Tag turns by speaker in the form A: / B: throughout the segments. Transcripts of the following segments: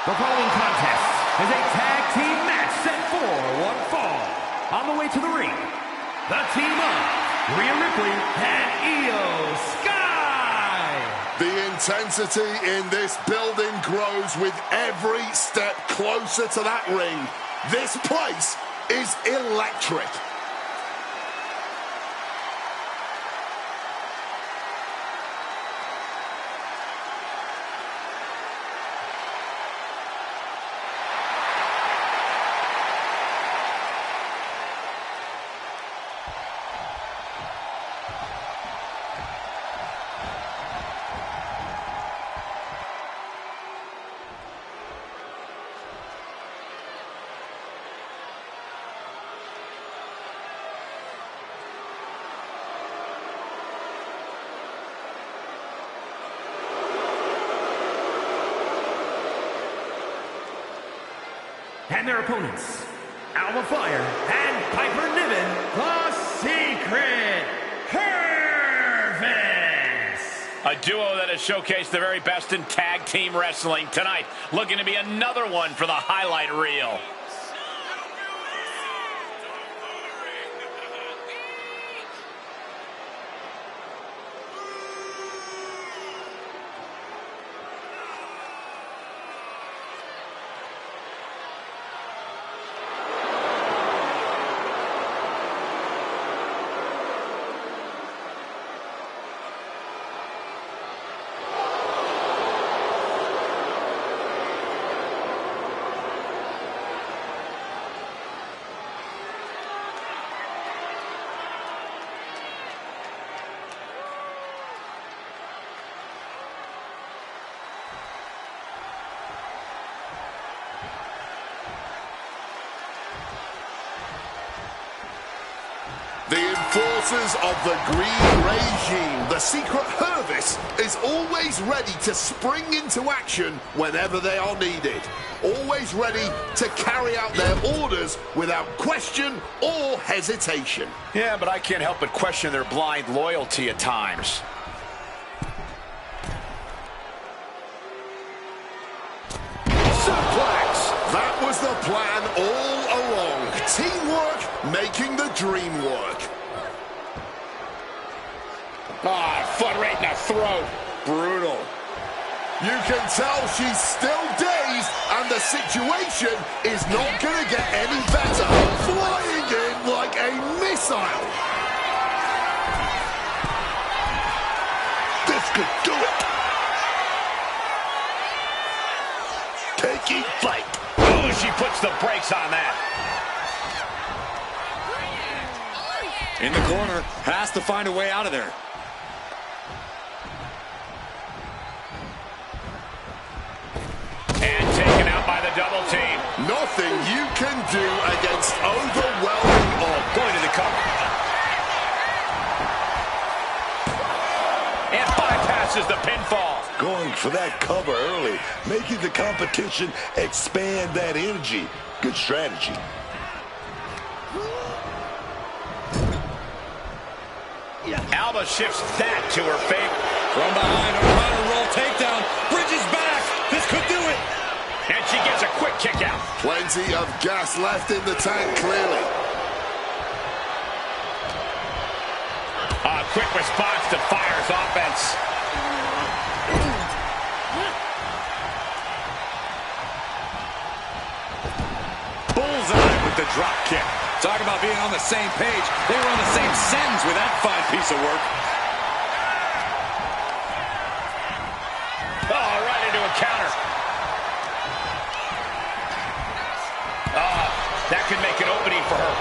A: The following contest is a tag team match set for one fall. On the way to the ring, the team of Rhea Ripley and Io Sky.
B: The intensity in this building grows with every step closer to that ring. This place is electric.
A: And their opponents, Alba Fire and Piper Niven, the Secret Harvest.
C: A duo that has showcased the very best in tag team wrestling tonight, looking to be another one for the highlight reel. The enforcers of the green regime, the Secret Harvest, is always ready to spring into action whenever they are needed. Always ready to carry out their orders without question or hesitation. Yeah, but I can't help but question their blind loyalty at times.
B: Suplex! That was the plan all along. Teamwork making the dream work.
C: Foot right in the throat. Brutal.
B: You can tell she's still dazed, and the situation is not going to get any better. Flying in like a missile. This could do it. Taking flight.
C: Oh, she puts the brakes on that.
D: In the corner, has to find a way out of there.
C: And taken out by the double team.
B: Nothing you can do against overwhelming odds.
C: Going to the cover. And bypasses the pinfall.
E: Going for that cover early, making the competition expand that energy. Good strategy.
C: Alba shifts that to her favor.
D: From behind, a runner roll takedown. Bridges back. This could do it.
C: And she gets a quick kick out.
B: Plenty of gas left in the tank, clearly.
C: A quick response to Fire's offense. Bullseye with the drop kick.
D: Talk about being on the same page. They were on the same sentence with that fine piece of work.
C: Oh, right into a counter. That could make an opening for her.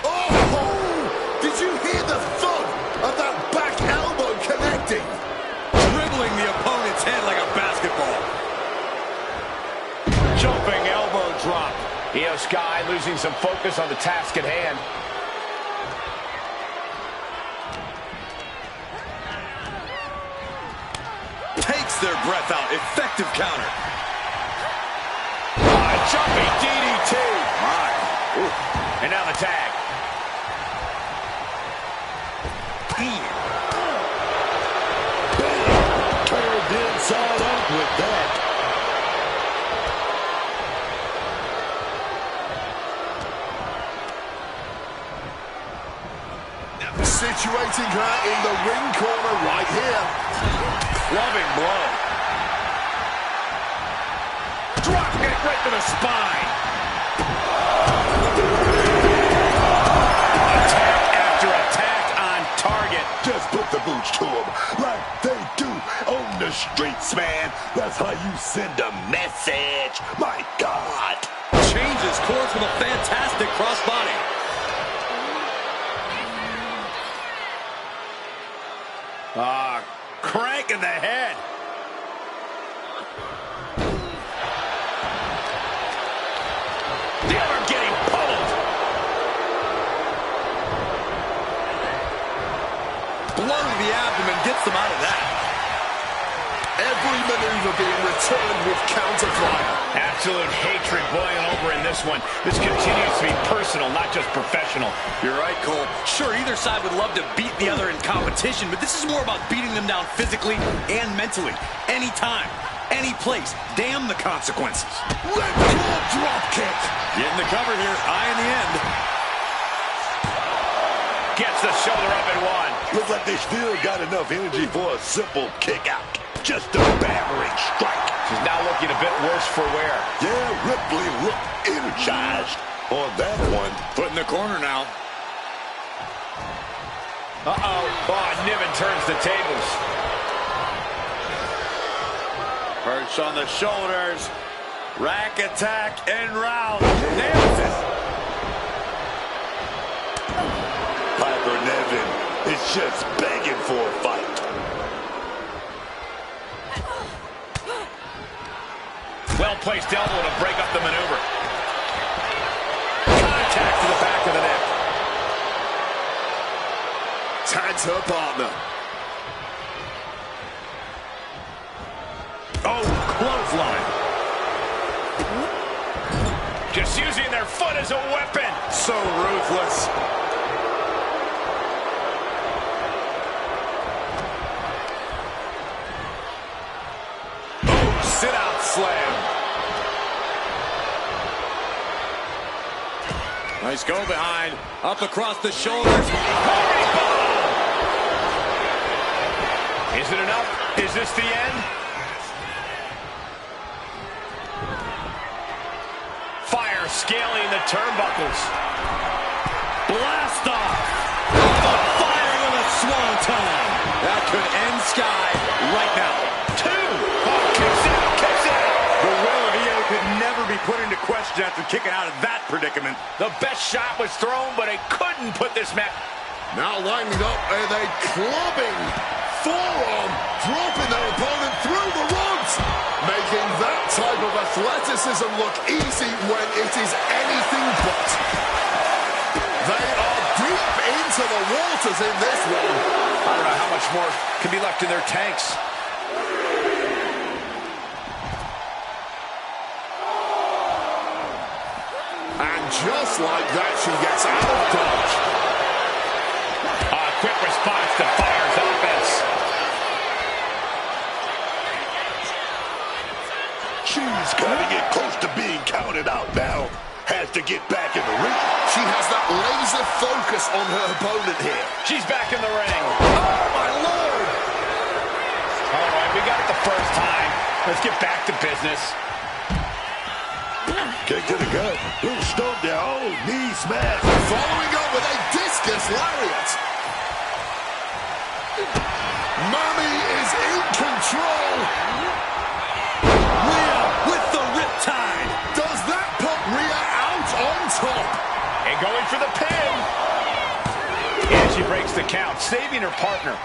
B: Oh! Did you hear the thud of that back elbow connecting?
D: Dribbling the opponent's head like a basketball.
C: Jumping elbow drop. Io Sky losing some focus on the task at hand.
D: Takes their breath out. Effective counter.
C: Jumping DDT.
D: My. Ooh.
C: And now the tag. Situating her in the ring corner right here.
D: Clubbing blow. Drop kick right to the spine. Attack after attack on target.
E: Just put the boots to him like they do on the streets, man. That's how you send a message. My God.
D: Changes course with a fantastic crossbody. Crank in the head. The other getting pummeled. Blow to the abdomen gets them out of that.
C: Every maneuver being returned with counter fire.
A: Absolute hatred boiling over in this one. This continues to be personal, not just professional.
D: You're right, Cole. Sure, either side would love to beat the other in competition, but this is more about beating them down physically and mentally. Anytime, any place. Damn the consequences.
E: Red claw drop kick.
D: Getting the cover here. Eye in the end.
A: Gets the shoulder up at one.
E: Looks like they still got enough energy for a simple kick out. Just a battering strike.
A: She's now looking a bit worse for wear.
E: Yeah, Ripley looked energized on that one.
D: Foot in the corner now.
A: Uh-oh. Oh, Niven turns the tables.
D: Perch on the shoulders. Rack attack and round. Nails it.
E: Piper Niven is just begging for a fight.
A: Well-placed elbow to break up the maneuver. Contact to the back of the neck.
C: Tags her partner.
A: Oh, clothesline. Just using their foot as a weapon.
D: So ruthless. Oh, sit-out slam. Nice go behind. Up across the shoulders.
A: Is it enough? Is this the end? Fire scaling the turnbuckles.
D: Blast off. Fire with a swanton. That could end Sky right now.
A: Two. Oh, kicks out, kicks out.
D: The will of EO could never be put into question after kicking out of that predicament.
A: The best shot was thrown, but it couldn't put this match.
C: Now lining up with a clubbing forearm, dropping their opponent through the ropes, making that type of athleticism look easy when it is anything but. They are deep into the waters in this one.
A: I don't know how much more can be left in their tanks.
C: And just like that, she gets out of dodge.
A: Quick response to Fire's offense.
E: She's cutting it close to being counted out now. Has to get back in the ring.
C: She has that laser focus on her opponent here.
A: She's back in the ring.
C: Oh, my Lord!
A: All right, we got it the first time. Let's get back to business.
E: Kick to the gut. Little stomp there. Oh, knee smash.
C: Following up with a discus lariat. Mami is in control.
D: Rhea with the riptide.
C: Does that put Rhea out on top?
A: And going for the pin. And she breaks the count, saving her partner.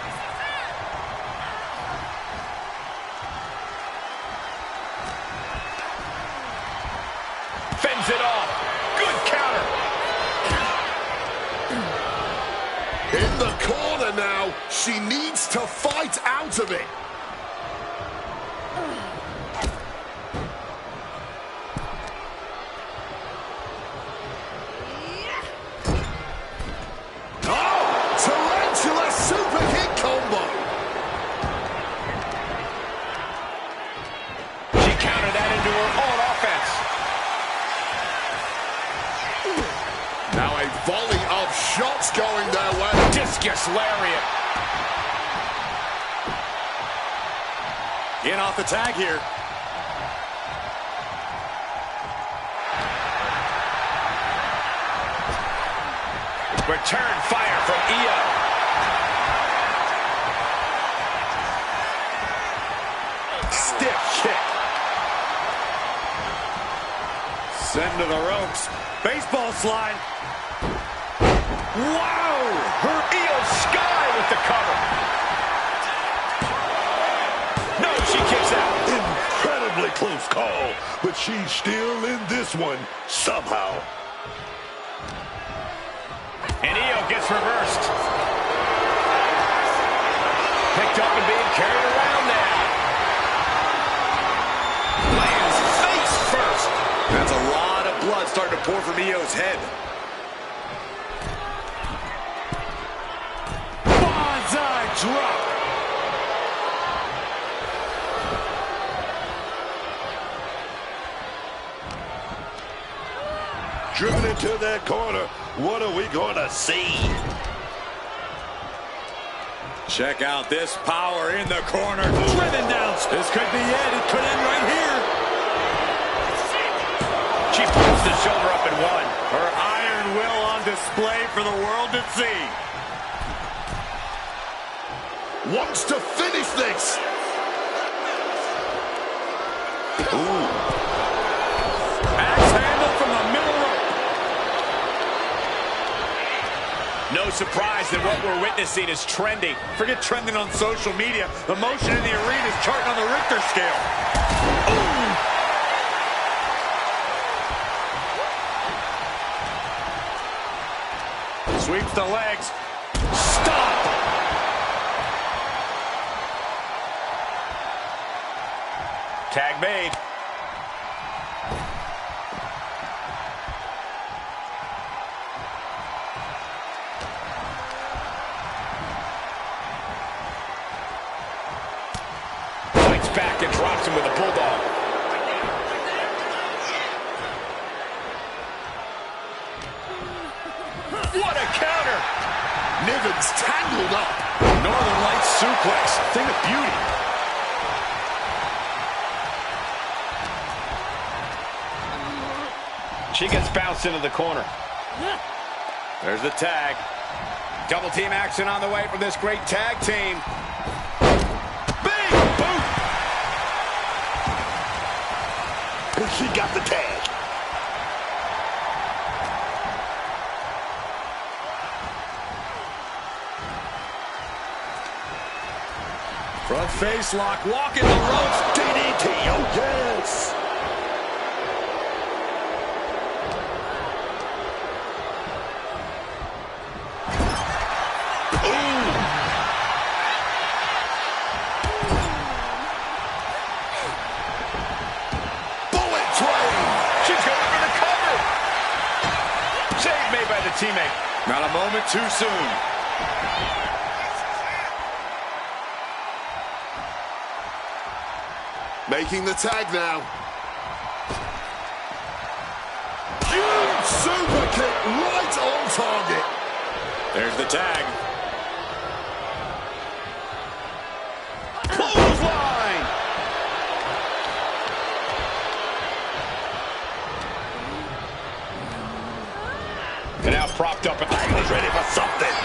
A: Fends it off. Good counter.
C: In the corner now. She needs to fight out of it. Oh! Tarantula super kick combo.
A: She countered that into her own offense.
C: Now a volley of shots going their way.
D: Discus lariat. In off the tag here. Return fire from Io. Stiff kick. Send to the ropes. Baseball slide. Wow! Her Io Sky with the cover. No, she kicks out.
E: Incredibly close call, but she's still in this one somehow.
D: And Io gets reversed. Picked up and being carried around now. Lands face first. That's a lot of blood starting to pour from Io's head. Banzai drop.
E: Driven into that corner. What are we gonna see?
D: Check out this power in the corner. Driven down. This could be it. It could end right here. She puts the shoulder up and won. Her iron will on display for the world to see.
C: Wants to finish this.
E: Ooh.
D: Axe handle from the middle rope. No surprise that what we're witnessing is trending. Forget trending on social media. The motion in the arena is charting on the Richter scale. Ooh. Sweeps the legs. Stop! Tag made. Fights back and drops him with a bulldog. What a counter!
C: Niven's tangled up.
D: Northern Lights suplex. Thing of beauty. She gets bounced into the corner. There's the tag. Double team action on the way from this great tag team. Big boot!
E: And she got the tag.
D: Front face lock, walking the ropes.
E: DDT, oh yes!
C: Bullet train.
D: She's going for the cover. Save made by the teammate. Not a moment too soon.
C: Making the tag now. Huge super kick right on target.
D: There's the tag. Clothesline! And now propped up at the
E: He's ready for something.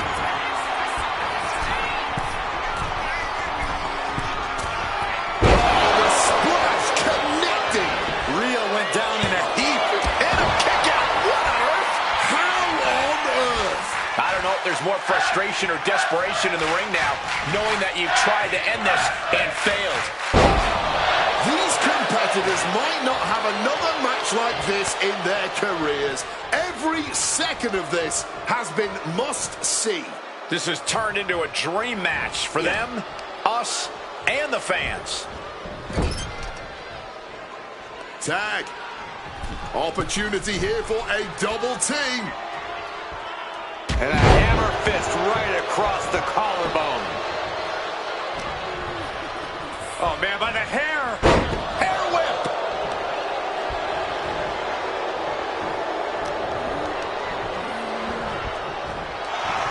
C: The splash connecting.
D: Rhea went down in a heap. And a kick out. What on earth?
C: How on earth?
D: I don't know if there's more frustration or desperation in the ring now, knowing that you've tried to end this and failed.
C: These competitors might not have another match like this in their careers. Every second of this has been must-see.
D: This has turned into a dream match for them, us, and the fans.
C: Tag. Opportunity here for a double team.
D: And a hammer fist right across the collarbone. Oh, man, by the hair. Hair whip.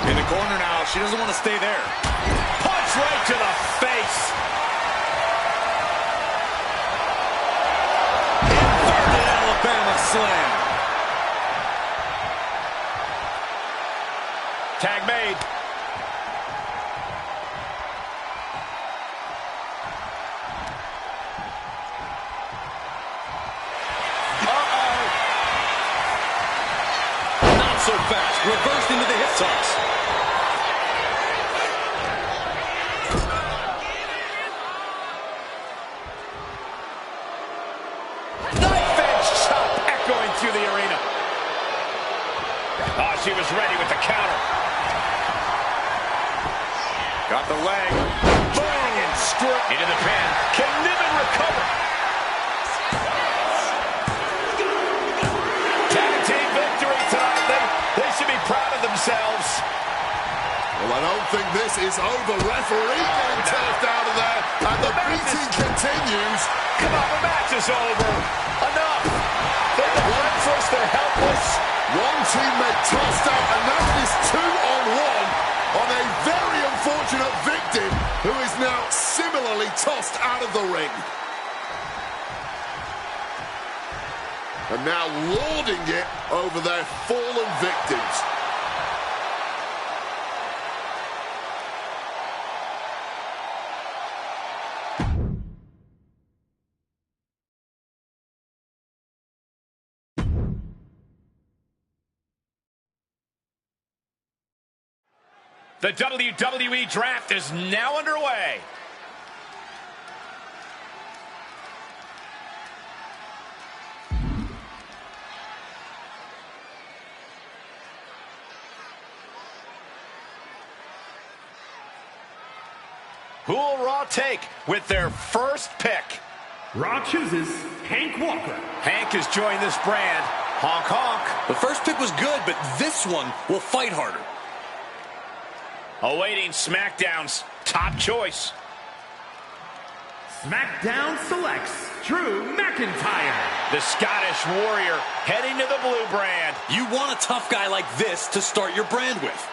D: In the corner now, she doesn't want to stay there. Punch right to the face. Inverted Alabama slam. Tag made. Not so fast. Reversed into the hip toss. Knife edge chop echoing through the arena. Oh, she was ready with the counter. Got the leg. Bang and straight into the pin. Can Niven recover? Tag team victory tonight. They should be proud of themselves.
C: Well, I don't think this is over. Referee getting turfed out of there, and the beating continues.
D: Come on, the match is over. Enough. They're helpless. They're helpless.
C: One teammate tossed out, and that is 2-on-1 on a very unfortunate victim who is now similarly tossed out of the ring. And now lording it over their fallen victims.
D: The WWE Draft is now underway. Who will Raw take with their first pick?
A: Raw chooses Hank Walker.
D: Hank has joined this brand. Honk, honk. The first pick was good, but this one will fight harder. Awaiting SmackDown's top choice.
A: SmackDown selects Drew McIntyre.
D: The Scottish Warrior heading to the blue brand. You want a tough guy like this to start your brand with.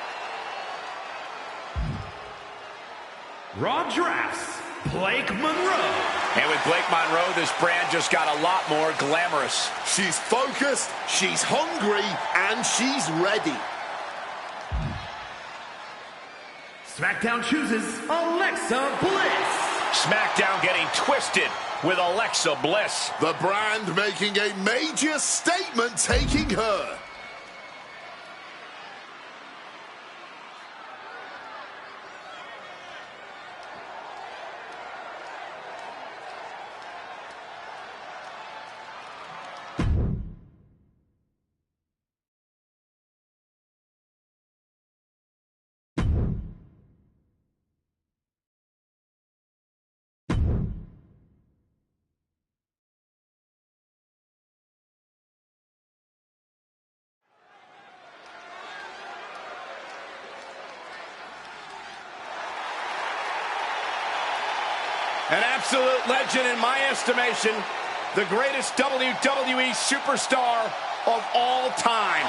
A: Raw drafts Blake Monroe.
D: And with Blake Monroe, this brand just got a lot more glamorous.
C: She's focused, she's hungry, and she's ready.
A: SmackDown chooses Alexa Bliss.
D: SmackDown getting twisted with Alexa Bliss.
C: The brand making a major statement, taking her.
D: An absolute legend in my estimation. The greatest WWE superstar of all time.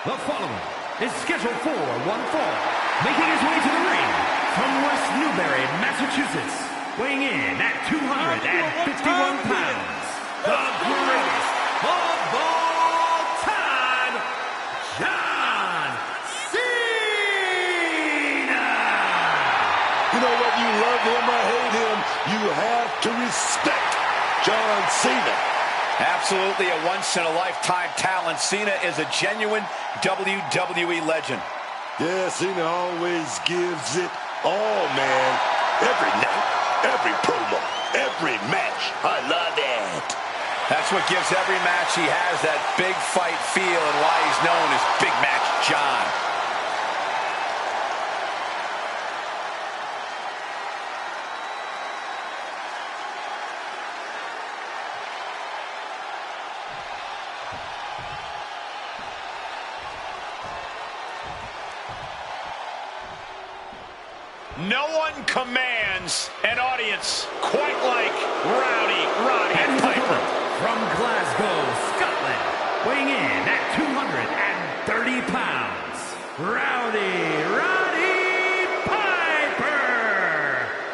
A: The following is scheduled for one fall. Making his way to the ring from West Newbury, Massachusetts. Weighing in at 251 pounds. The greatest of all time, John Cena!
E: You know what? You love him or hate him, you have to respect John Cena.
D: Absolutely a once-in-a-lifetime talent. Cena is a genuine WWE legend.
E: Yeah, Cena always gives it all, man. Every night, every promo, every match. I love it.
D: That's what gives every match he has that big fight feel and why he's known as Big Match John. No one commands an audience quite like Rowdy.
A: from Glasgow, Scotland, weighing in at 230 pounds, Roddy Piper!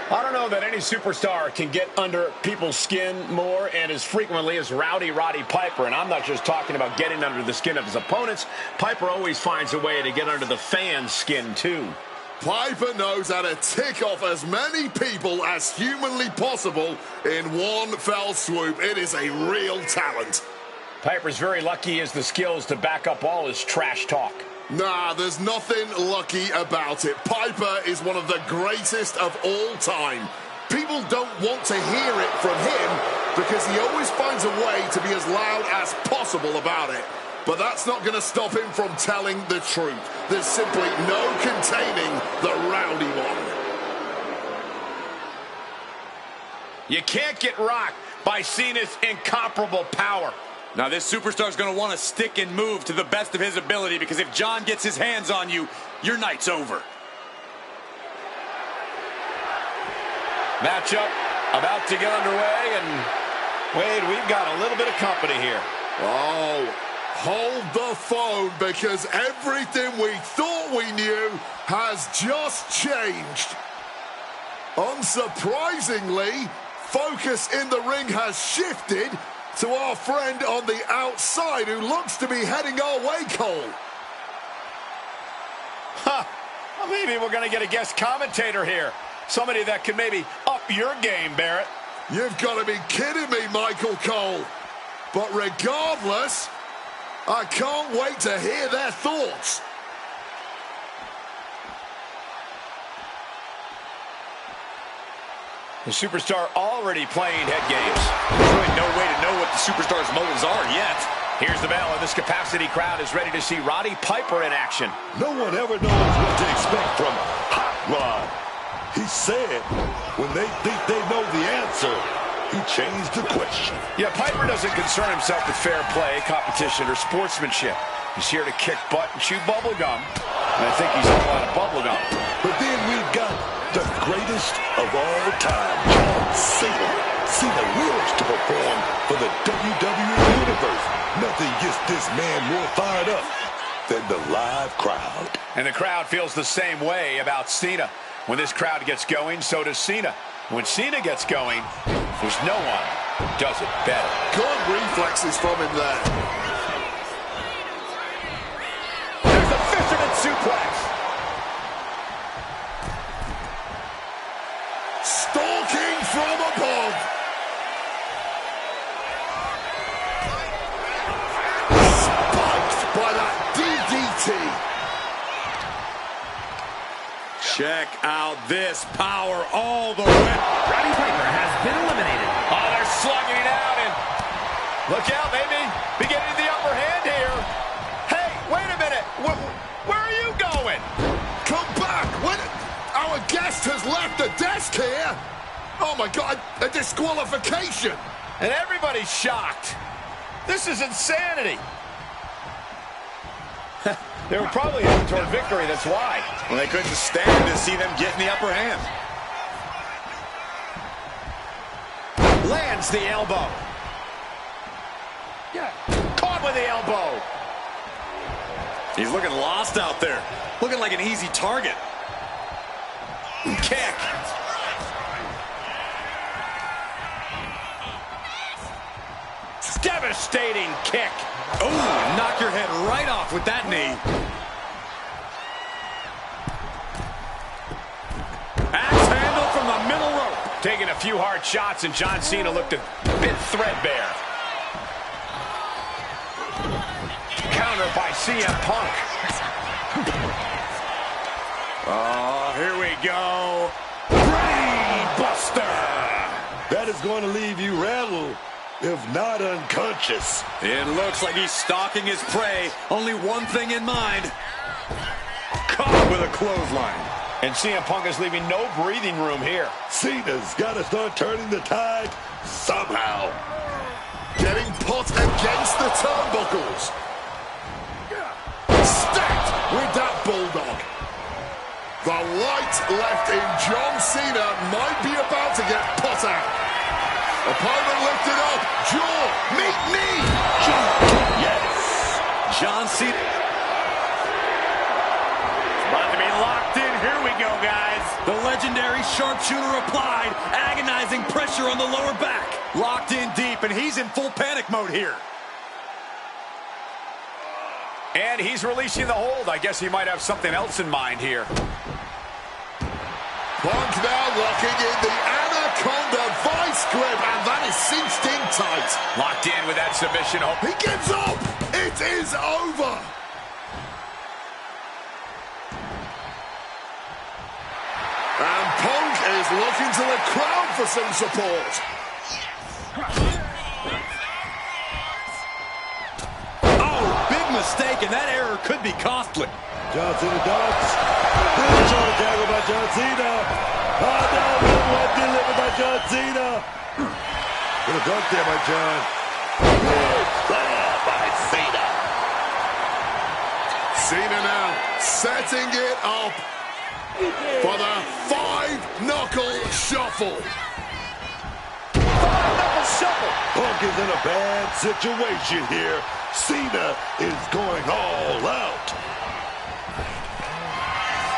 F: I don't know that any superstar can get under people's skin more and as frequently as Roddy Piper. And I'm not just talking about getting under the skin of his opponents. Piper always finds a way to get under the fans' skin, too.
C: Piper knows how to tick off as many people as humanly possible in one fell swoop. It is a real talent.
F: Piper's very lucky he has the skills to back up all his trash talk.
C: Nah, there's nothing lucky about it. Piper is one of the greatest of all time. People don't want to hear it from him because he always finds a way to be as loud as possible about it. But that's not going to stop him from telling the truth. There's simply no containing the rowdy one.
F: You can't get rocked by Cena's incomparable power.
D: Now this superstar is going to want to stick and move to the best of his ability, because if John gets his hands on you, your night's over.
F: Matchup about to get underway, and Wade, we've got a little bit of company here.
C: Oh, hold the phone, because everything we thought we knew has just changed. Unsurprisingly, focus in the ring has shifted to our friend on the outside who looks to be heading our way, Cole.
F: Well, maybe we're going to get a guest commentator here. Somebody that can maybe up your game, Barrett.
C: You've got to be kidding me, Michael Cole. But regardless, I can't wait to hear their thoughts.
F: The superstar already playing head games. There's really no way to know what the superstar's motives are yet. Here's the bell, and this capacity crowd is ready to see Roddy Piper in action.
E: No one ever knows what to expect from Hot Rod. He said when they think they know the answer, he changed the question.
F: Yeah, Piper doesn't concern himself with fair play, competition, or sportsmanship. He's here to kick butt and chew bubble gum. And I think he's all out of bubble gum.
E: But then we've got the greatest of all time, John Cena. Cena wills to perform for the WWE Universe. Nothing gets this man more fired up than the live crowd.
F: And the crowd feels the same way about Cena. When this crowd gets going, so does Cena. When Cena gets going, there's no one who does it better.
C: Good reflexes from him there.
F: There's the fisherman suplex.
C: Stalking from above. Spiked by that DDT.
D: Check out this power all the way.
A: Roddy Piper has been eliminated.
F: Oh, they're slugging it out, and look out, maybe be getting the upper hand here. Hey, wait a minute. Where are you going?
C: Come back. When our guest has left the desk here. Oh, my God, a disqualification.
F: And everybody's shocked. This is insanity. They were probably heading toward victory, that's why.
D: Well, they couldn't stand to see them getting the upper hand.
F: Lands the elbow. Yeah. Caught with the elbow.
D: He's looking lost out there. Looking like an easy target.
F: Kick. Devastating kick.
D: Oh, knock your head right off with that knee.
F: Axe handle from the middle rope. Taking a few hard shots, and John Cena looked a bit threadbare. Counter by CM Punk. Oh, here we go. Brain Buster.
E: That is going to leave you rattled, if not unconscious.
D: It looks like he's stalking his prey. Only one thing in mind. Caught with a clothesline.
F: And CM Punk is leaving no breathing room here.
E: Cena's got to start turning the tide somehow.
C: Getting put against the turnbuckles. Stacked with that bulldog. The light left in John Cena might be about to get put out. Opponent lifted up. jaw. Meet knee.
E: Yes.
D: John Cena. It's about to be locked in. Here we go, guys. The legendary sharpshooter applied. Agonizing pressure on the lower back. Locked in deep, and he's in full panic mode here.
F: And he's releasing the hold. I guess he might have something else in mind here.
C: Punk now locking in the Anaconda vice grip, and that is cinched in tight.
F: Locked in with that submission.
C: He gives up. It is over. And Punk is looking to the crowd for some support.
D: Oh, big mistake, and that error could be costly.
E: John Cena ducks. Big shoulder tackle by John Cena. Oh, no, one delivered by John Cena. Little dunk there by John. Big slam by Cena.
C: Cena now setting it up for the five-knuckle shuffle.
E: Five-knuckle shuffle. Punk is in a bad situation here. Cena is going all out.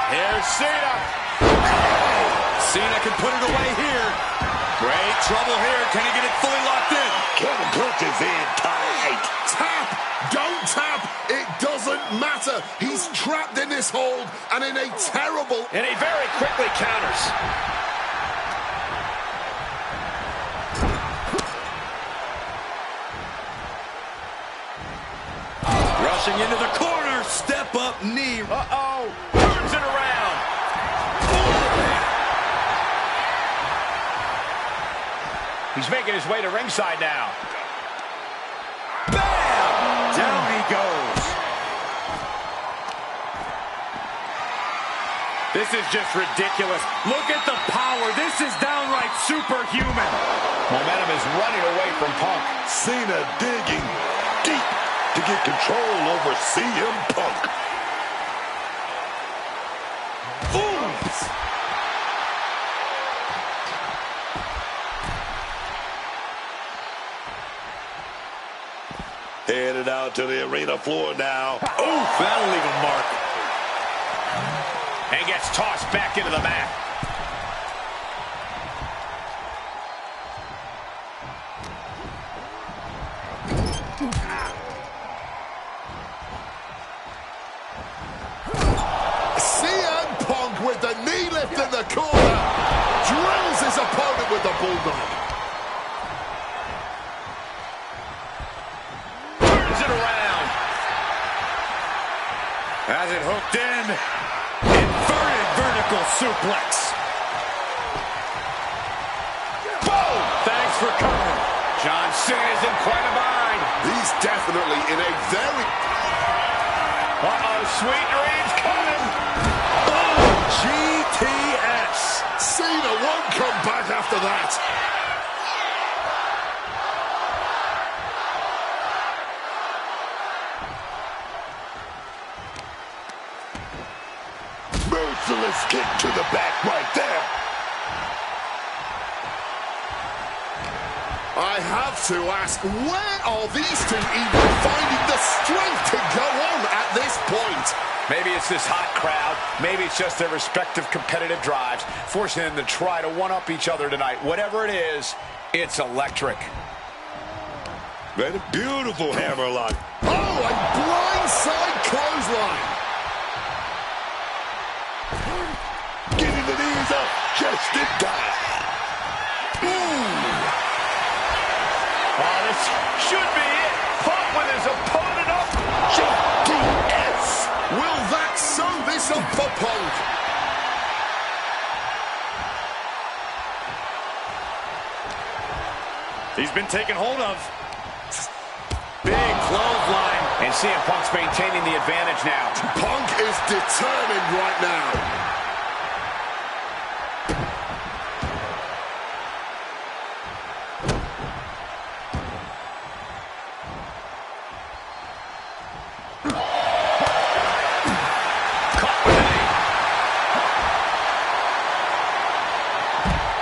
F: Here's Cena.
D: Cena can put it away here. Great trouble here. Can he get it fully locked in?
E: Kevin Punk is in tight.
C: Tap, don't tap, it doesn't matter. He's trapped in this hold and in a terrible...
F: And he very quickly counters.
D: Rushing into the corner. Step up knee.
F: Uh-oh. Turns it around. He's making his way to ringside now.
D: Bam! Down he goes. This is just ridiculous. Look at the power. This is downright superhuman.
F: Momentum is running away from Punk.
E: Cena digging deep to get control over CM Punk. Boom! Headed out to the arena floor now.
D: Oof, that'll leave a mark.
F: And gets tossed back into the mat.
C: CM Punk with the knee lift in the corner. Drills his opponent with the bulldog.
F: Turns it around.
D: Has it hooked in. Inverted vertical suplex. Boom! Thanks for coming.
F: John Cena's in quite a bind.
C: He's definitely in a very...
F: Uh-oh, sweet dreams coming.
D: Boom! GTS.
C: Cena won't come back after that.
E: Merciless kick to the back right there.
C: I have to ask, where are these two even finding the strength to go on at this point?
F: Maybe it's this hot crowd. Maybe it's just their respective competitive drives, forcing them to try to one-up each other tonight. Whatever it is, it's electric.
E: Very beautiful hammerlock.
C: Oh, a blindside clothesline.
E: Getting the knees up just in time.
F: Oh, this should be it. Punk with his opponent up.
E: GTS.
C: Will that sew this up for Punk?
D: He's been taken hold of. Big clothesline.
F: And CM Punk's maintaining the advantage now.
C: Punk is determined right now.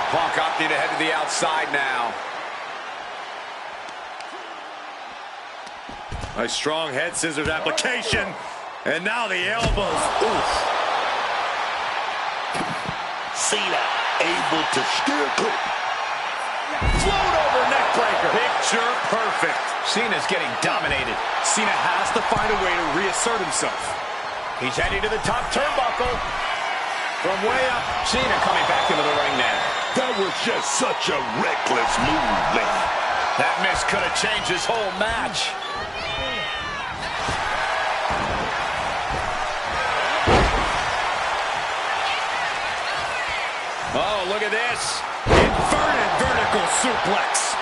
F: Punk opting to head to the outside now.
D: A strong head scissors application. And now the elbows. Oof.
E: Cena able to steer clear.
D: Float over neck breaker. Picture perfect.
F: Cena's getting dominated.
D: Cena has to find a way to reassert himself.
F: He's heading to the top turnbuckle. From way up, Cena coming back into the ring now.
E: That was just such a reckless move, man.
F: That miss could have changed his whole match. Oh, look at this.
D: Inverted vertical suplex.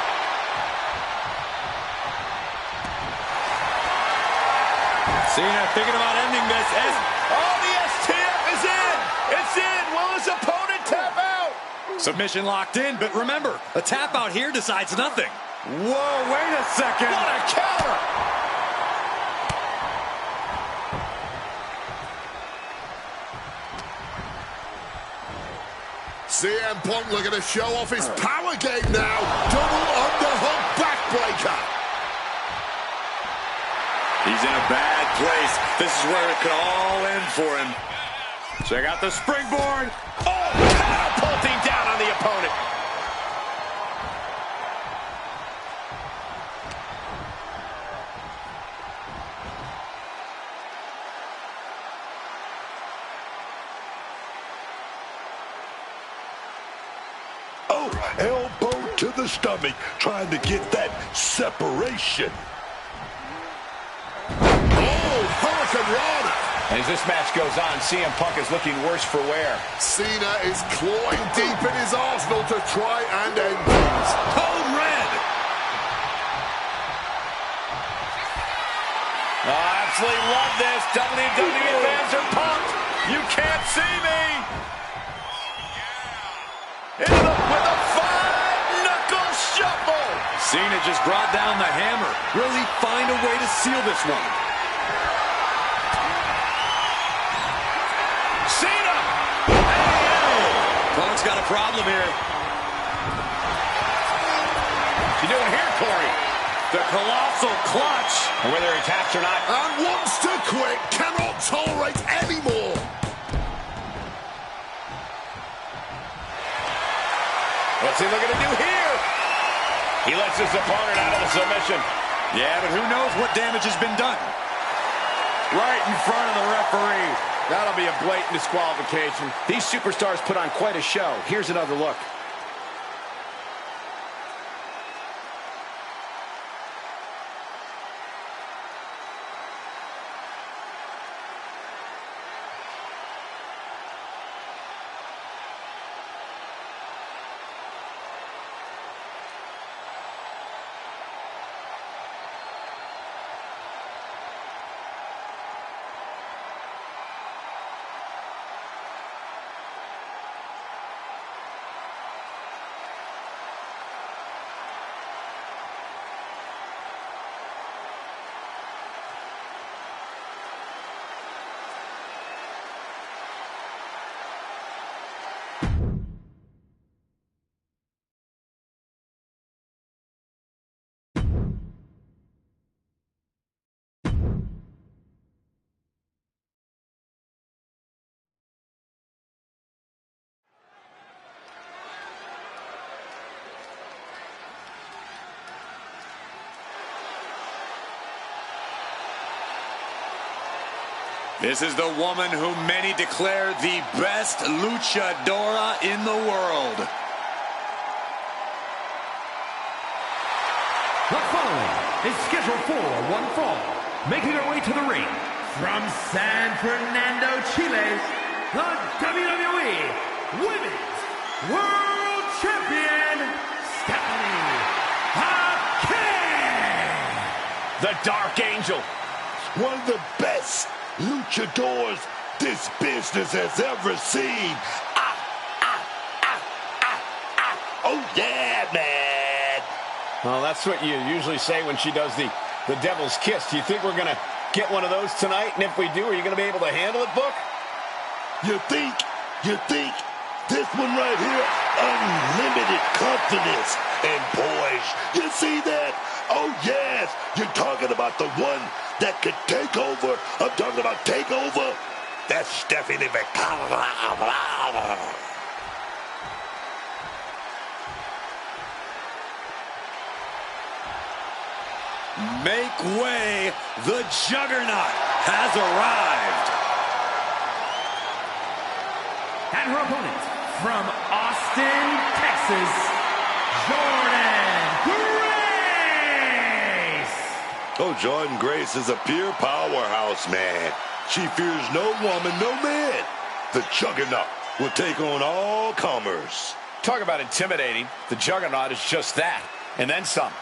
D: Cena thinking about ending this.
F: Oh, the STF is in. It's in. Will his opponent tap out?
D: Submission locked in, but remember, a tap out here decides nothing. Whoa, wait a second.
F: What a counter.
C: CM Punk looking to show off his power game now. Double underhook backbreaker.
D: He's in a bad place. This is where it could all end for him. Check out the springboard.
F: Oh, catapulting down on the opponent.
E: Oh, elbow to the stomach, trying to get that separation.
C: Oh, Hurricane Rana.
F: As this match goes on, CM Punk is looking worse for wear.
C: Cena is clawing deep in his arsenal to try and end things.
D: Code red.
F: Oh, absolutely love this. WWE fans are pumped. You can't see me. With a five-knuckle shuffle.
D: Cena just brought down the hammer. Will he find a way to seal this one?
F: Cena!
D: Punk's got a problem here.
F: What's he doing here, Corey?
D: The colossal clutch.
F: And whether he taps or not.
C: And wants to quit, cannot tolerate anymore.
F: What's he looking to do here? He lets his opponent out of the submission.
D: Yeah, but who knows what damage has been done?
F: Right in front of the referee. That'll be a blatant disqualification. These superstars put on quite a show. Here's another look.
D: This is the woman who many declare the best luchadora in the world.
A: The following is scheduled for one fall. Making her way to the ring from San Fernando, Chile, the WWE Women's World Champion, Stephanie Hackett.
F: The Dark Angel.
E: One of the best luchadors this business has ever seen. Oh, yeah, man.
F: Well, that's what you usually say when she does the Devil's Kiss. Do you think we're going to get one of those tonight? And if we do, are you going to be able to handle it, Book?
E: You think this one right here, unlimited confidence and poise. You see that? Oh, yes. You're talking about the one that could take over. I'm talking about takeover. That's Stephanie McCall.
D: Make way. The Juggernaut has arrived.
A: And her opponent, from Austin, Texas, Jordynne Grace.
E: Oh, Jordynne Grace is a pure powerhouse, man. She fears no woman, no man. The Juggernaut will take on all comers.
F: Talk about intimidating. The Juggernaut is just that, and then some.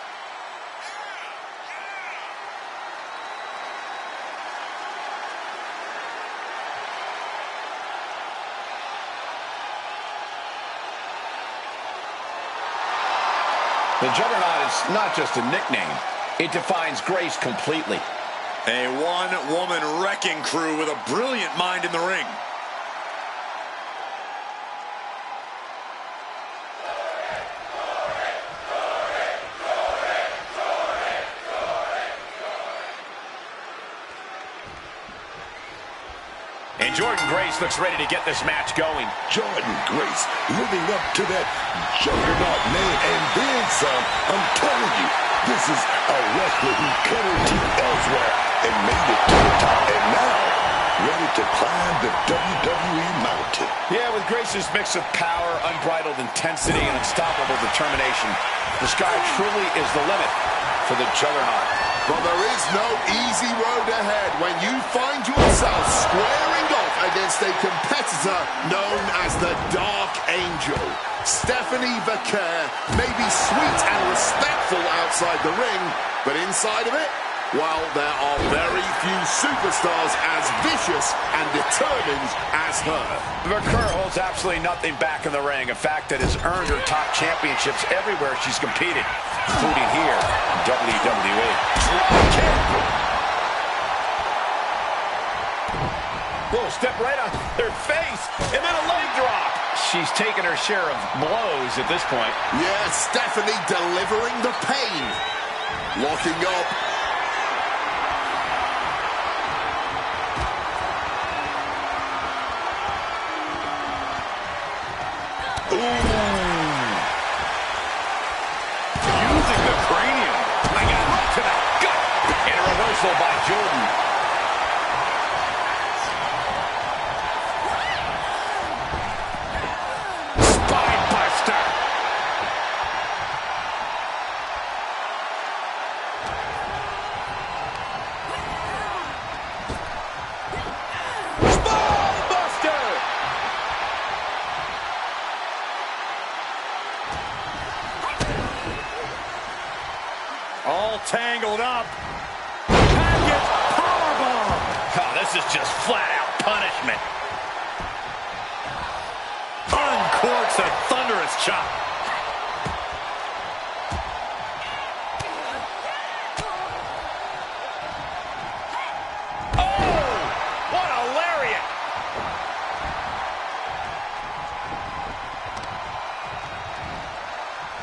F: The Juggernaut is not just a nickname. It defines Grace completely.
D: A one-woman wrecking crew with a brilliant mind in the ring.
F: And Jordynne Grace looks ready to get this match going.
E: Jordynne Grace living up to that Juggernaut name and then some. I'm telling you, this is a wrestler who cut her teeth elsewhere and made it to the top, and now ready to climb the WWE mountain.
F: Yeah, with Grace's mix of power, unbridled intensity, and unstoppable determination, the sky truly is the limit for the Juggernaut.
C: But there is no easy road ahead when you find yourself squaring off against a competitor known as the Dark Angel. Stephanie Vaquer may be sweet and respectful outside the ring, but inside of it, well, there are very few superstars as vicious and determined as her.
F: Vaquer holds absolutely nothing back in the ring, a fact that has earned her top championships everywhere she's competed, including here in WWE. Whoa, step right on her face, and then a leg drop. She's taken her share of blows at this point.
C: Yeah, Stephanie delivering the pain. Locking up.
F: Using the cranium. I got right to the gut. And a reversal by Jordynne. Spine buster. Spine buster.
D: All tangled up. Package powerbomb.
F: Oh, this is just flat-out punishment.
D: Uncorks a thunderous chop.
F: Oh, what a lariat.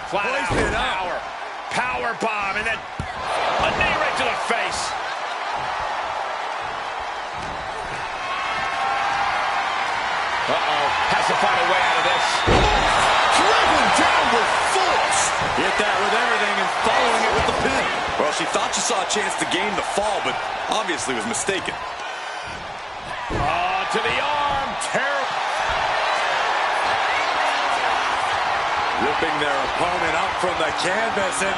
F: Flat-out
D: Hoisted up.
F: power. Power bomb, and then a knee right to the face. Uh-oh, has to find a way out of this.
C: Driven down with force.
D: Hit that with everything and following it with the pin. Well, she thought she saw a chance to gain the fall, but obviously was mistaken.
F: Oh, to the arm, terrible.
D: Ripping their opponent up from the canvas and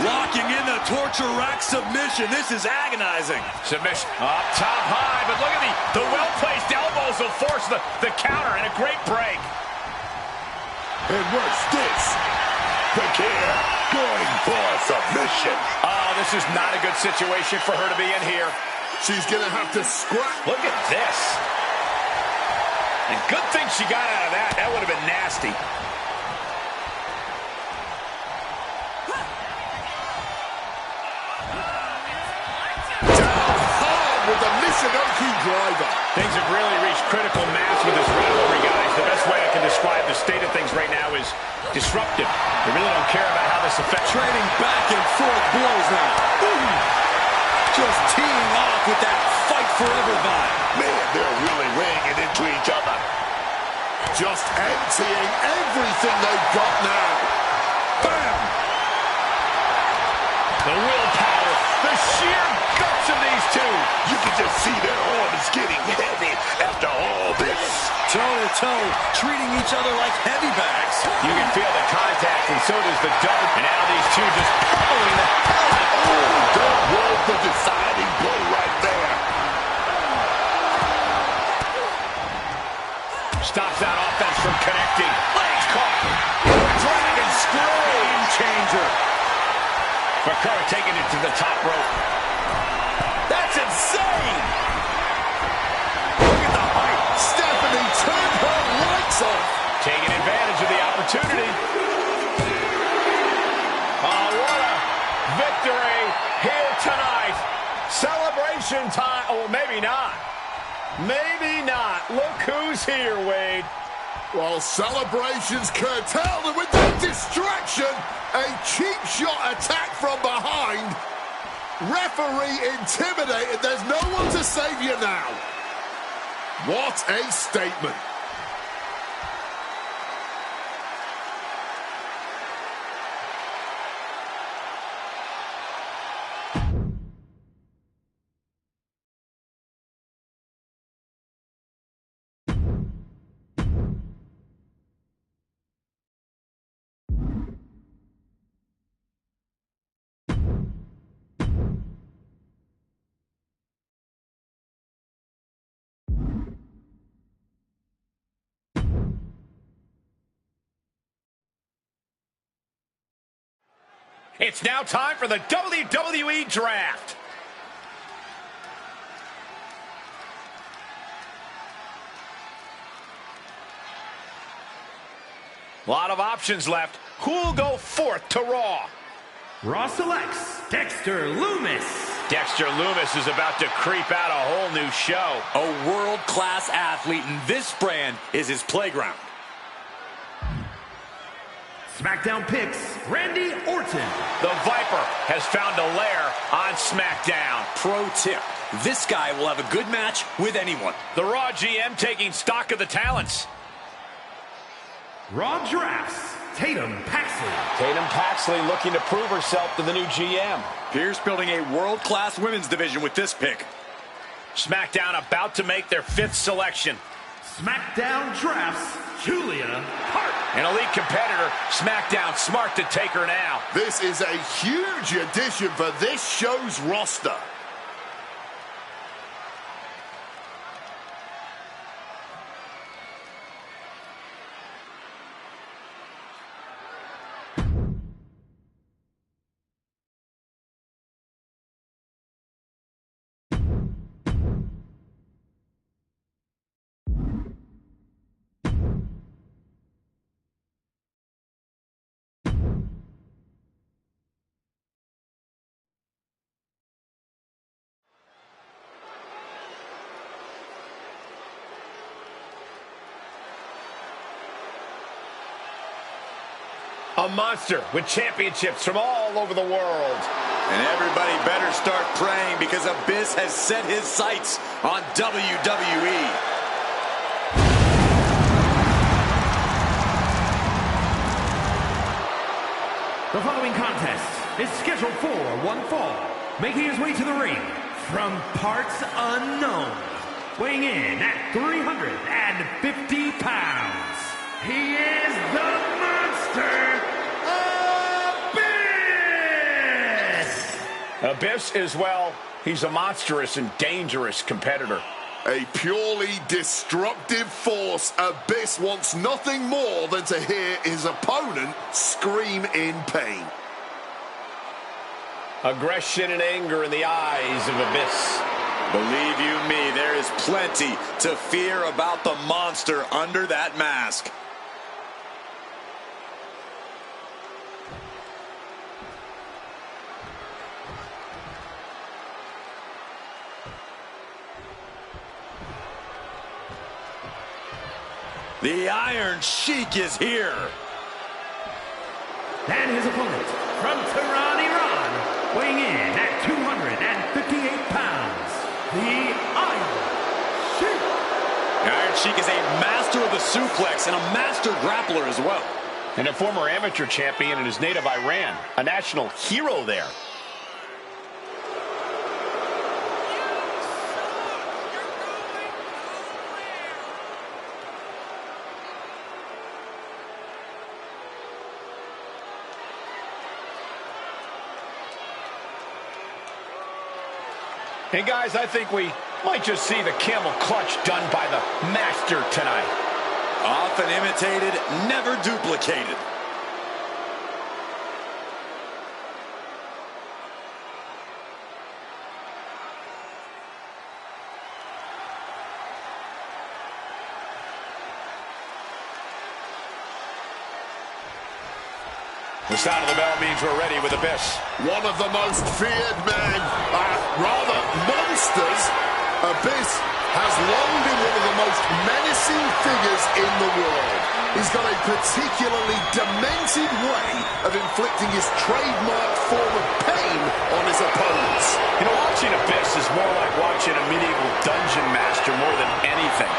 D: locking in the torture rack submission. This is agonizing.
F: Submission up top high, but look at the well-placed elbows will force the counter, and a great break.
E: And what's this? Vaquer going for a submission.
F: Oh, this is not a good situation for her to be in here.
C: She's going to have to scrap.
F: Look at this. And good thing she got out of that. That would have been nasty.
C: Down hard with the Michinoku driver.
F: Things have really reached critical mass with this rivalry, guys. The best way I can describe the state of things right now as disruptive. They really don't care about how this affects.
D: Trading back and forth blows now. Ooh. Just teeing off with that fight forever vibe.
E: Man, they're really weighing it into each other.
C: Just emptying everything they've got now.
E: Bam!
F: The willpower, the sheer guts of these two.
E: You can just see their arms getting heavy after all this.
D: Toe-to-toe, treating each other like heavy bags.
F: You can feel the contact, and so does the double. And now these two just pummeling the hell out of it.
E: Oh, that was the deciding blow right there.
F: Stops that offense from connecting. Legs caught. Dragon screw. Game changer. Bakura taking it to the top rope. That's insane.
C: Look at the height. Stephanie turned her lights off.
F: Taking advantage of the opportunity. Oh, what a victory here tonight. Celebration time. Oh, maybe not. Maybe not. Look who's here, Wade.
C: While celebrations curtailed, and with that distraction, a cheap shot attack from behind. Referee intimidated. There's no one to save you now. What a statement.
F: It's now time for the WWE Draft. A lot of options left. Who'll go forth to Raw?
A: Raw selects Dexter Lumis.
F: Dexter Lumis is about to creep out a whole new show.
D: A world-class athlete, and this brand is his playground.
A: SmackDown picks Randy Orton.
F: The Viper has found a lair on SmackDown.
D: Pro tip, this guy will have a good match with anyone.
F: The Raw GM taking stock of the talents.
A: Raw drafts Tatum Paxley.
F: Tatum Paxley looking to prove herself to the new GM.
D: Pierce building a world-class women's division with this pick.
F: SmackDown about to make their 5th selection.
A: SmackDown drafts Julia Hart.
F: An elite competitor, SmackDown smart to take her now.
C: This is a huge addition for this show's roster.
F: A monster with championships from all over the world.
D: And everybody better start praying because Abyss has set his sights on WWE.
A: The following contest is scheduled for one fall. Making his way to the ring from parts unknown. Weighing in at 350 pounds. He is the monster, Abyss!
F: Abyss is, well, he's a monstrous and dangerous competitor.
C: A purely destructive force, Abyss wants nothing more than to hear his opponent scream in pain.
F: Aggression and anger in the eyes of Abyss.
D: Believe you me, there is plenty to fear about the monster under that mask. The Iron Sheik is here.
A: And his opponent, from Tehran, Iran, weighing in at 258 pounds, the Iron Sheik.
D: The Iron Sheik is a master of the suplex and a master grappler as well.
F: And a former amateur champion in his native Iran, a national hero there. Hey guys, I think we might just see the camel clutch done by the master tonight.
D: Often imitated, never duplicated.
F: The sound of the bell means we're ready with Abyss.
C: One of the most feared men, rather monsters. Abyss has long been one of the most menacing figures in the world. He's got a particularly demented way of inflicting his trademark form of pain on his opponents.
F: You know, watching Abyss is more like watching a medieval dungeon master more than anything.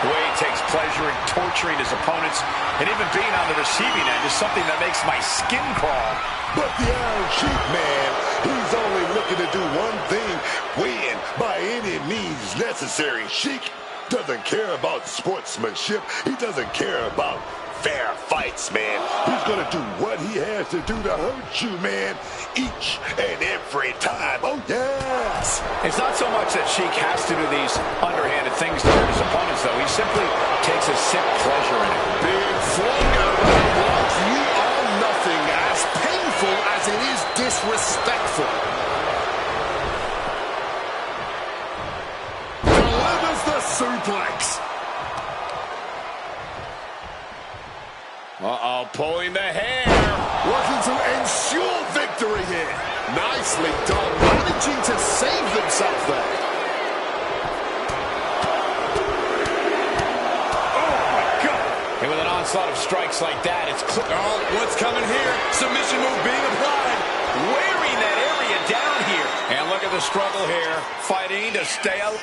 F: The way he takes pleasure in torturing his opponents and even being on the receiving end is something that makes my skin crawl.
E: But the Iron Sheik, man, he's only looking to do one thing: win by any means necessary. Sheik doesn't care about sportsmanship. He doesn't care about fair fights, man. He's going to do what he has to do to hurt you, man, each and every time. Oh, yes!
F: It's not so much that Sheik has to do these underhanded things to hurt his opponents, though. He simply takes a sick pleasure in it.
C: Being flung around like you are nothing, as painful as it is disrespectful. Delivers the suplex.
F: Uh-oh, pulling the hair.
C: Looking to ensure victory here. Nicely done, managing to save themselves there.
F: Oh, my God. And with an onslaught of strikes like that, it's clear.
D: Oh, what's coming here? Submission move being applied.
F: Wearing that area down here. And look at the struggle here. Fighting to stay out.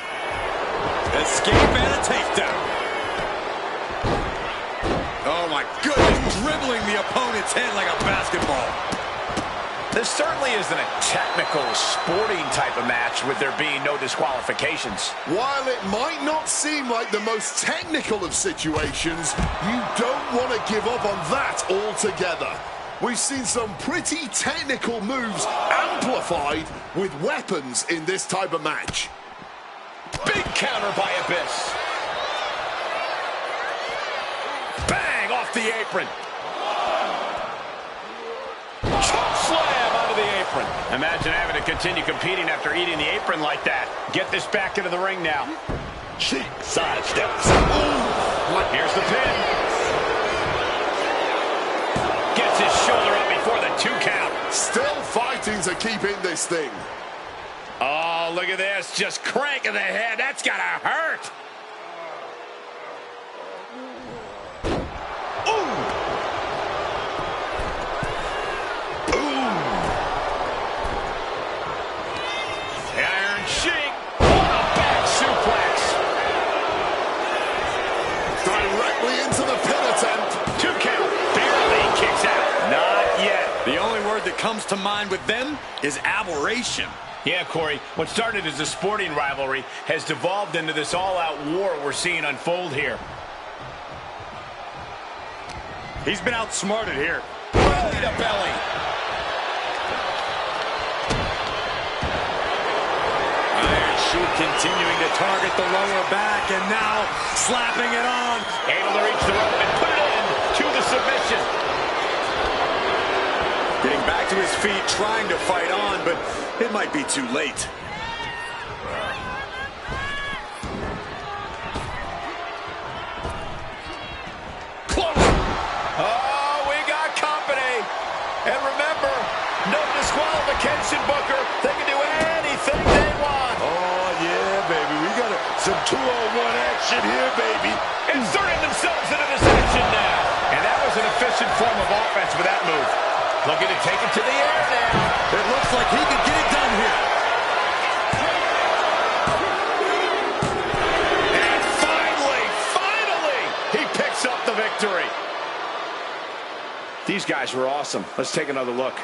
D: Escape and a takedown. Oh, my goodness. Dribbling the opponent's head like a basketball.
F: This certainly isn't a technical sporting type of match with there being no disqualifications.
C: While it might not seem like the most technical of situations, you don't want to give up on that altogether. We've seen some pretty technical moves amplified with weapons in this type of match.
F: Big counter by Abyss. Bang, off the apron. Choke slam onto the apron. Imagine having to continue competing after eating the apron like that. Get this back into the ring now.
E: Sheik sidesteps.
F: Here's the pin. Gets his shoulder up before the 2 count.
C: Still fighting to keep in this thing.
F: Oh, look at this. Just cranking the head. That's gotta hurt.
D: That comes to mind with them is aberration.
F: Yeah, Corey, what started as a sporting rivalry has devolved into this all-out war we're seeing unfold here.
D: He's been outsmarted here. Belly to belly. Iron Sheik continuing to target the lower back, and now slapping it on.
F: Able to reach the rope and put it in to the submission.
D: Getting back to his feet, trying to fight on, but it might be too late.
F: Close. Oh, we got company. And remember, no disqualification, Booker. They can do anything they want.
E: Oh, yeah, baby. We got some 2-on-1 action. action here, baby.
F: Inserting themselves into this action now. And that was an efficient form of offense with that move. Looking to take it to the air now.
D: It looks like he could get it done here.
F: And finally, he picks up the victory. These guys were awesome. Let's take another look.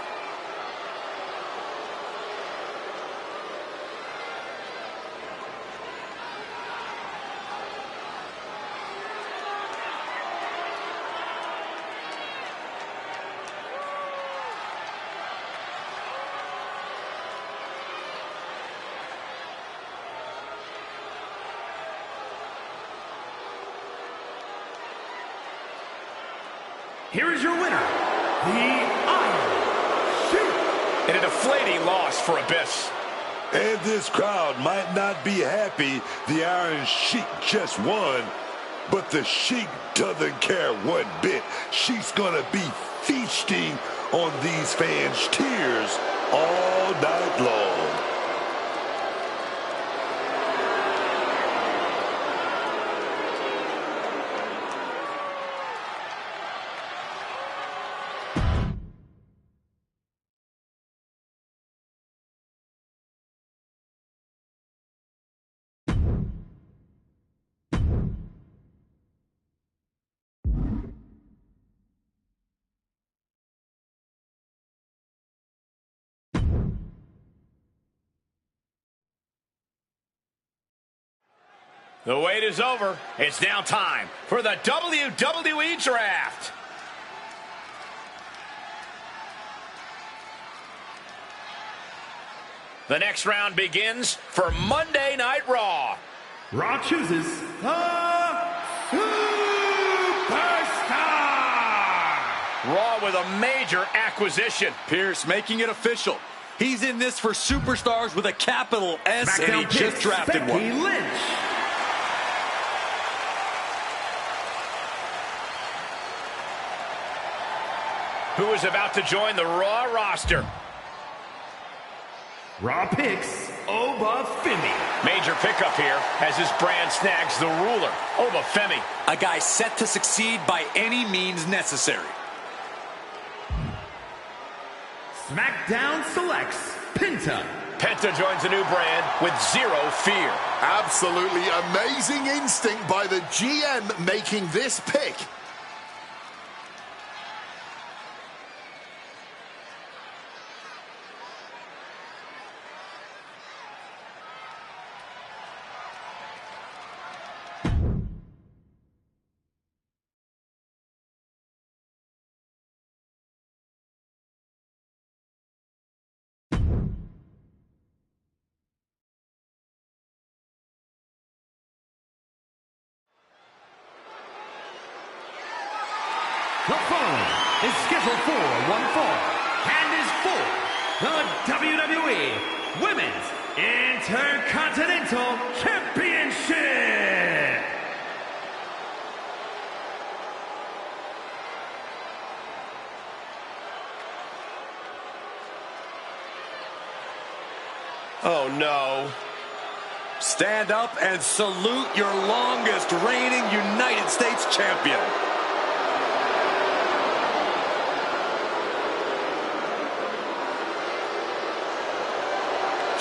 A: Here is your winner, the Iron Sheik.
F: In a deflating loss for Abyss.
E: And this crowd might not be happy the Iron Sheik just won, but the Sheik doesn't care one bit. She's gonna be feasting on these fans' tears all night long.
F: The wait is over. It's now time for the WWE Draft. The next round begins for Monday Night Raw.
A: Raw chooses the Superstar.
F: Raw with a major acquisition.
D: Pierce making it official. He's in this for superstars with a capital S, and he just drafted
A: Becky
D: one.
A: Lynch.
F: Who is about to join the Raw roster.
A: Raw picks Oba Femi.
F: Major pickup here as his brand snags the ruler, Oba Femi.
D: A guy set to succeed by any means necessary.
A: SmackDown selects Penta.
F: Penta joins a new brand with zero fear.
C: Absolutely amazing instinct by the GM making this pick.
A: The following is scheduled for one fall and is for the WWE Women's Intercontinental Championship.
F: Oh, no.
D: Stand up and salute your longest reigning United States champion.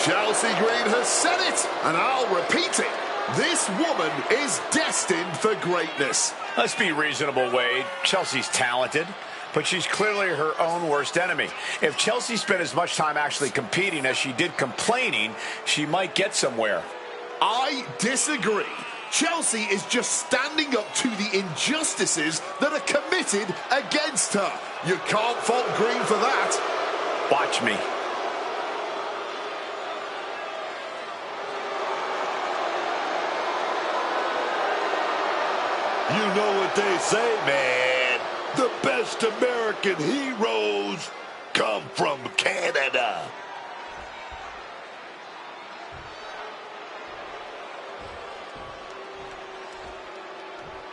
C: Chelsea Green has said it, and I'll repeat it. This woman is destined for greatness.
F: Let's be reasonable, Wade. Chelsea's talented, but she's clearly her own worst enemy. If Chelsea spent as much time actually competing as she did complaining, she might get somewhere.
C: I disagree. Chelsea is just standing up to the injustices that are committed against her. You can't fault Green for that.
F: Watch me.
E: You know what they say, man. The best American heroes come from Canada.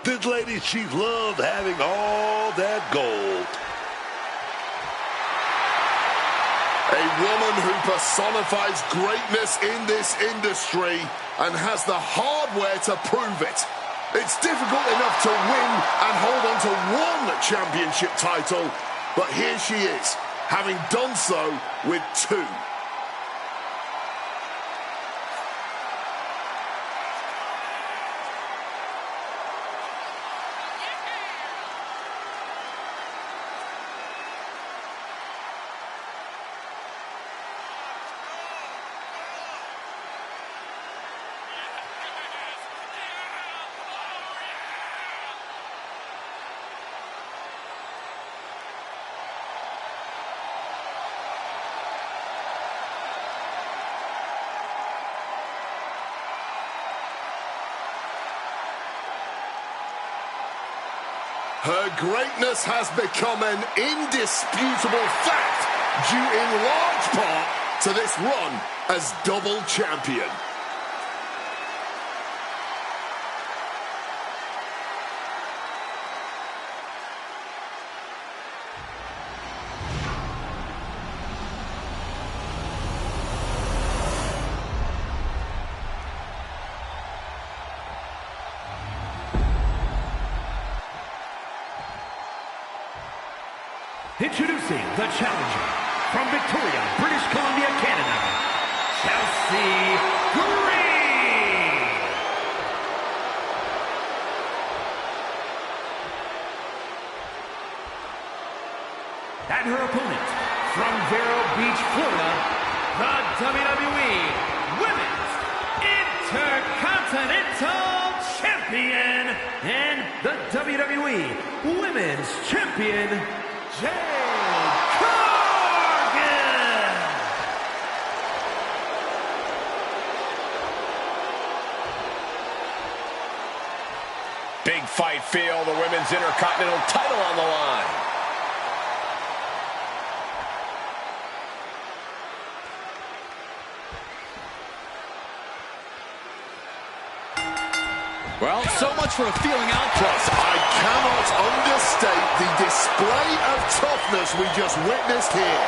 E: This lady, she loved having all that gold.
C: A woman who personifies greatness in this industry and has the hardware to prove it. It's difficult enough to win and hold on to one championship title, but here she is, having done so with two. Her greatness has become an indisputable fact, due in large part to this run as double champion.
A: Introducing the challenger from Victoria, British Columbia, Canada, Chelsea Green. And her opponent from Vero Beach, Florida, the WWE Women's Intercontinental Champion and the WWE Women's Champion, Jade Cargill!
F: Big fight feel, the Women's Intercontinental title on the line.
D: Well, so much for a feeling out plus.
C: I cannot understate the display of toughness we just witnessed here.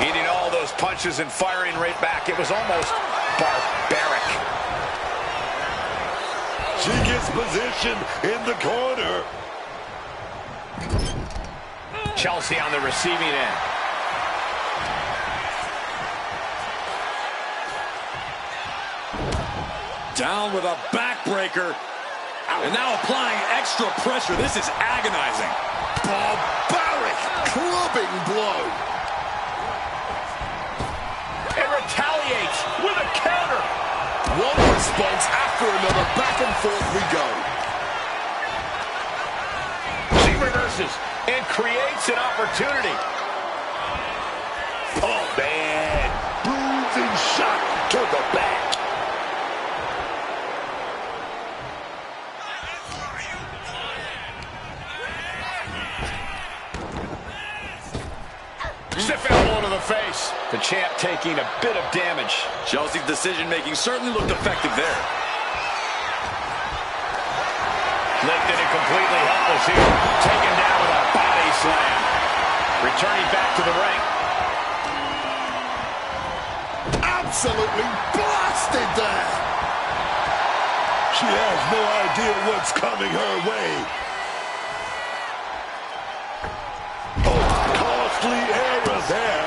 F: Eating all those punches and firing right back. It was almost barbaric.
E: She gets position in the corner.
F: Chelsea on the receiving end.
D: Down with a backbreaker. And now applying extra pressure. This is agonizing.
C: Barbaric clubbing blow.
F: And retaliates with a counter.
C: One response after another, back and forth we go.
F: She reverses and creates an opportunity.
E: Oh, man. Bruising shot to the back.
F: Stiff elbow to the face. The champ taking a bit of damage.
D: Chelsea's decision-making certainly looked effective there.
F: Lifted and completely helpless here. Taken down with a body slam. Returning back to the ring.
C: Absolutely blasted there.
E: She has no idea what's coming her way. Oh, costly error there.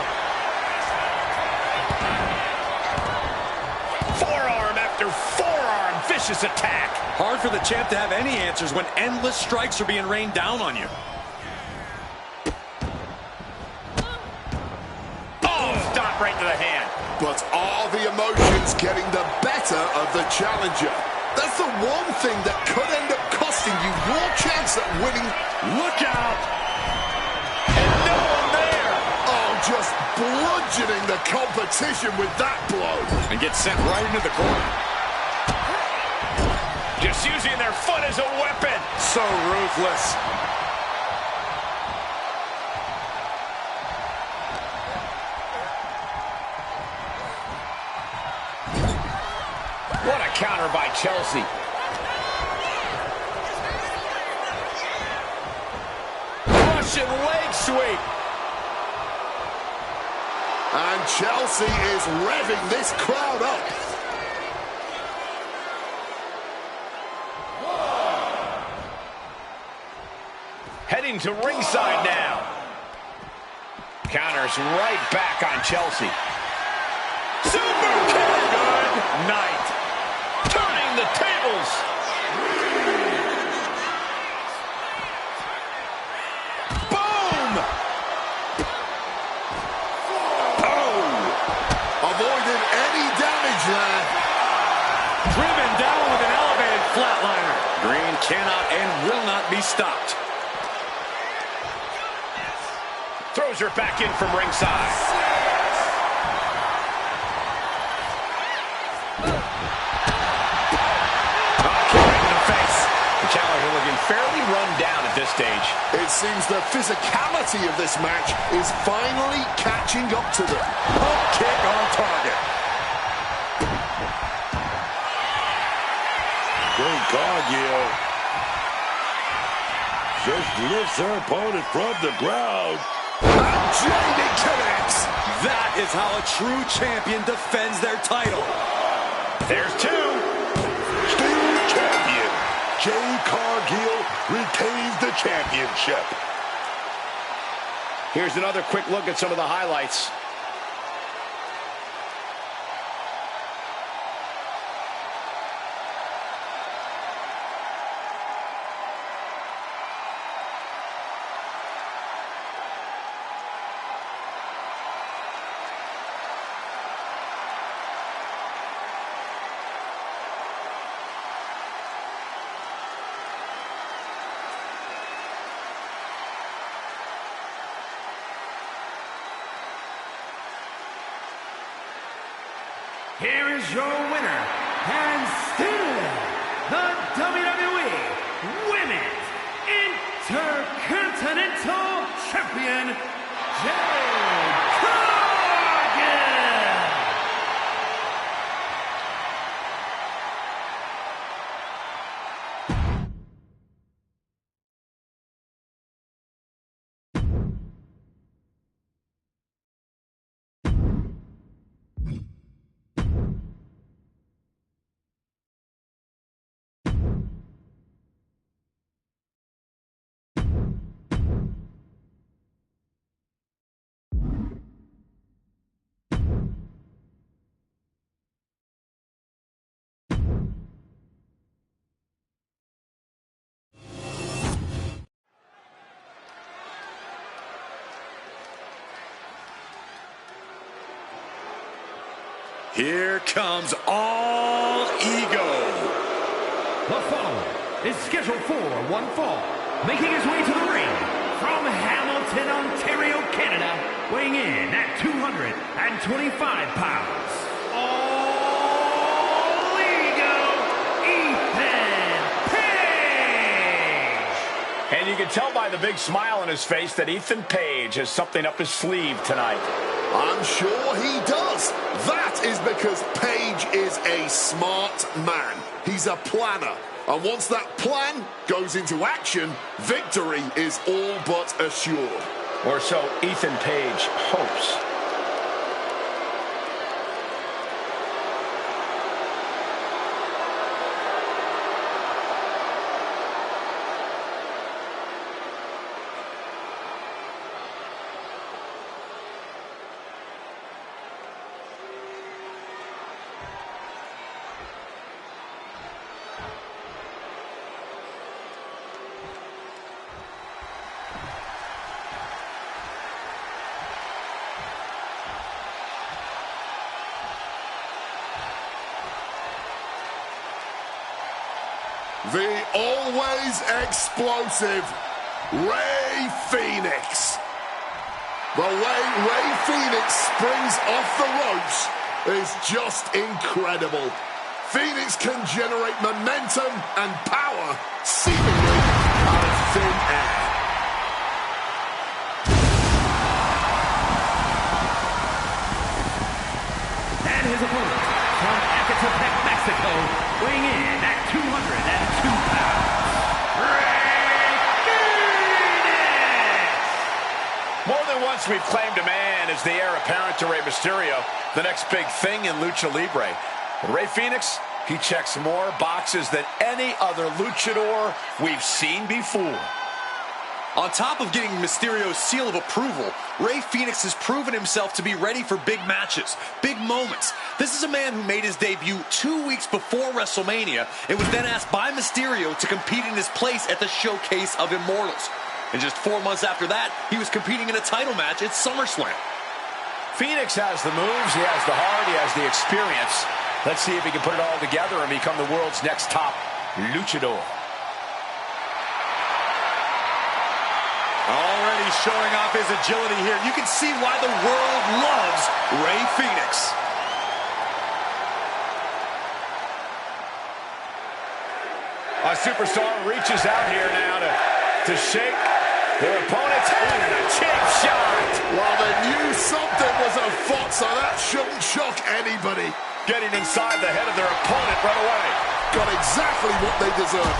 F: Forearm after forearm. Vicious attack.
D: Hard for the champ to have any answers when endless strikes are being rained down on you.
F: Oh, stop right to the hand.
C: But are the emotions getting the better of the challenger? That's the one thing that could end up costing you your chance at winning.
F: Look out. And no one there.
C: Oh, just bludgeoning the competition with that blow.
D: And gets sent right into the corner.
F: Just using their foot as a weapon.
D: So ruthless.
F: What a counter by Chelsea. Russian leg sweep.
C: And Chelsea is revving this crowd up.
F: Heading to ringside now. Counters right back on Chelsea. Super kick. Good night. Turning the tables. Boom.
C: Oh. Avoided any damage there.
D: Driven down with an elevated flatliner. Green cannot and will not be stopped.
F: Throws her back in from ringside. Kick in the face. The challenger looking fairly run down at this stage.
C: It seems the physicality of this match is finally catching up to them.
E: Pump kick on target. Great Cargill. Just lifts her opponent from the ground.
C: And Jamie connects.
D: That is how a true champion defends their title.
F: There's two.
E: Still champion. Jade Cargill retains the championship.
F: Here's another quick look at some of the highlights.
A: Here is your winner, and still the WWE Women's Intercontinental Champion, Jade Cargill.
D: Here comes All Ego.
A: The following is scheduled for one fall, making his way to the ring from Hamilton, Ontario, Canada, weighing in at 225 pounds. All Ego, Ethan Page.
F: And you can tell by the big smile on his face that Ethan Page has something up his sleeve tonight.
C: I'm sure he does. That is because Page is a smart man. He's a planner. And once that plan goes into action, victory is all but assured.
F: Or so Ethan Page hopes.
C: The always explosive Rey Fenix. The way Rey Fenix springs off the ropes is just incredible. Fenix can generate momentum and power seemingly out of thin air.
A: And his opponent from Ecatepec, Mexico, weighing in at 202 pounds, Rey Fenix.
F: More than once we've claimed a man as the heir apparent to Rey Mysterio, the next big thing in Lucha Libre. But Rey Fenix, he checks more boxes than any other luchador we've seen before.
D: On top of getting Mysterio's seal of approval, Rey Fenix has proven himself to be ready for big matches, big moments. This is a man who made his debut 2 weeks before WrestleMania and was then asked by Mysterio to compete in his place at the Showcase of Immortals. And just 4 months after that, he was competing in a title match at SummerSlam.
F: Fenix has the moves, he has the heart, he has the experience. Let's see if he can put it all together and become the world's next top luchador.
D: Already showing off his agility here. You can see why the world loves Rey Fenix.
F: A superstar reaches out here now to shake their opponent's hand. A cheap shot.
C: Well, they knew something was afoot, so that shouldn't shock anybody.
F: Getting inside the head of their opponent right away.
C: Got exactly what they deserved.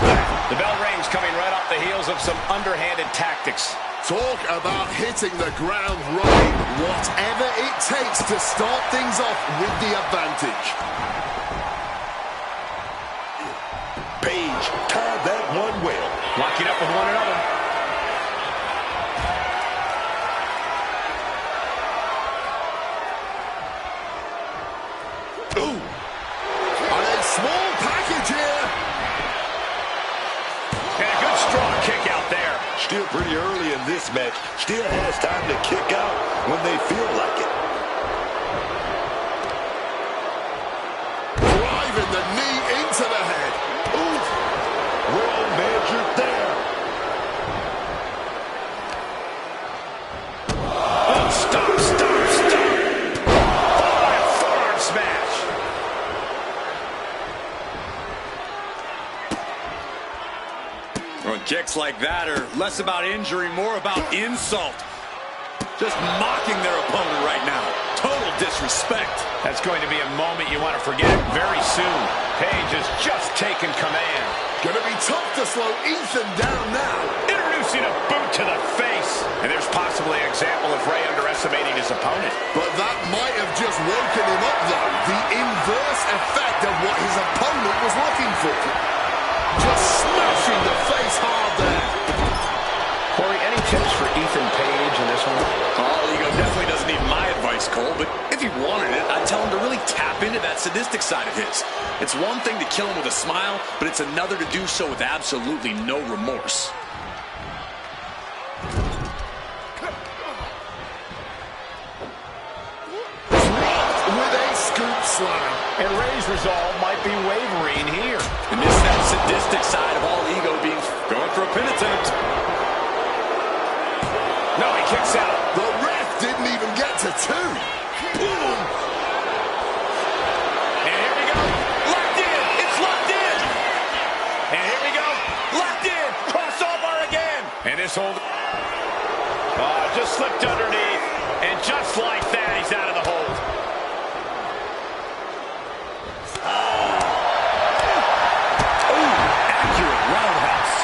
F: The bell rings coming right off the heels of some underhanded tactics.
C: Talk about hitting the ground running. Whatever it takes to start things off with the advantage.
E: Page tied that one well.
F: Locking up with one another.
C: Ooh. And a small package here.
F: And a good strong kick out there.
E: Still pretty early in this match. Still has time to kick out when they feel like it.
C: Driving the knee into the head.
E: Ooh. Well measured there.
F: Oh, stop. Oh, a forearm smash.
D: Well, kicks like that are less about injury, more about insult. Just mocking their opponent right now. Total disrespect.
F: That's going to be a moment you want to forget very soon. Page has just taken command.
C: Gonna be tough to slow Ethan down now.
F: Introducing a boot to the face. And there's possibly an example of Rey underestimating his opponent.
C: But that might have just woken him up, though. The inverse effect of what his opponent was looking for. Just smashing the face hard there.
F: Corey, any tips for Ethan Page in this one?
D: Oh, Ego definitely doesn't need my advice, Cole, but if he wanted it, I'd tell him to really tap into that sadistic side of his. It's one thing to kill him with a smile, but it's another to do so with absolutely no remorse.
C: With a scoop slam.
F: And Rey's resolve might be wavering here.
D: And this is that sadistic side of all Ego being going for a pin attempt.
F: No, he kicks out.
C: The ref didn't even get to two. Boom.
F: And here we go. Locked in. It's locked in. And here we go. Locked in. Crossover again. And this hold. Just slipped underneath. And just like that, he's out of the hold.
D: Accurate roundhouse.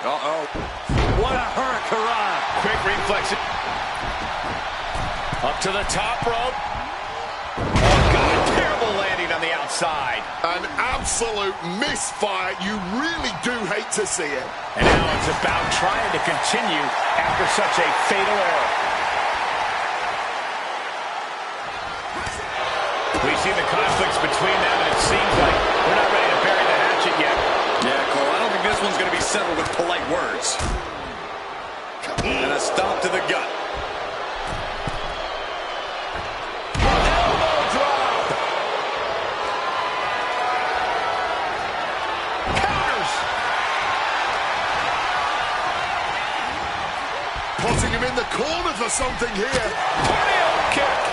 D: Uh-oh. What a hurricane.
F: Quick reflex. Up to the top rope. Oh, God, terrible landing on the outside.
C: An absolute misfire. You really do hate to see it.
F: And now it's about trying to continue after such a fatal error. We've seen the conflicts between them, and it seems like we're not ready to bury the hatchet yet.
D: Yeah, Cole, I don't think this one's going to be settled with polite words. And a stomp to the gut.
F: Elbow drop. Counters.
C: Putting him in the corner for something here.
F: Tornado kick.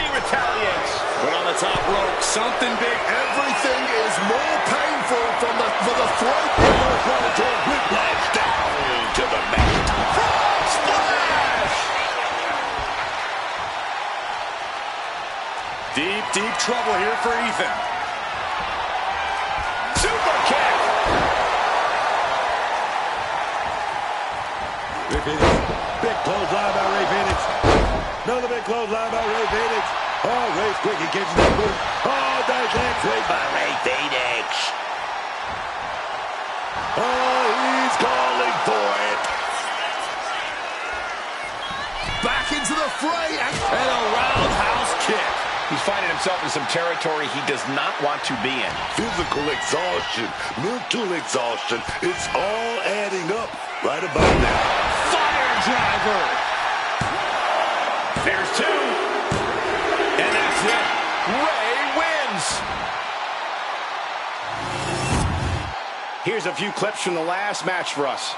F: Retaliates.
D: Put on the top rope, something big.
C: Everything is more painful for the throat.
E: Whiplash down to the mat.
F: Splash!
D: Deep, deep trouble here for Ethan. Super kick.
E: Rey Fenix. Big clothesline by Rey Fenix. Another big clothesline by Rey Fenix. Oh, Rey's quick. He catches that move. Oh, nice X-ray by Rey Fenix. Oh, he's calling for it.
C: Back into the fray and
D: a roundhouse kick.
F: He's finding himself in some territory he does not want to be in.
E: Physical exhaustion, mental exhaustion. It's all adding up right about now.
D: Fire driver.
F: There's two. And that's it. Rey wins. Here's a few clips from the last match for us.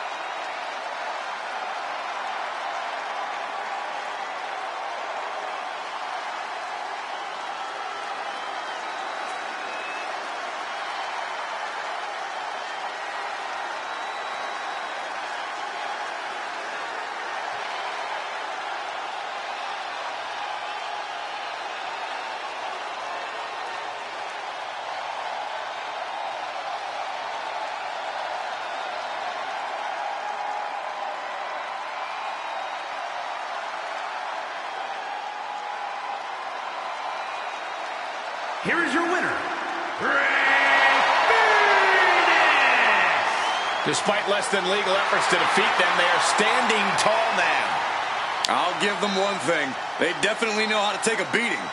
A: Here is your winner, Rey Fenix!
F: Despite less than legal efforts to defeat them, they are standing tall now.
D: I'll give them one thing. They definitely know how to take a beating.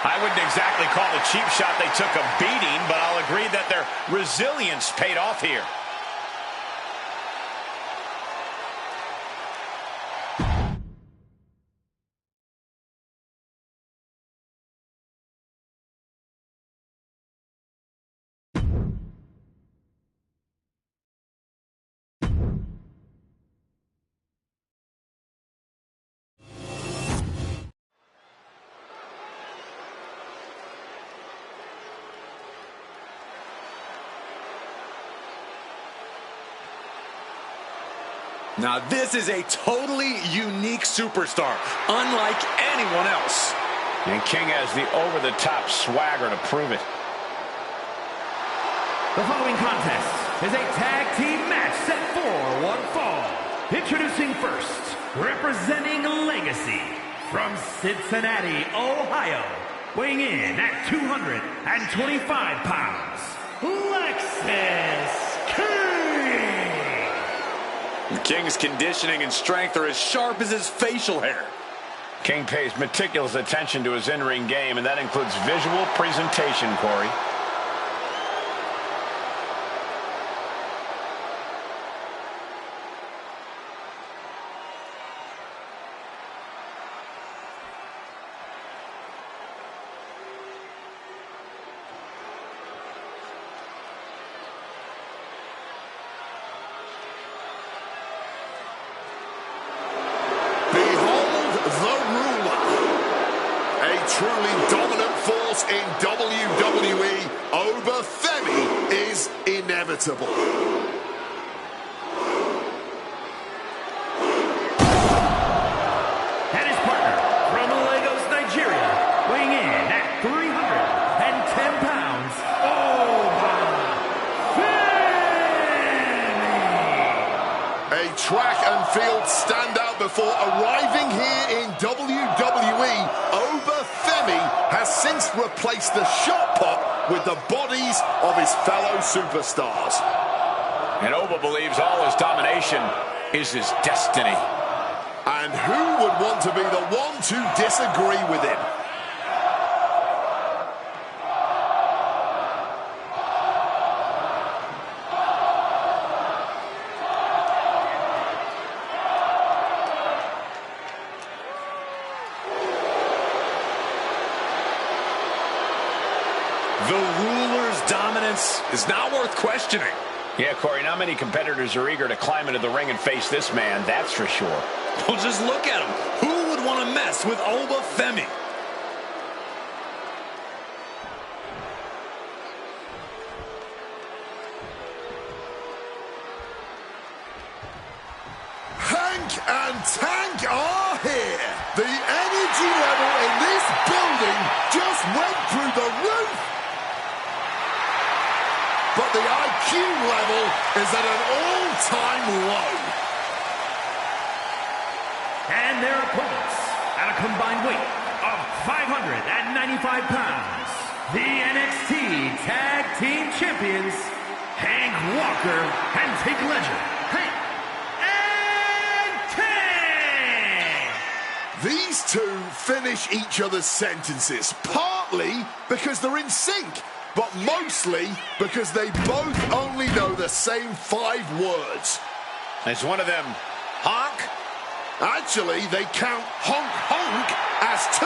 F: I wouldn't exactly call the cheap shot they took a beating, but I'll agree that their resilience paid off here.
D: Now this is a totally unique superstar, unlike anyone else.
F: And King has the over-the-top swagger to prove it.
A: The following contest is a tag team match set for one fall. Introducing first, representing Legacy from Cincinnati, Ohio, weighing in at 225 pounds, Lexis King.
D: King's conditioning and strength are as sharp as his facial hair.
F: King pays meticulous attention to his in-ring game, and that includes visual presentation, Corey.
C: Truly dominant force in WWE, Obafemi is inevitable.
A: And his partner from Lagos, Nigeria, weighing in at 310 pounds, Obafemi.
C: A track and field standout before arriving here in WWE, Obafemi has since replaced the shot put with the bodies of his fellow superstars.
F: And Oba believes all his domination is his destiny.
C: And who would want to be the one to disagree with him?
D: The ruler's dominance is not worth questioning.
F: Yeah, Corey, not many competitors are eager to climb into the ring and face this man, that's for sure.
D: Well, just look at him. Who would want to mess with Obafemi?
C: Hank and Tank are here. The energy level in this building just went through the roof. But the IQ level is at an all-time low.
A: And their opponents, at a combined weight of 595 pounds, the NXT Tag Team Champions, Hank Walker and Tig Legend. Hank and Tig!
C: These two finish each other's sentences, partly because they're in sync, but mostly because they both only know the same 5 words.
F: Is one of them honk?
C: Actually, they count honk honk as 2.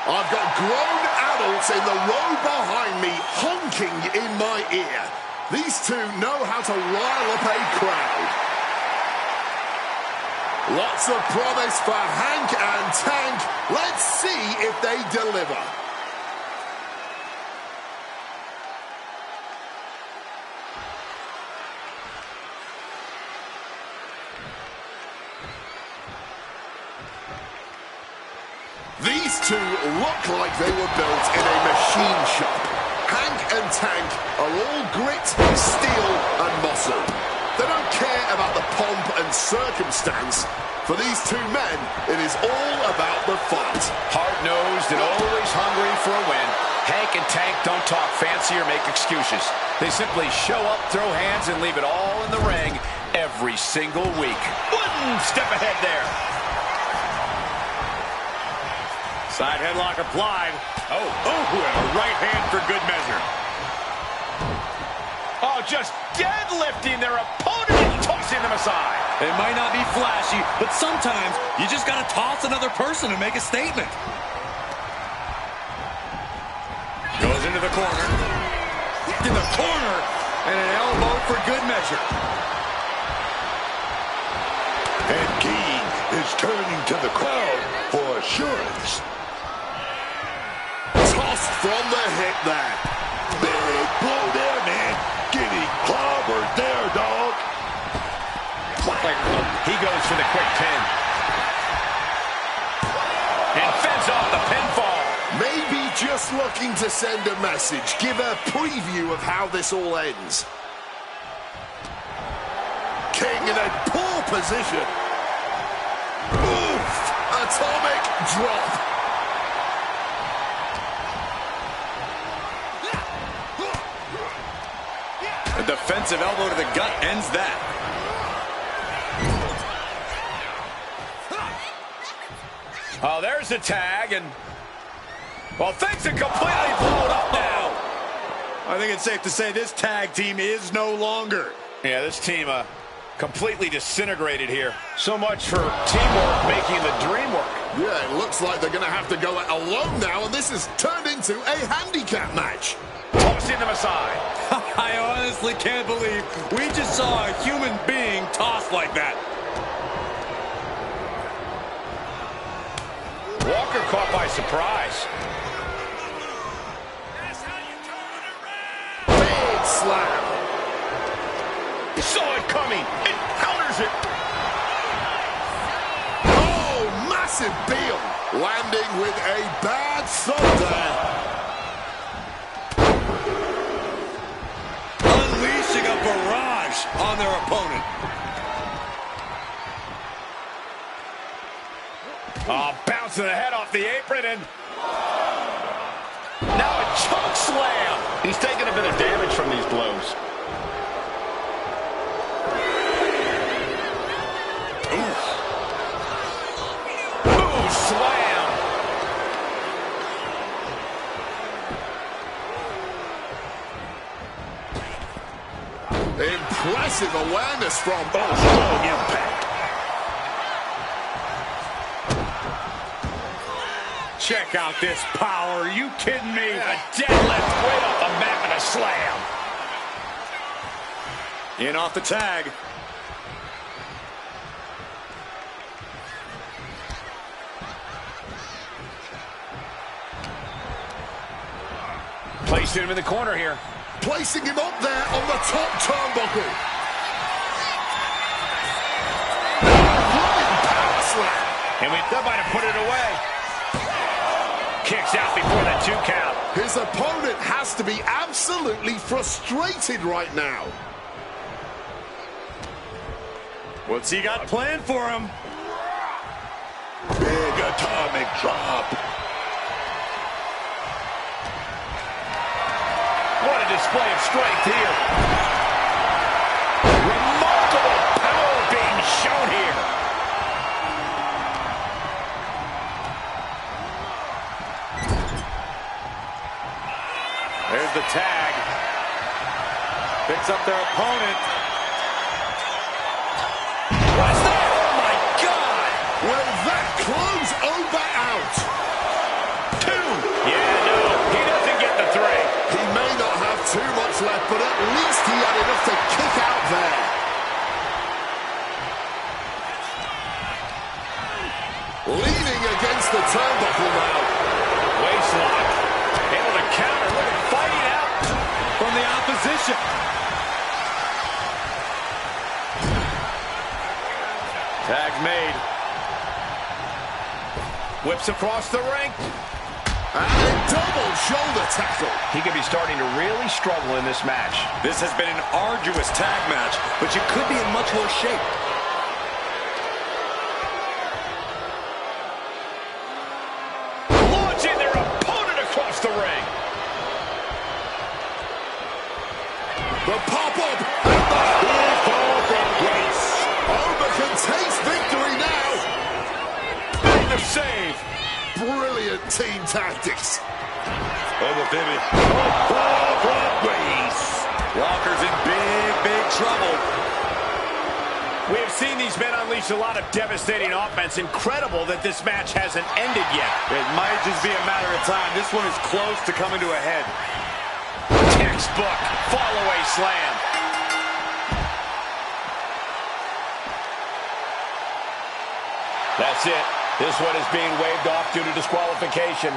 C: I've got grown adults in the row behind me honking in my ear. These two know how to rile up a crowd. Lots of promise for Hank and Tank. Let's see if they deliver. These two look like they were built in a machine shop. Hank and Tank are all grit, steel, and muscle. They don't care about the pomp and circumstance. For these two men, it is all about the fight.
F: Hard-nosed and always hungry for a win. Hank and Tank don't talk fancy or make excuses. They simply show up, throw hands, and leave it all in the ring every single week. One step ahead there. Side headlock applied. Oh, and a right hand for good measure. Oh, just deadlifting their opponent and tossing them aside.
D: It might not be flashy, but sometimes you just got to toss another person to make a statement.
F: Goes into the corner.
D: In the corner, and an elbow for good measure.
E: And King is turning to the crowd for assurance.
C: Tossed from the hip there.
E: Big blow there, man. Getting clobbered there, dog.
F: He goes for the quick pin. And fends off the pinfall.
C: Maybe just looking to send a message, give a preview of how this all ends. King in a poor position. Oof! Atomic drop.
D: A defensive elbow to the gut ends that.
F: Oh, there's the tag, and well, things are completely blown up now.
D: I think it's safe to say this tag team is no longer.
F: Yeah, this team completely disintegrated here. So much for teamwork making the dream work.
C: Yeah, it looks like they're going to have to go it alone now, and this has turned into a handicap match.
F: Tossing them aside.
D: I honestly can't believe we just saw a human being tossed like that.
F: Walker caught by surprise.
C: Big slam.
F: He saw it coming. It counters it.
C: Oh, massive Beal. Landing with a bad thunder.
D: Unleashing a barrage on their opponent.
F: Oh, bouncing the head off the apron, and now a choke slam. He's taking a bit of damage from these blows. Ooh, slam.
C: Impressive awareness from
E: Strong impact.
F: Check out this power. Are you kidding me? A deadlift way off the mat and a slam.
D: In off the tag.
F: Placing him in the corner here.
C: placing him up there on the top turnbuckle.
F: And that might have put it away. Kicks out before the 2 count.
C: His opponent has to be absolutely frustrated right now.
D: What's he got planned for him?
E: Big atomic drop.
F: What a display of strength here. Remarkable power being shown here.
D: There's the tag. Picks up their opponent. What's that? Oh, my God!
C: Will that close over out?
F: 2. Yeah, no, he doesn't get the 3.
C: He may not have too much left, but at least he had enough to kick out there. Leaning against the turnbuckle now.
F: Waistlock. Able to counter. Look at fighting out
D: From the opposition. Tag made.
F: Whips across the ring.
C: And a double shoulder tackle.
F: He could be starting to really struggle in this match.
D: This has been an arduous tag match, but you could be in much worse shape.
F: Launching their opponent across the ring.
C: The pop-up and the fall from grace. Omos can taste victory now.
F: Made the save.
C: Brilliant team tactics.
E: Over Philly. Fall from grace.
D: Walker's in big trouble.
F: We have seen these men unleash a lot of devastating offense. Incredible that this match hasn't ended yet.
D: It might just be a matter of time. This one is close to coming to a head.
F: Textbook fall-away slam. That's it. This one is being waved off due to disqualification.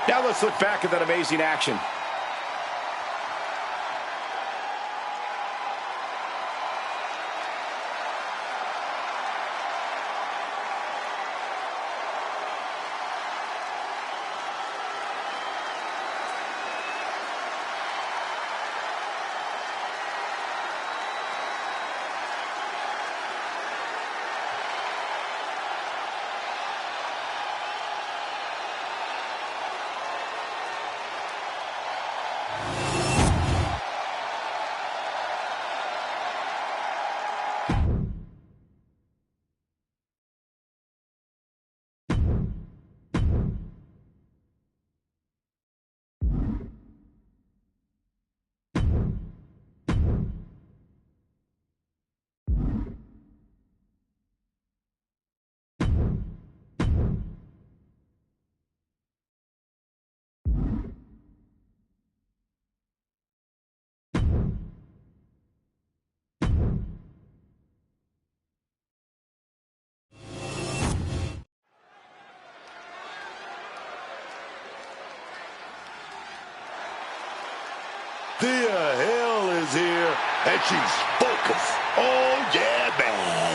F: Now let's look back at that amazing action.
E: Thea Hale is here, and she's focused. Oh, yeah, man.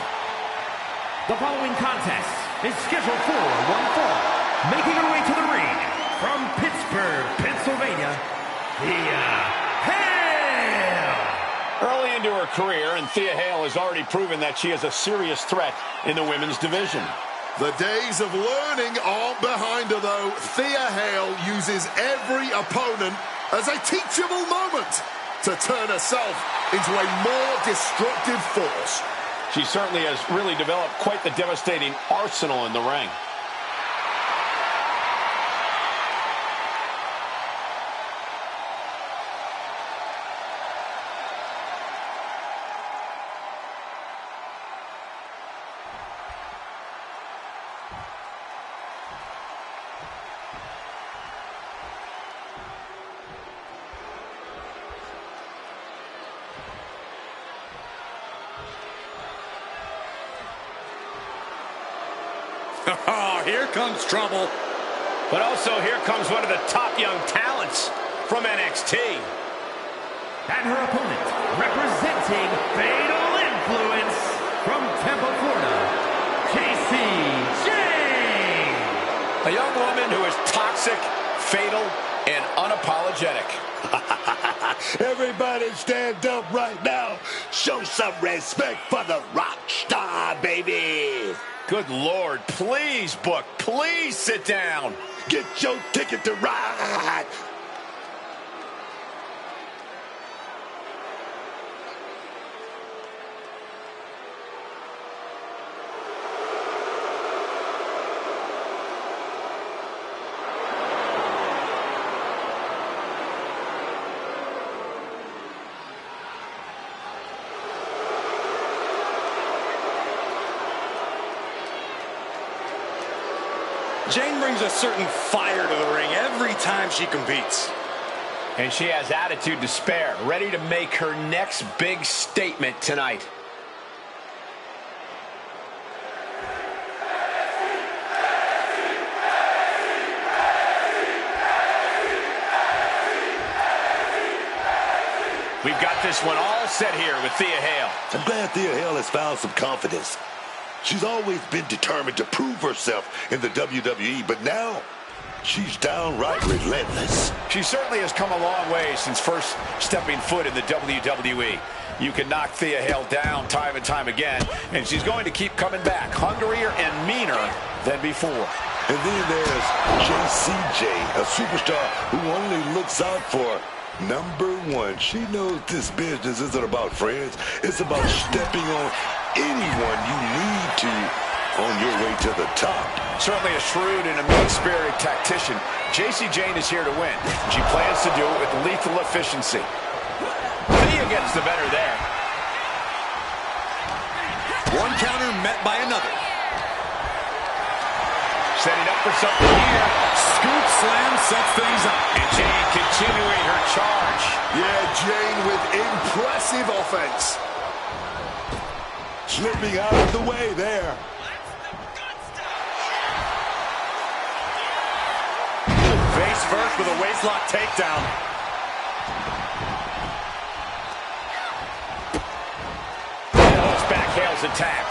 A: The following contest is scheduled for one fall. Making her way to the ring from Pittsburgh, Pennsylvania, Thea Hale.
F: Early into her career, and Thea Hale has already proven that she is a serious threat in the women's division.
C: The days of learning aren't behind her, though. Thea Hale uses every opponent as a teachable moment to turn herself into a more destructive force.
F: She certainly has really developed quite the devastating arsenal in the ring.
D: Oh, here comes trouble.
F: But also here comes one of the top young talents from NXT.
A: And her opponent, representing Fatal Influence from Tampa, Florida, Casey James.
F: A young woman who is toxic, fatal, and unapologetic.
E: Everybody stand up right now. Show some respect for the rock star, baby.
F: Good Lord, please, Book. Please sit down.
E: Get your ticket to ride.
D: Jane brings a certain fire to the ring every time she competes.
F: And she has attitude to spare, ready to make her next big statement tonight. We've got this one all set here with Thea Hale.
E: I'm glad Thea Hale has found some confidence. She's always been determined to prove herself in the WWE, but now she's downright relentless.
F: She certainly has come a long way since first stepping foot in the WWE. You can knock Thea Hale down time and time again, and she's going to keep coming back, hungrier and meaner than before.
E: And then there's JCJ, a superstar who only looks out for number one. She knows this business isn't about friends. It's about stepping on anyone you need to on your way to the top.
F: Certainly a shrewd and a mean-spirited tactician, Jacy Jayne is here to win. She plans to do it with lethal efficiency. Thea gets the better there.
D: One counter met by another.
F: Setting up for something here.
D: Scoop slam sets things up.
F: And Jayne continuing her charge.
C: Yeah, Jayne with impressive offense.
E: Slipping out of the way there.
D: Face first with a waistlock takedown.
F: Hale's back, Hale's attack.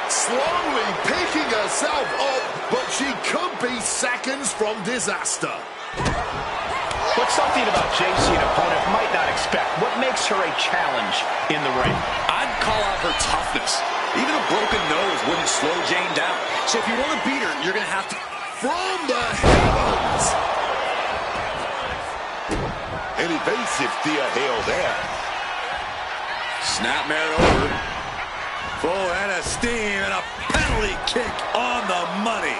C: Slowly picking herself up, but she could be seconds from disaster.
F: But something about Jacy an opponent might not expect. What makes her a challenge in the ring?
D: I'd call out her toughness. Even a broken nose wouldn't slow Jayne down. So if you want to beat her, you're going to have to...
C: From the heavens!
E: An evasive Thea Hale there.
D: Snapmare over. Full head of steam and a penalty kick on the money.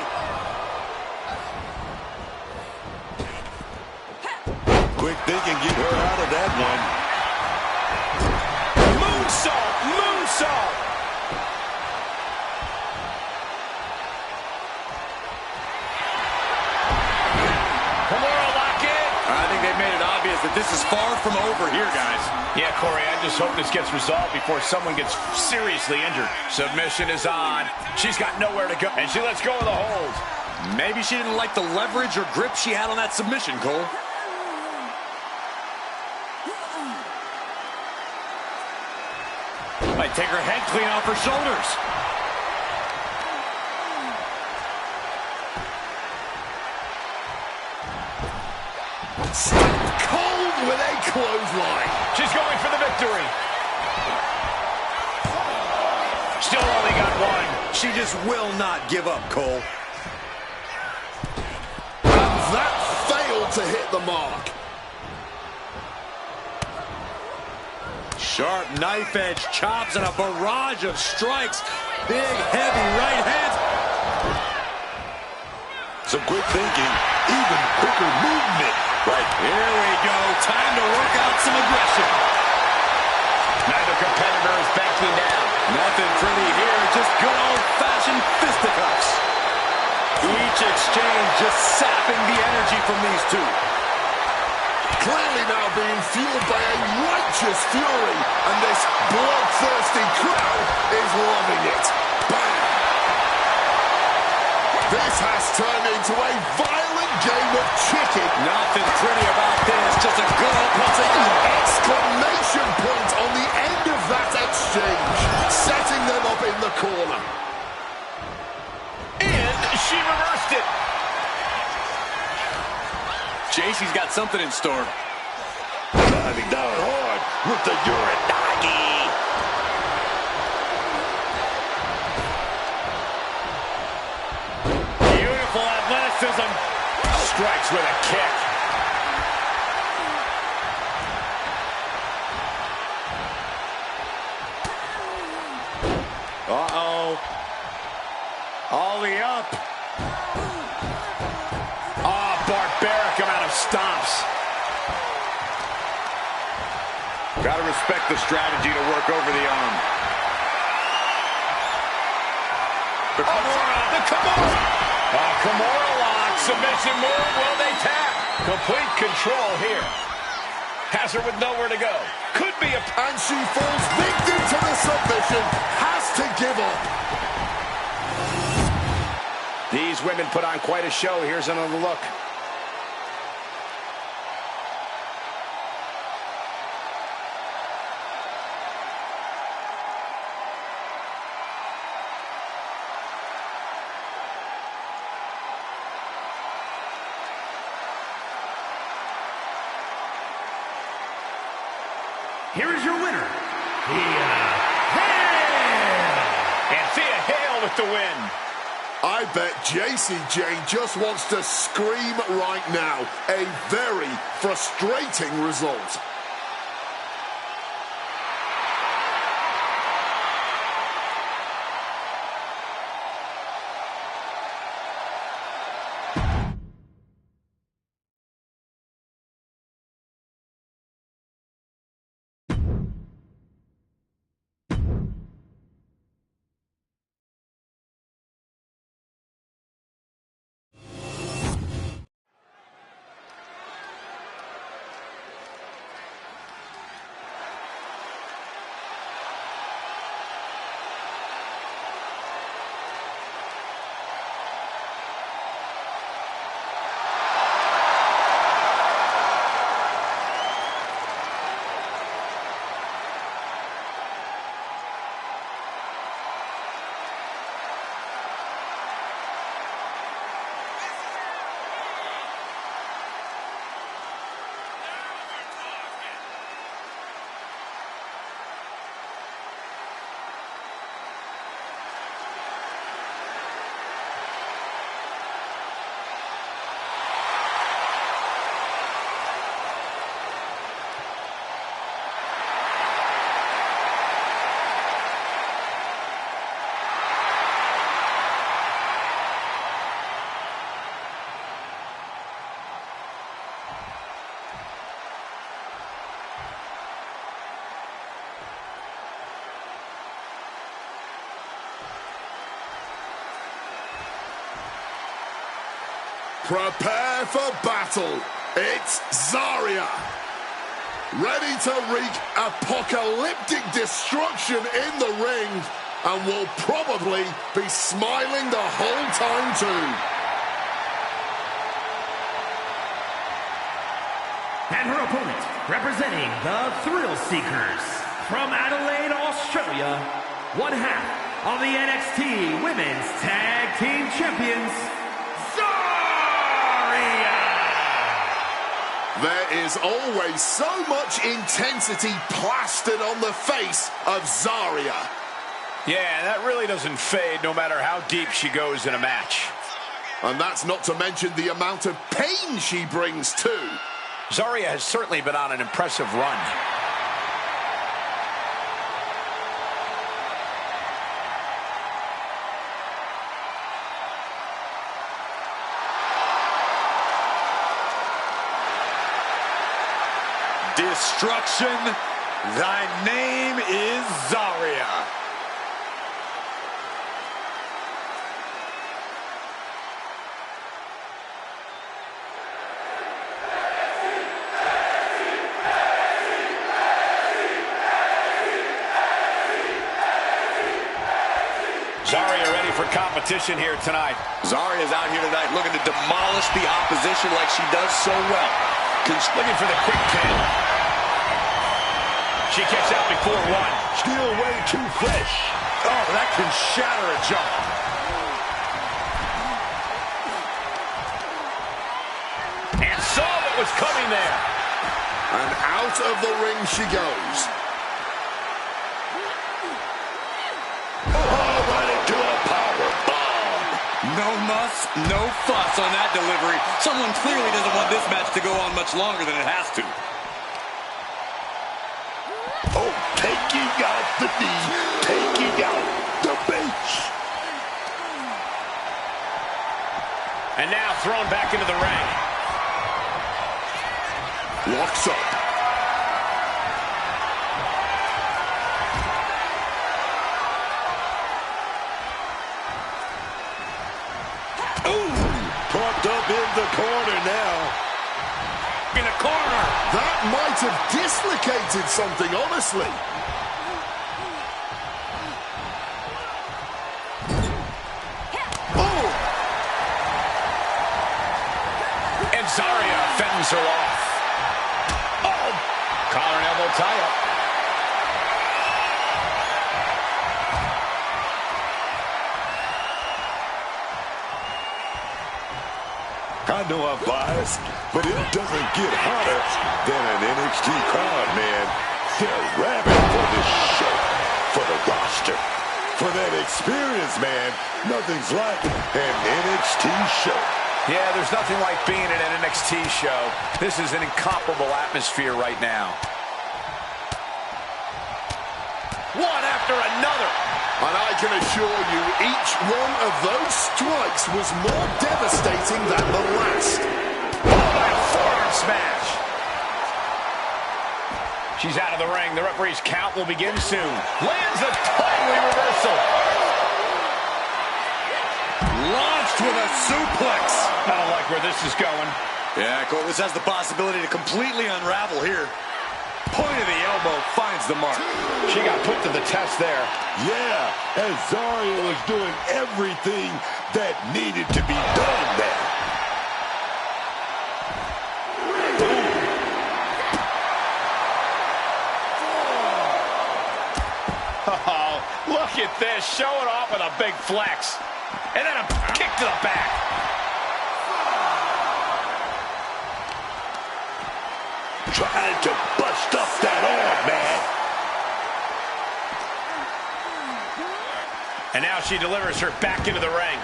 E: Quick thinking, get her out of that one.
F: Moonsault! Moonsault! Kimura lock in.
D: I think they've made it obvious that this is far from over here, guys.
F: Yeah, Corey, I just hope this gets resolved before someone gets seriously injured. Submission is on. She's got nowhere to go, and she lets go of the hold.
D: Maybe she didn't like the leverage or grip she had on that submission, Cole. Might take her head clean off her shoulders.
C: Stone cold with a clothesline.
F: She's going for the victory. Still only got one.
D: She just will not give up, Cole.
C: And that failed to hit the mark.
D: Sharp knife edge chops and a barrage of strikes. Big, heavy right hand.
E: Some quick thinking, even quicker movement. Right
D: Here we go. Time to work out some aggression.
F: Neither competitor is backing down.
D: Nothing pretty here, just good old-fashioned fisticuffs. Each exchange just sapping the energy from these two.
C: Clearly now being fueled by a righteous fury, and this bloodthirsty crowd is loving it. Bam! This has turned into a violent game of chicken.
D: Nothing pretty about this, just a good old once again.
C: Exclamation point on the end of that exchange, setting them up in the corner.
F: And she reversed it.
D: JC's got something in store.
E: Driving down hard with the Uranagi.
F: Beautiful athleticism. Strikes with a kick. Uh-oh. Ollie up. Oh, barbaric amount of stomps.
G: Gotta respect the strategy to work over the arm.
F: The Kimura. Oh, Kimura lock. Submission move. Will they tap? Complete control here. Has her with nowhere to go. Could be a...
B: And she falls victim to the submission. Has to give up.
F: These women put on quite a show. Here's another look.
A: Here is your winner, Thea Hale!
F: And Thea Hale with the win.
B: I bet JC Jane just wants to scream right now. A very frustrating result. Prepare for battle. It's Zarya. Ready to wreak apocalyptic destruction in the ring, and will probably be smiling the whole time too.
A: And her opponent, representing the Thrill Seekers, from Adelaide, Australia, one half of the NXT Women's Tag Team Champions, Zarya!
B: There is always so much intensity plastered on the face of Zarya.
F: Yeah, that really doesn't fade no matter how deep she goes in a match.
B: And that's not to mention the amount of pain she brings too.
F: Zarya has certainly been on an impressive run.
E: Destruction, thy name is Zarya.
F: Zarya ready for competition here tonight.
D: Zarya's out here tonight looking to demolish the opposition like she does so well.
F: Looking for the quick pin. She kicks out before one.
E: Still way too fresh.
F: Oh, that can shatter a jaw. And saw the was coming there.
B: And out of the ring she goes.
E: Oh, right into a power bomb.
D: No muss, no fuss on that delivery. Someone clearly doesn't want this match to go on much longer than it has to.
E: Oh, taking out the knee, taking out the base.
F: And now thrown back into the ring.
B: Locks up.
E: Ooh, propped up in the corner now.
F: In the corner.
B: That might have dislocated something, honestly. Oh!
F: And Zarya fends her off. Oh! Collar and elbow tie-up.
E: I know I'm biased, but it doesn't get hotter than an NXT crowd, man. They're rabid for this show, for the roster, for that experience, man. Nothing's like an NXT show.
F: Yeah, there's nothing like being at an NXT show. This is an incomparable atmosphere right now. One after another.
B: And I can assure you, each one of those strikes was more devastating than the last.
F: Oh, and a forearm smash. She's out of the ring. The referee's count will begin soon. Lands a timely reversal.
D: Launched with a suplex.
F: I don't like where this is going.
D: Yeah, Cole, this has the possibility to completely unravel here. Point of the elbow finds the mark.
F: She got put to the test there.
E: Yeah, as Zarya was doing everything that needed to be done there.
F: Oh, look at this. Showing off with a big flex. And then a kick to the back.
E: Trying to bust up that arm, man.
F: And now she delivers her back into the ring.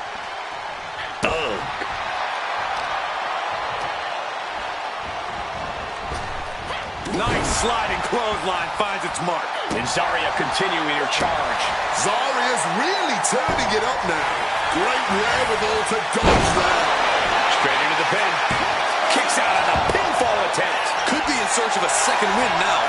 D: Nice sliding clothesline finds its mark.
F: And Zarya continuing her charge.
B: Zarya's really turning it up now. Great wherewithal to dodge there.
F: Straight into the pin. Kicks out on the pinfall attempt.
D: Could be in search of a second win now.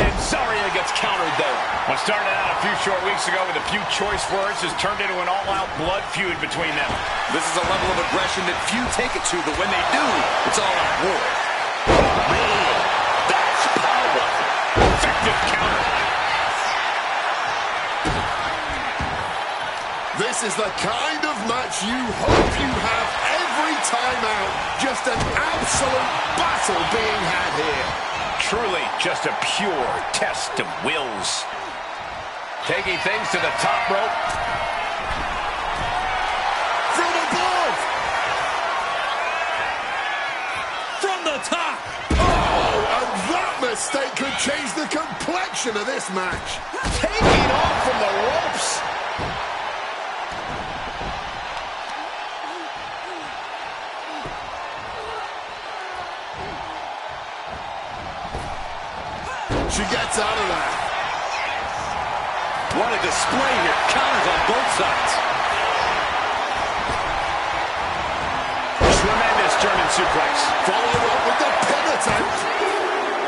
F: And Zarya gets countered though. What started out a few short weeks ago with a few choice words has turned into an all-out blood feud between them.
D: This is a level of aggression that few take it to, but when they do, it's all out war.
E: Man, that's power.
F: Effective counter.
B: This is the kind of match you hope you have every time out. Just an absolute battle being had here.
F: Truly just a pure test of wills. Taking things to the top rope.
B: From above.
D: From the top.
B: Oh, and that mistake could change the complexion of this match.
F: Taking off from the ropes.
B: She gets out of that.
D: What a display here. Counters on both sides.
F: Tremendous German suplex.
B: Followed up with the pin attempt.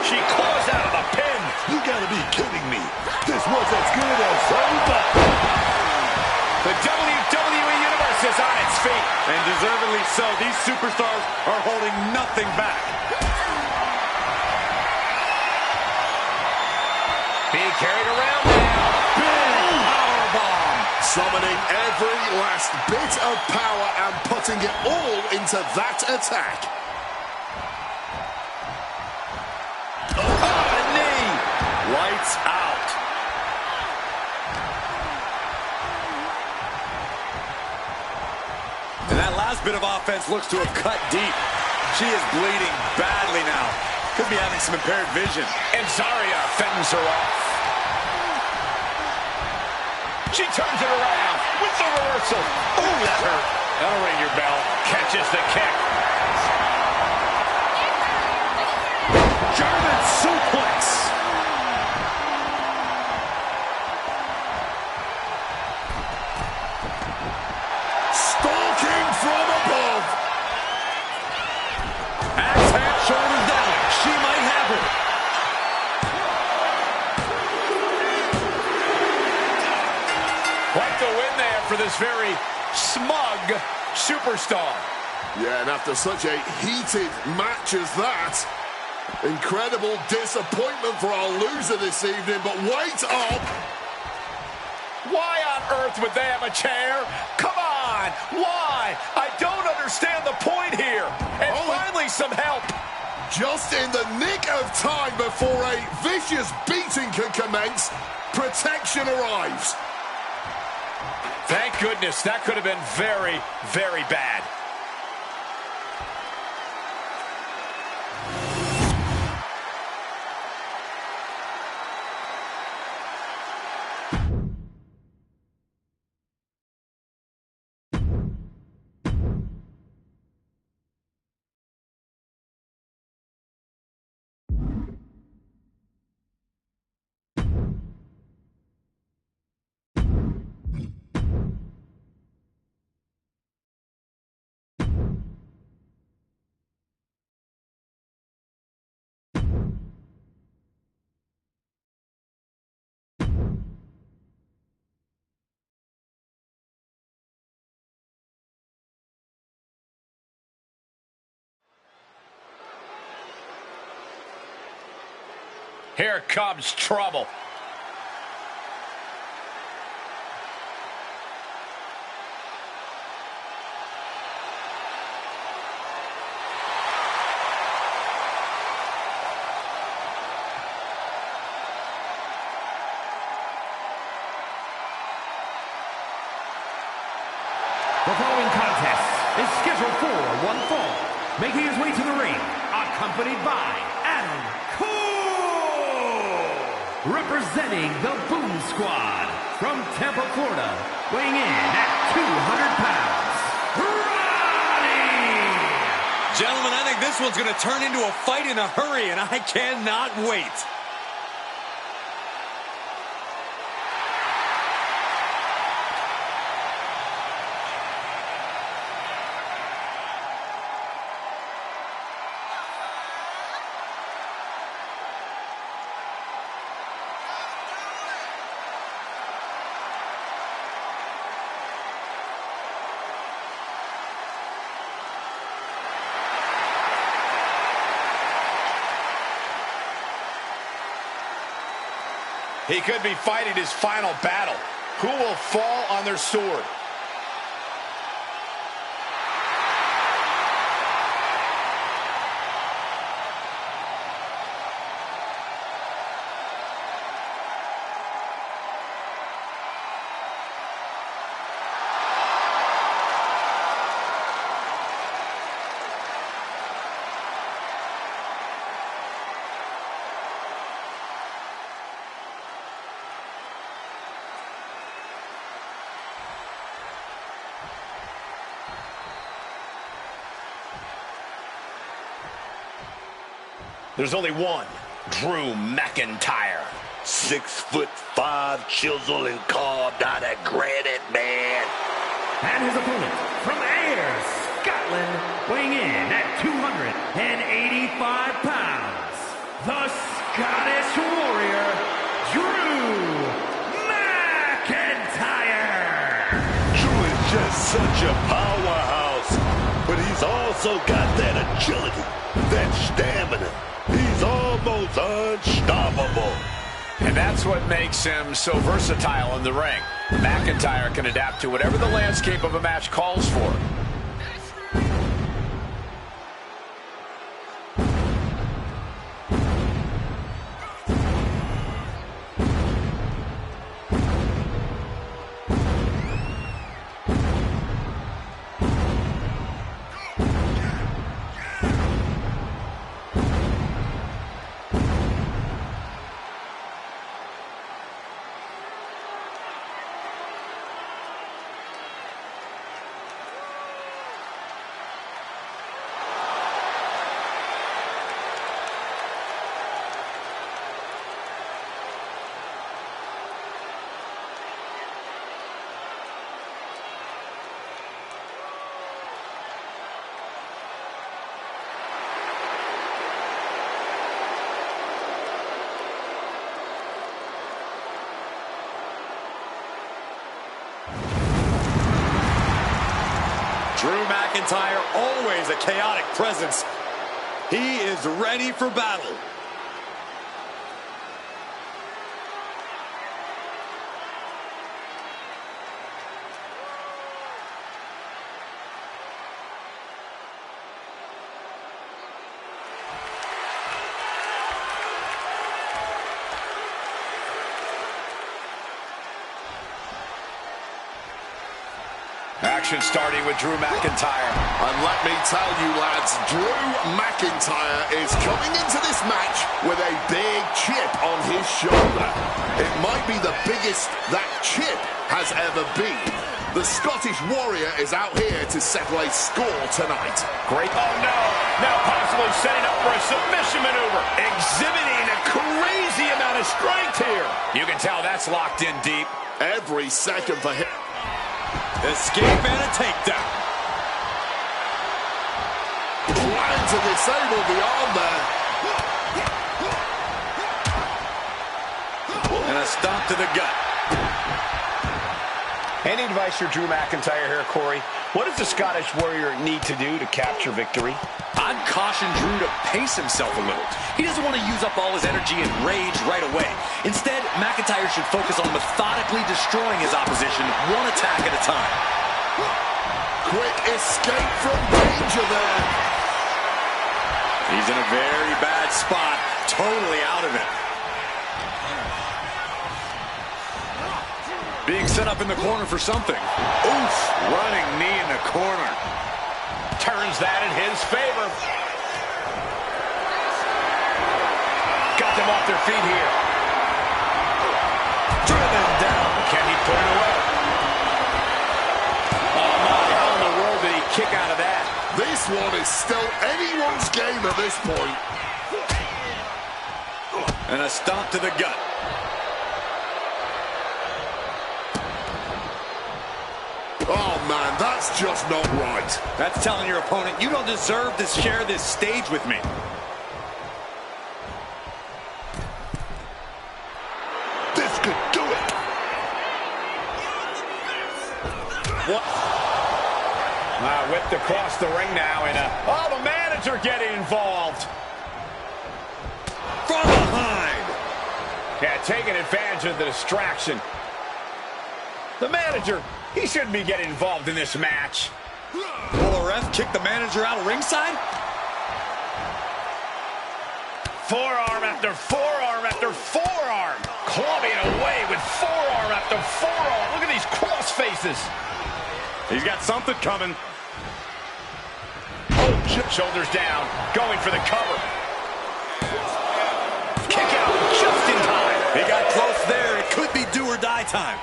F: She claws out of the pin.
E: You gotta be kidding me. This was as good as over.
F: The WWE Universe is on its feet.
D: And deservedly so. These superstars are holding nothing back.
F: Being carried around now.
D: Big powerbomb.
B: Summoning every last bit of power and putting it all into that attack.
D: Oh, a knee. Lights out. And that last bit of offense looks to have cut deep. She is bleeding badly now. Could be having some impaired vision.
F: And Zarya fends her off. She turns it around with the reversal. Ooh, that hurt. That'll ring your bell. Catches the kick.
D: German suplex.
B: Stalking from above.
D: Axe head, shoulders down. She might have it.
F: Quite the win there for this very smug superstar.
B: Yeah, and after such a heated match as that, incredible disappointment for our loser this evening, but wait up!
F: Why on earth would they have a chair? Come on! Why? I don't understand the point here. And finally some help.
B: Just in the nick of time before a vicious beating can commence, protection arrives.
F: Thank goodness. That could have been very, very bad. Here comes trouble.
A: The following contest is scheduled for one fall. Making his way to the ring, accompanied by Adam Cole. Representing the Boom Squad from Tampa, Florida, weighing in at 200 pounds, Roddy!
D: Gentlemen, I think this one's going to turn into a fight in a hurry, and I cannot wait.
F: He could be fighting his final battle. Who will fall on their sword? There's only one, Drew McIntyre.
E: 6'5", chiseled and carved out of granite, man.
A: And his opponent from Ayr, Scotland, weighing in at 285 pounds, the Scottish Warrior, Drew McIntyre.
E: Drew is just such a powerhouse, but he's also got that agility, that stamina. He's almost unstoppable.
F: And that's what makes him so versatile in the ring. McIntyre can adapt to whatever the landscape of a match calls for.
D: McIntyre, always a chaotic presence. He is ready for battle.
F: Action starting with Drew McIntyre.
B: And let me tell you, lads, Drew McIntyre is coming into this match with a big chip on his shoulder. It might be the biggest that chip has ever been. The Scottish Warrior is out here to settle a score tonight.
F: Great. Oh, no. Now possibly setting up for a submission maneuver. Exhibiting a crazy amount of strength here. You can tell that's locked in deep.
B: Every second for him.
D: Escape and a takedown.
B: Trying to disable the arm there.
D: And a stomp to the gut.
F: Any advice for Drew McIntyre here, Corey? What does the Scottish Warrior need to do to capture victory?
D: I'd caution Drew to pace himself a little. He doesn't want to use up all his energy and rage right away. Instead, McIntyre should focus on methodically destroying his opposition one attack at a time.
B: Quick escape from danger there.
D: He's in a very bad spot, totally out of it. Being set up in the corner for something. Oof, running knee in the corner.
F: Turns that in his favor. Got them off their feet here.
D: Driven down.
F: Can he put it away? Oh, my, how in the world did he kick out of that?
B: This one is still anyone's game at this point.
D: And a stomp to the gut.
B: Oh, man, that's just not right.
D: That's telling your opponent, you don't deserve to share this stage with me.
E: This could do it.
F: What? Whipped across the ring now, and the manager getting involved.
D: From behind.
F: Yeah, taking advantage of the distraction. The manager, he shouldn't be getting involved in this match.
D: Will the ref kick the manager out of ringside?
F: Forearm after forearm after forearm. Clubbing away with forearm after forearm. Look at these cross faces.
D: He's got something coming.
F: Oh, shoulders down, going for the cover. Kick out just in time.
D: He got close there. It could be do or die time.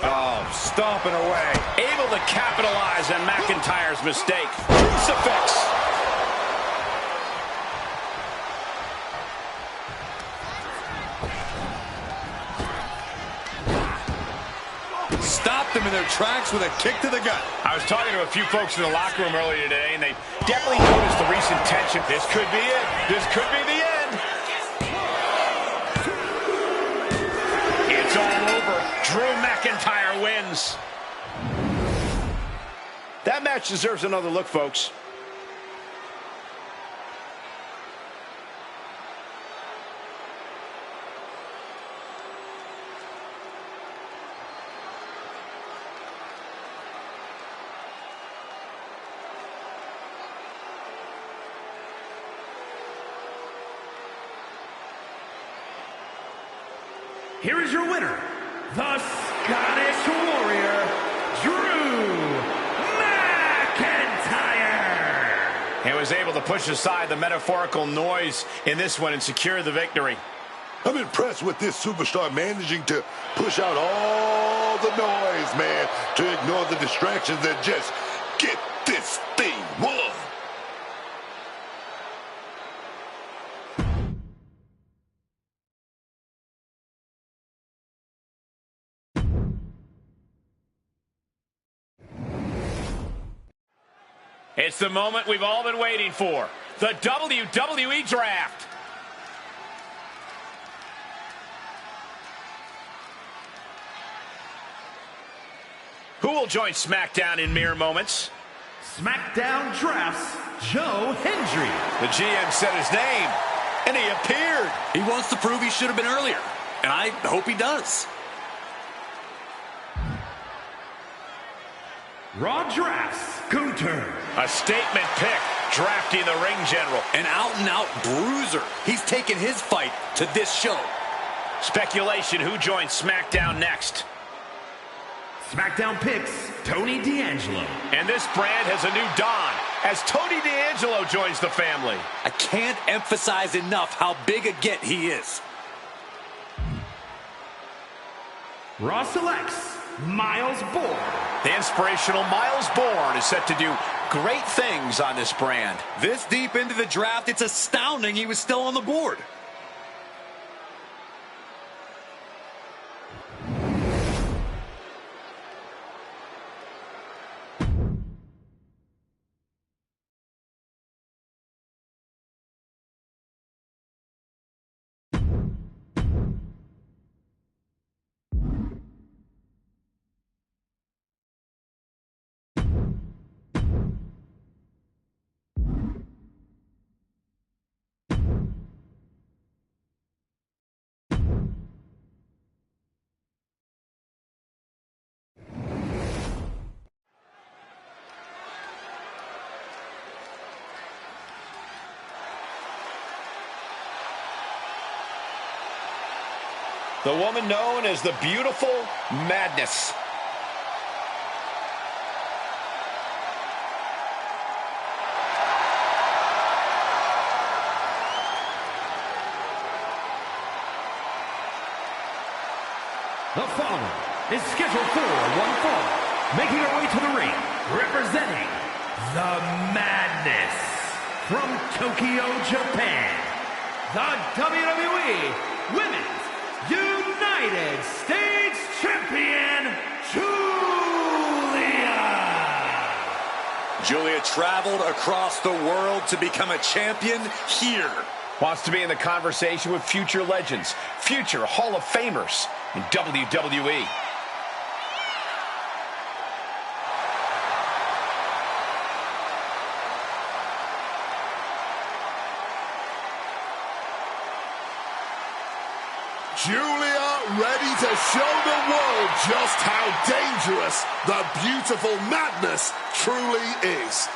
D: Oh, stomping away.
F: Able to capitalize on McIntyre's mistake. Crucifix.
D: Stopped them in their tracks with a kick to the gut.
F: I was talking to a few folks in the locker room earlier today, and they definitely noticed the recent tension. This could be it. This could be the end. It's all over. Drew McIntyre wins. That match deserves another look, folks.
A: Here is your winner, the Scottish Warrior, Drew McIntyre.
F: He was able to push aside the metaphorical noise in this one and secure the victory.
E: I'm impressed with this superstar managing to push out all the noise, man, to ignore the distractions and just get this thing won.
F: It's the moment we've all been waiting for. The WWE Draft. Who will join SmackDown in mere moments?
A: SmackDown drafts Joe Hendry.
F: The GM said his name, and he appeared.
D: He wants to prove he should have been earlier, and I hope he does.
A: Raw drafts Gunther.
F: A statement pick, drafting the ring general.
D: An out-and-out bruiser. He's taken his fight to this show.
F: Speculation, who joins SmackDown next?
A: SmackDown picks Tony D'Angelo.
F: And this brand has a new Don, as Tony D'Angelo joins the family.
D: I can't emphasize enough how big a get he is.
A: Raw selects Miles Bourne.
F: The inspirational Miles Bourne is set to do great things on this brand.
D: This deep into the draft, it's astounding he was still on the board.
F: The woman known as the Beautiful Madness.
A: The following is scheduled for one fall, making her way to the ring, representing the Madness from Tokyo, Japan, the WWE Women's United States Champion, Julia.
D: Julia traveled across the world to become a champion here.
F: Wants to be in the conversation with future legends, future Hall of Famers in WWE.
B: Julia ready to show the world just how dangerous the Beautiful Madness truly is.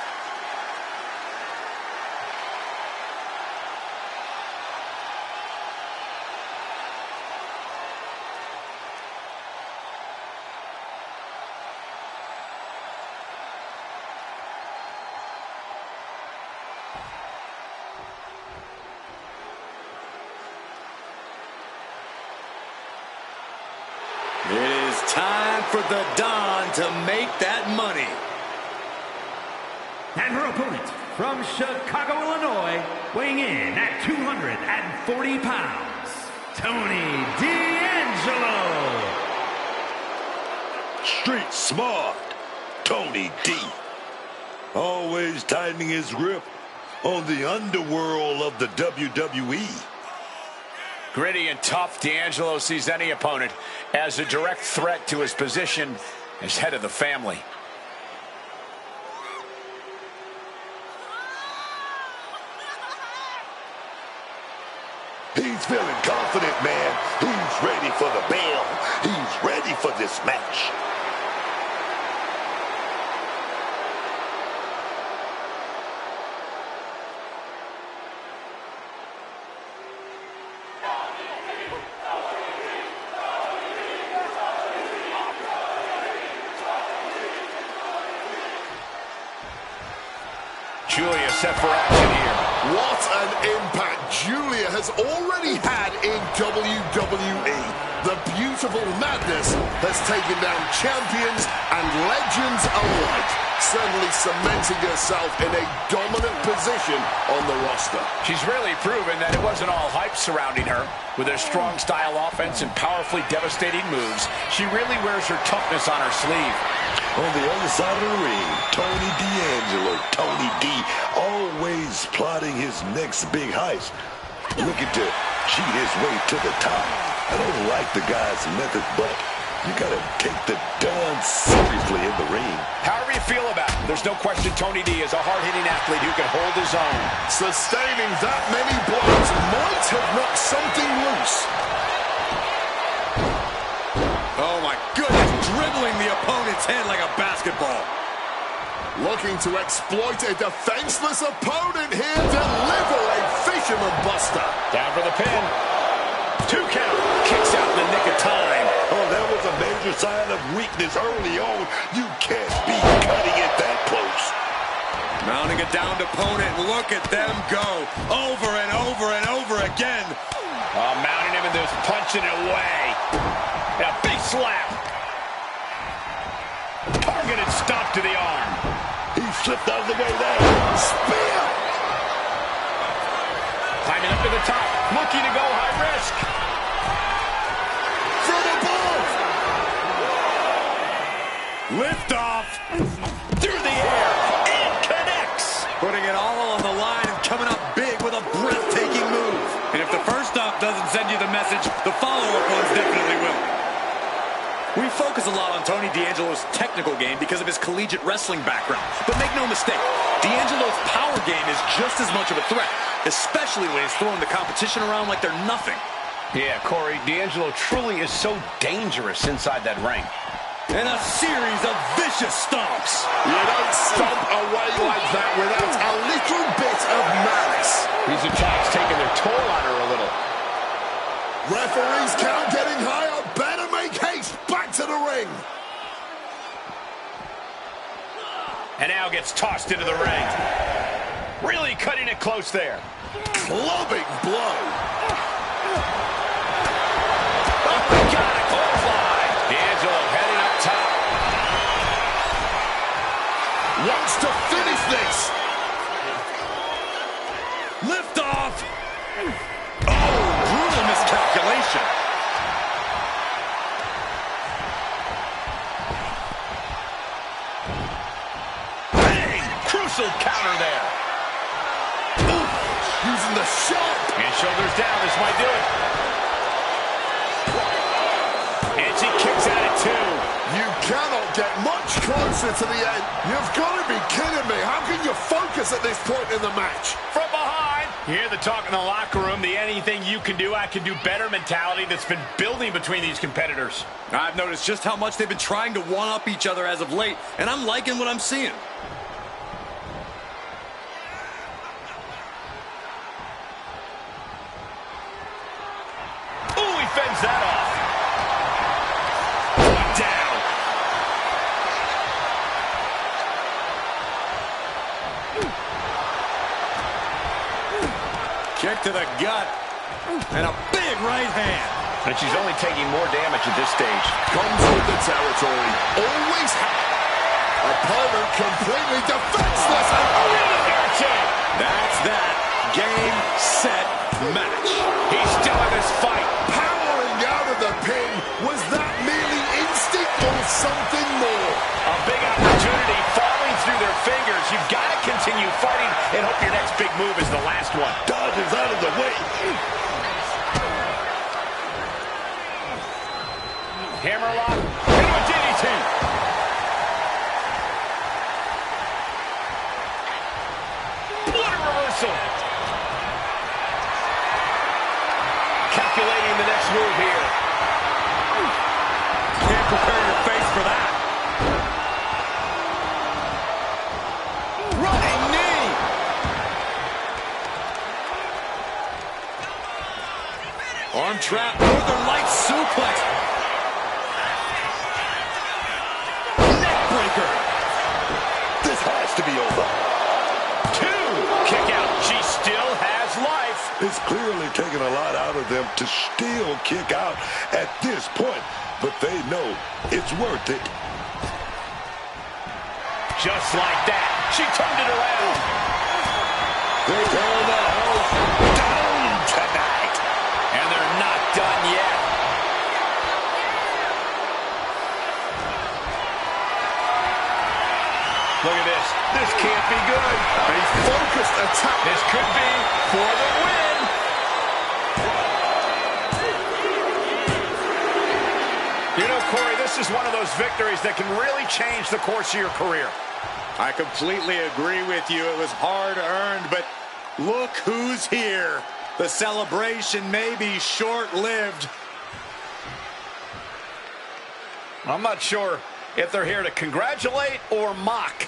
D: It is time for the Don to make that money.
A: And her opponent from Chicago, Illinois, weighing in at 240 pounds, Tony D'Angelo.
E: Street smart, Tony D. Always tightening his grip on the underworld of the WWE.
F: Gritty and tough, D'Angelo sees any opponent as a direct threat to his position as head of the family.
E: He's feeling confident, man. He's ready for the bell. He's ready for this match.
F: Julia set for action here.
B: What an impact Julia has already had in WWE. The Beautiful Madness has taken down champions and legends alike, certainly cementing herself in a dominant position on the roster.
F: She's really proven that it wasn't all hype surrounding her. With her strong style offense and powerfully devastating moves, she really wears her toughness on her sleeve.
E: On the other side of the ring, Tony D'Angelo, Tony D, always plotting his next big heist, looking to cheat his way to the top. I don't like the guy's method, but You got to take the done seriously in the ring.
F: However you feel about it, there's no question Tony D is a hard-hitting athlete who can hold his own.
B: Sustaining that many blows might have knocked something loose.
D: Oh, my goodness. Dribbling the opponent's head like a basketball.
B: Looking to exploit a defenseless opponent here. Deliver a fisherman buster.
F: Down for the pin. 2 count. Kicks out in the nick of time.
E: Oh, that was a major sign of weakness early on. You can't be cutting it that close.
D: Mounting a downed opponent. Look at them go. Over and over and over again.
F: Oh, mounting him and just punching it away. And a big slap. Targeted stop to the arm.
E: He slipped out of the way there.
B: Spear.
F: Climbing up to the top. Looking to go high risk.
B: From above.
D: Lift off. Through the air. It connects. Putting it all on the line and coming up big with a breathtaking move. And if the first stop doesn't send you the message, the follow-up ones definitely will. We focus a lot on Tony D'Angelo's technical game because of his collegiate wrestling background. But make no mistake, D'Angelo's power game is just as much of a threat, especially when he's throwing the competition around like they're nothing.
F: Yeah, Corey, D'Angelo truly is so dangerous inside that ring.
D: And a series of vicious stomps.
B: You don't stomp away like that without a little bit of malice.
F: These attacks taking their toll on her a little.
B: Referee's count getting higher. Better make haste back to the ring.
F: And now gets tossed into the ring. Really cutting it close there.
B: Clubbing blow.
F: Oh my God, a clothesline. D'Angelo heading up top.
B: Wants to finish this.
D: Lift off. Oh, brutal miscalculation.
F: Bang! Crucial counter there.
B: Ooh, using the sharp.
F: And shoulders down, this might do it. And she kicks out at 2.
B: You cannot get much closer to the end. You've got to be kidding me. How can you focus at this point in the match?
F: From behind. You hear the talk in the locker room, the anything you can do, I can do better mentality that's been building between these competitors.
D: I've noticed just how much they've been trying to one-up each other as of late, and I'm liking what I'm seeing.
F: Ooh, he fends that off. Put down.
D: Kick to the gut. And a big right hand.
F: And she's only taking more damage at this stage.
B: Comes with the territory. Always opponent completely defenseless. And
D: That's that. Game, set, match.
F: He's still in this fight.
B: powering out of the pin. Was that merely instinct or something more?
F: A big opportunity falling through their fingers. You've got to continue fighting and hope your next big move is the last one.
E: Dodges out of the way.
F: Hammerlock. Into a DDT. What a reversal. Calculating the next move here.
D: Can't prepare your face for that. Running knee. Arm trap. Northern Lights suplex. Neck breaker.
E: This has to be over.
F: 2. Kick out. She still has life.
E: It's clearly taken a lot out of them to still kick out at this point, but they know it's worth it.
F: Just like that. She turned it around.
E: They tear the house down tonight.
F: And they're not done yet. Look at this. This can't be good.
B: A focused attack.
F: This could be for the win. You know, Corey, This is one of those victories that can really change the course of your career.
D: I completely agree with you. It was hard-earned, but look who's here. The celebration may be short-lived.
F: I'm not sure if they're here to congratulate or mock.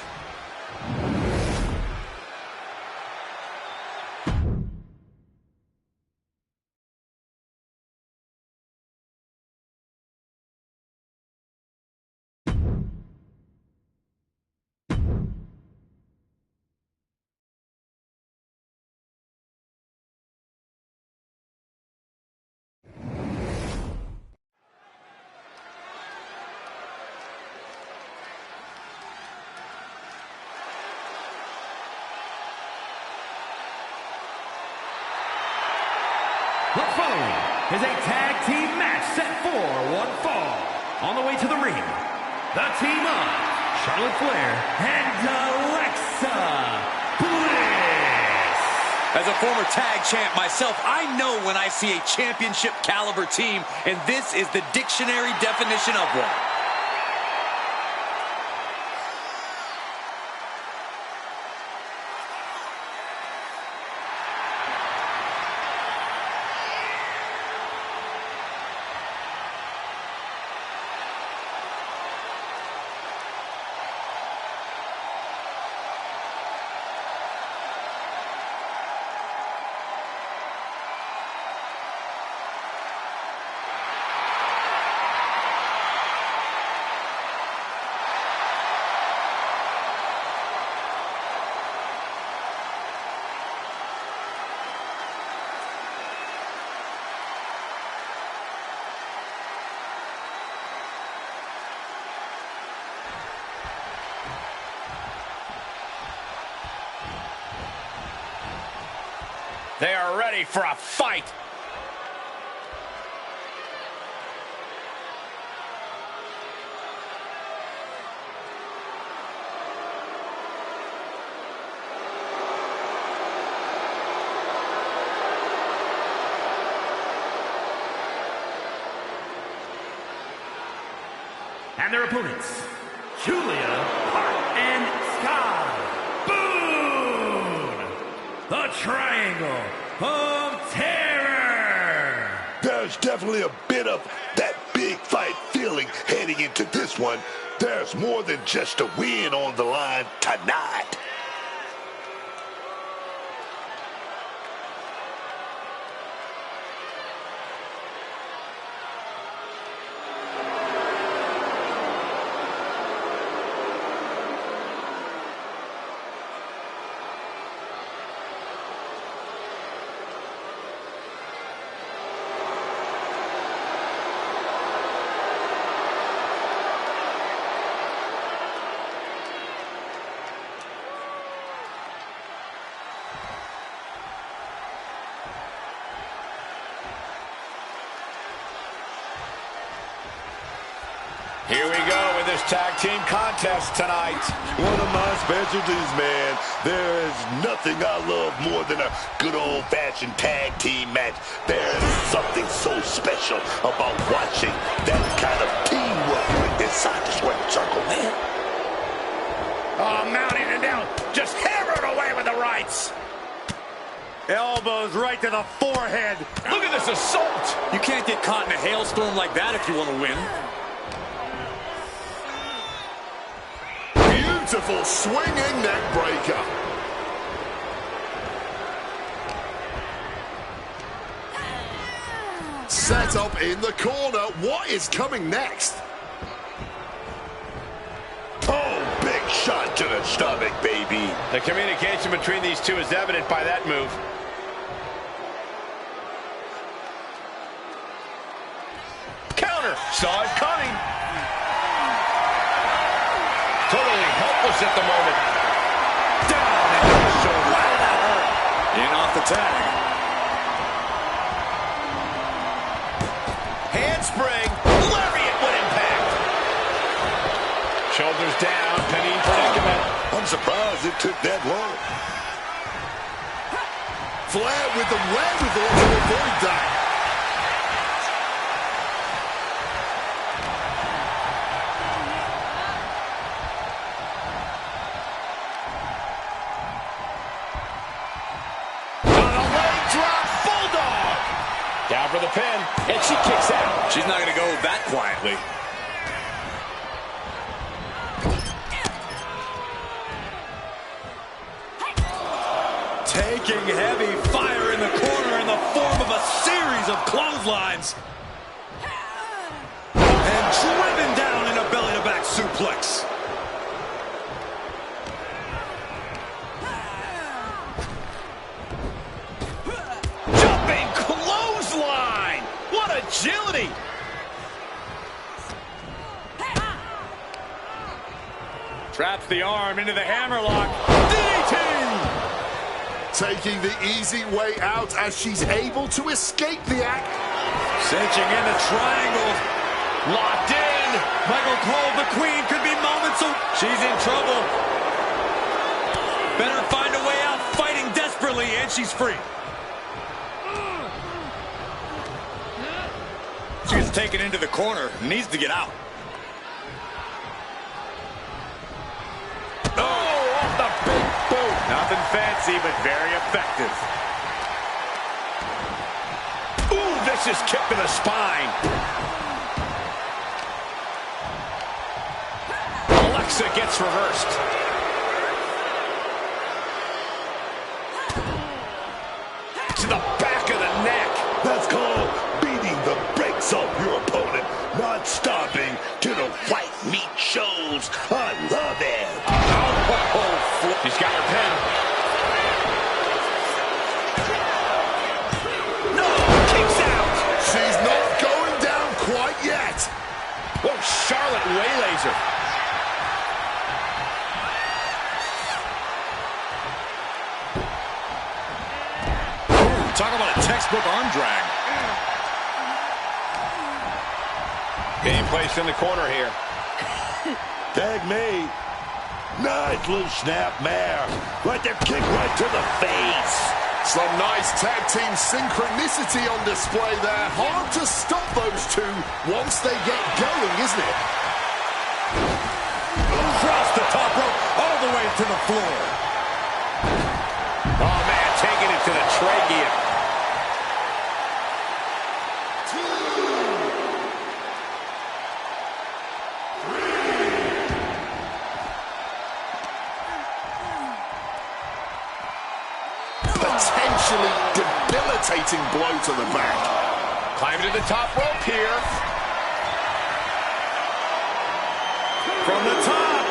A: The following is a tag team match set for one fall. On the way to the ring, the team of Charlotte Flair and Alexa Bliss.
D: As a former tag champ myself, I know when I see a championship caliber team, and this is the dictionary definition of one.
F: They are ready for a fight.
A: And their opponents, Julia Hart and Sky Boone. The Triangle of Terror.
E: There's definitely a bit of that big fight feeling heading into this one. There's more than just a win on the line tonight.
F: Here we go with this tag team contest tonight.
E: One of my specialties, man. There is nothing I love more than a good old-fashioned tag team match. There is something so special about watching that kind of teamwork inside the square circle, man.
F: Oh, mounting it down. Just hammer it away with the rights.
D: Elbows right to the forehead.
F: Look at this assault.
D: You can't get caught in a hailstorm like that if you want to win.
B: Beautiful swinging neck breaker. Set up in the corner. What is coming next?
E: Oh, big shot to the stomach, baby.
F: The communication between these two is evident by that move. Counter. Saw it coming. Totally helpless at the moment.
D: Down into the shoulder. Wow, that hurt. In off the tag.
F: Handspring. Lariat with impact. Shoulders down. Penny predicament.
E: I'm surprised it took that long.
B: Flair with the wherewithal to avoid that.
F: for the pin, and she kicks out.
D: She's not going to go that quietly. Taking heavy fire in the corner in the form of a series of clotheslines. And driven down in a belly-to-back suplex. Jumping clothesline! What agility! Traps the arm into the hammerlock. DDT!
B: Taking the easy way out as she's able to escape the act.
D: Cinching in the triangle. Locked in. Michael Cole, the queen, could be moments away. She's in trouble. Better find a way out, fighting desperately, and she's free. She's taken into the corner. Needs to get out. Oh, off the big boot. Nothing fancy, but very effective.
F: Ooh, vicious kick to the spine. Alexa gets reversed. To the back of the neck.
E: That's called beating the brakes off your opponent, not stopping till the white meat shows. I love it.
F: Oh, she's got her pin. No, kicks out.
B: She's not going down quite yet.
F: Whoa, Charlotte waylays her.
D: Talk about a textbook arm drag.
F: Being placed in the corner here.
E: Tag made. Nice little snap mare. Right there, kick right to the face.
B: Some nice tag team synchronicity on display there. Hard to stop those two once they get going, isn't it?
D: Across the top rope, all the way to the floor.
F: Oh, man, taking it to the trachea.
B: Potentially debilitating blow to the back.
F: Climbing to the top rope here.
D: From the top.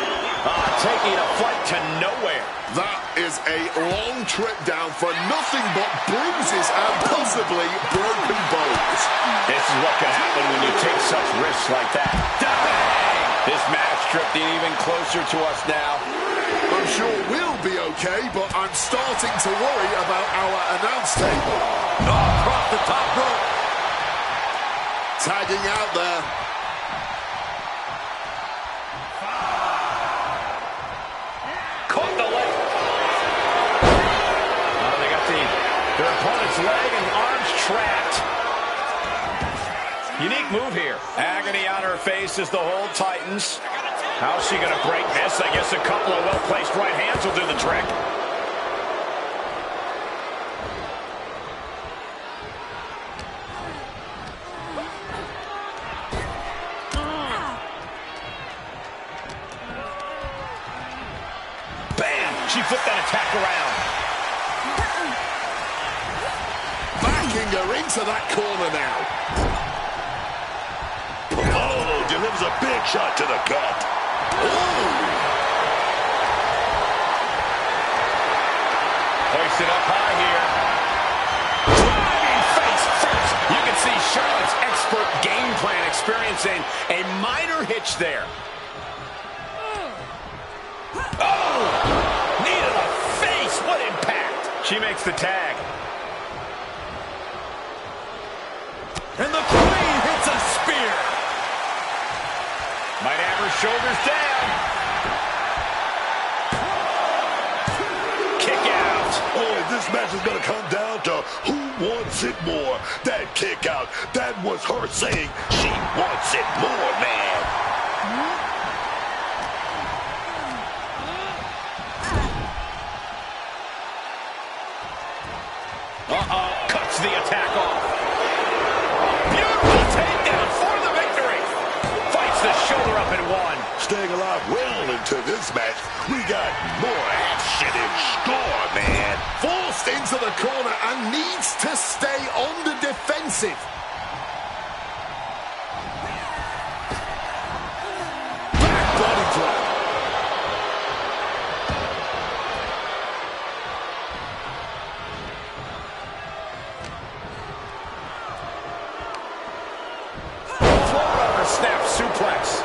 F: Taking a flight to nowhere.
B: That is a long trip down for nothing but bruises and possibly broken bones.
F: This is what can happen when you take such risks like that. This match drifting even closer to us now.
B: I'm sure we'll be okay, but I'm starting to worry about our announce table.
D: Across the top rope.
B: Tagging out there.
F: Caught the leg. They got their opponent's leg and arms trapped. Unique move here. Agony on her face as the hold tightens. How's she going to break this? I guess a couple of well-placed right hands will do the trick. Bam! She flipped that attack around.
B: Backing her into that corner now.
E: Oh, delivers a big shot to the gut.
F: Hoisted up high here. Driving face first. You can see Charlotte's expert game plan experiencing a minor hitch there. Oh! Knee to the face. What impact. She makes the tag.
D: And the queen hits a spear.
F: Might have her shoulders down. Kick out.
E: Oh, this match is going to come down to who wants it more. That kick out, that was her saying she wants it more, man.
F: Cuts the attack off. one.
E: Staying alive well into this match. We got more action in store, man.
B: Forced into the corner and needs to stay on the defensive. Back body drop.
F: Floor snap suplex.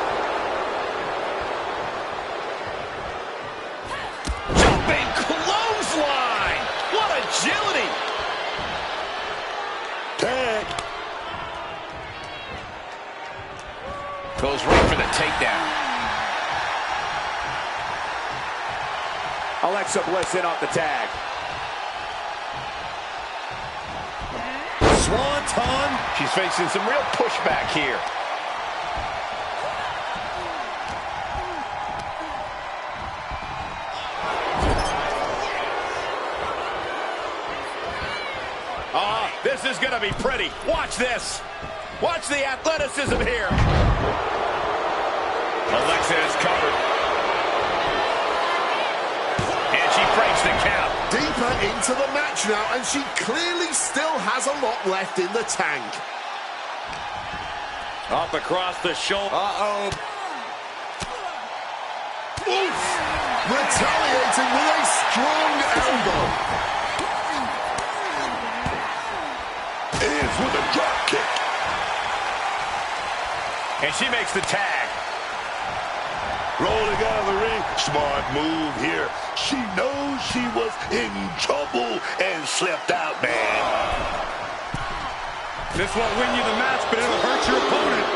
F: Jumping clothesline. What agility.
E: Tag.
F: Goes right for the takedown. Alexa Bliss in off the tag. Swanton. She's facing some real pushback here. This is going to be pretty. Watch this. Watch the athleticism here. Alexa is covered. And she breaks the count.
B: Deeper into the match now, and she clearly still has a lot left in the tank.
F: Up across the shoulder. Uh-oh.
B: Oof! Retaliating with a strong elbow.
E: Ends with a drop kick.
F: And she makes the tag.
E: Rolling out of the ring. Smart move here. She knows she was in trouble and slipped out, man.
A: This won't win you the match, but it'll hurt your opponent.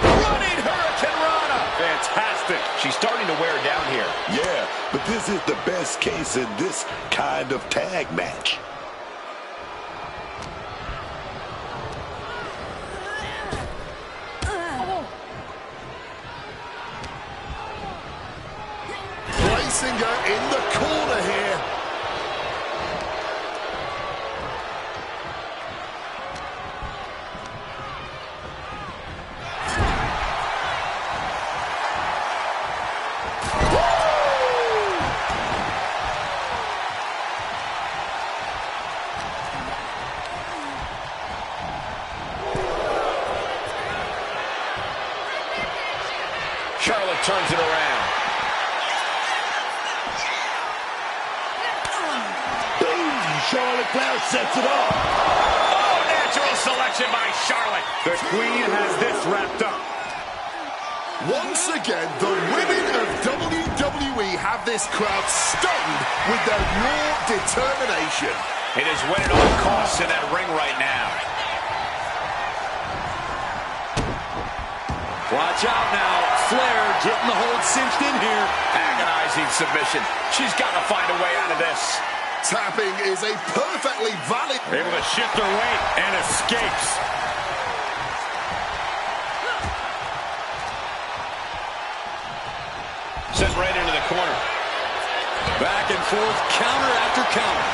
F: Running Hurricane Rana. Fantastic. She's starting to wear down here.
E: Yeah, but this is the best case in this kind of tag match.
B: Placing her in the corner here.
F: Charlotte turns it around.
E: Charlotte Flair sets it off.
F: Oh, natural selection by Charlotte.
A: The Queen has this wrapped up.
B: Once again, the women of WWE have this crowd stunned with their raw determination.
F: It is win at all costs in that ring right now.
D: Watch out now. Flair getting the hold cinched in here.
F: Agonizing submission. She's got to find a way out of this.
B: Tapping is a perfectly valid...
A: Able to shift her weight and escapes.
F: Sent right into the corner.
D: Back and forth, counter after counter.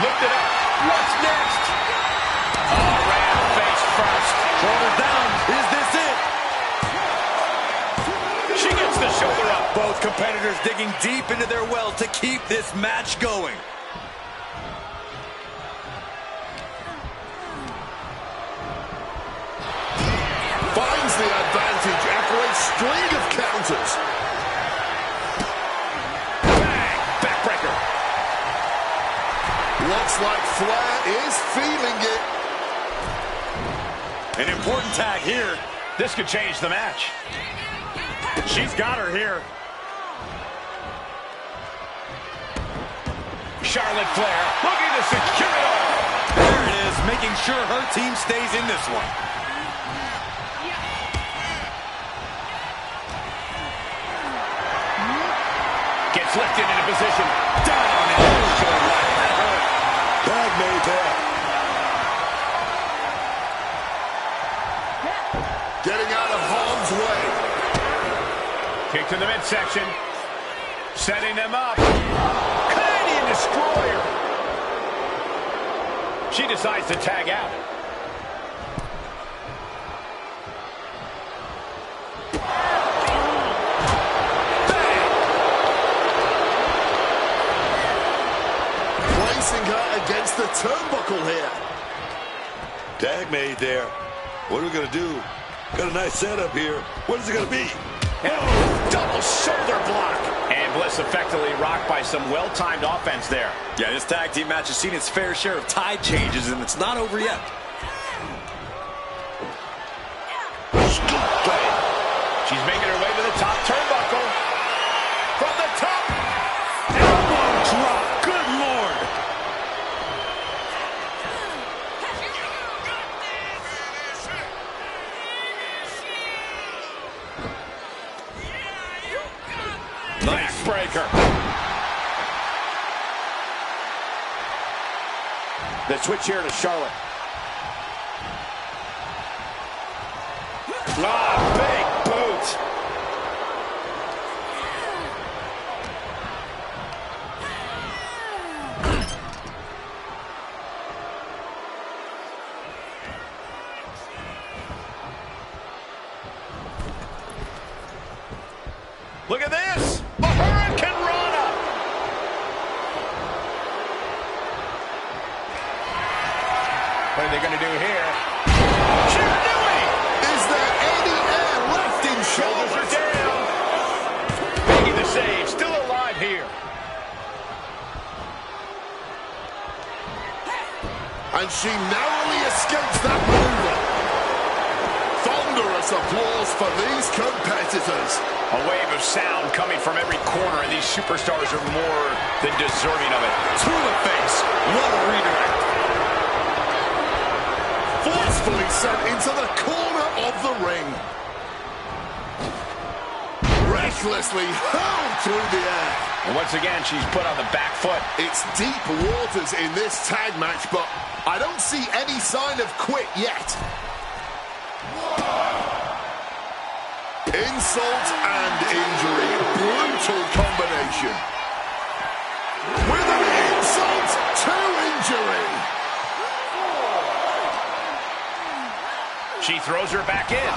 F: Looked it up. What's next? Oh, ran face first.
D: Shoulders down. Is this it?
F: She gets the shoulder up.
D: Both competitors digging deep into their well to keep this match going.
B: Finds the advantage after a string of counters.
F: Bang! Backbreaker.
B: Looks like Flair is feeling it.
D: An important tag here.
F: This could change the match.
A: She's got her here.
F: Charlotte Flair looking to secure it all.
D: There it is, making sure her team stays in this one.
F: Gets lifted into position. Down and into the right. That hurt.
E: Tag made that.
B: Getting out of harm's way.
F: Kick to the midsection. Setting them up. Canadian Destroyer. She decides to tag out.
B: against the turnbuckle here.
E: Tag made there. What are we going to do? Got a nice setup here. What is it going to be?
F: Double shoulder block. And Bliss effectively rocked by some well-timed offense there.
D: Yeah, this tag team match has seen its fair share of tide changes, and it's not over yet.
F: She's making her way to the top turnbuckle. From the top. Elbow drop. Good Lord. Nice breaker. The switch here to Charlotte. Big boot. Look at this. A Hurricane Rana. What are they going to do here?
B: Is there any air left in
F: Shoulders are
B: Charlotte?
F: down. Making the save. Still alive here.
B: And she narrowly escapes that maneuver. Thunderous applause for these competitors.
F: A wave of sound coming from every corner, and these superstars are more than deserving of it.
D: To the face. What a redirect.
B: Forcefully sent into the corner of the ring. Recklessly hurled through the air.
F: And once again, she's put on the back foot.
B: It's deep waters in this tag match, but I don't see any sign of quit yet. Insult and injury. Brutal combination. With an insult to injury.
F: She throws her back in.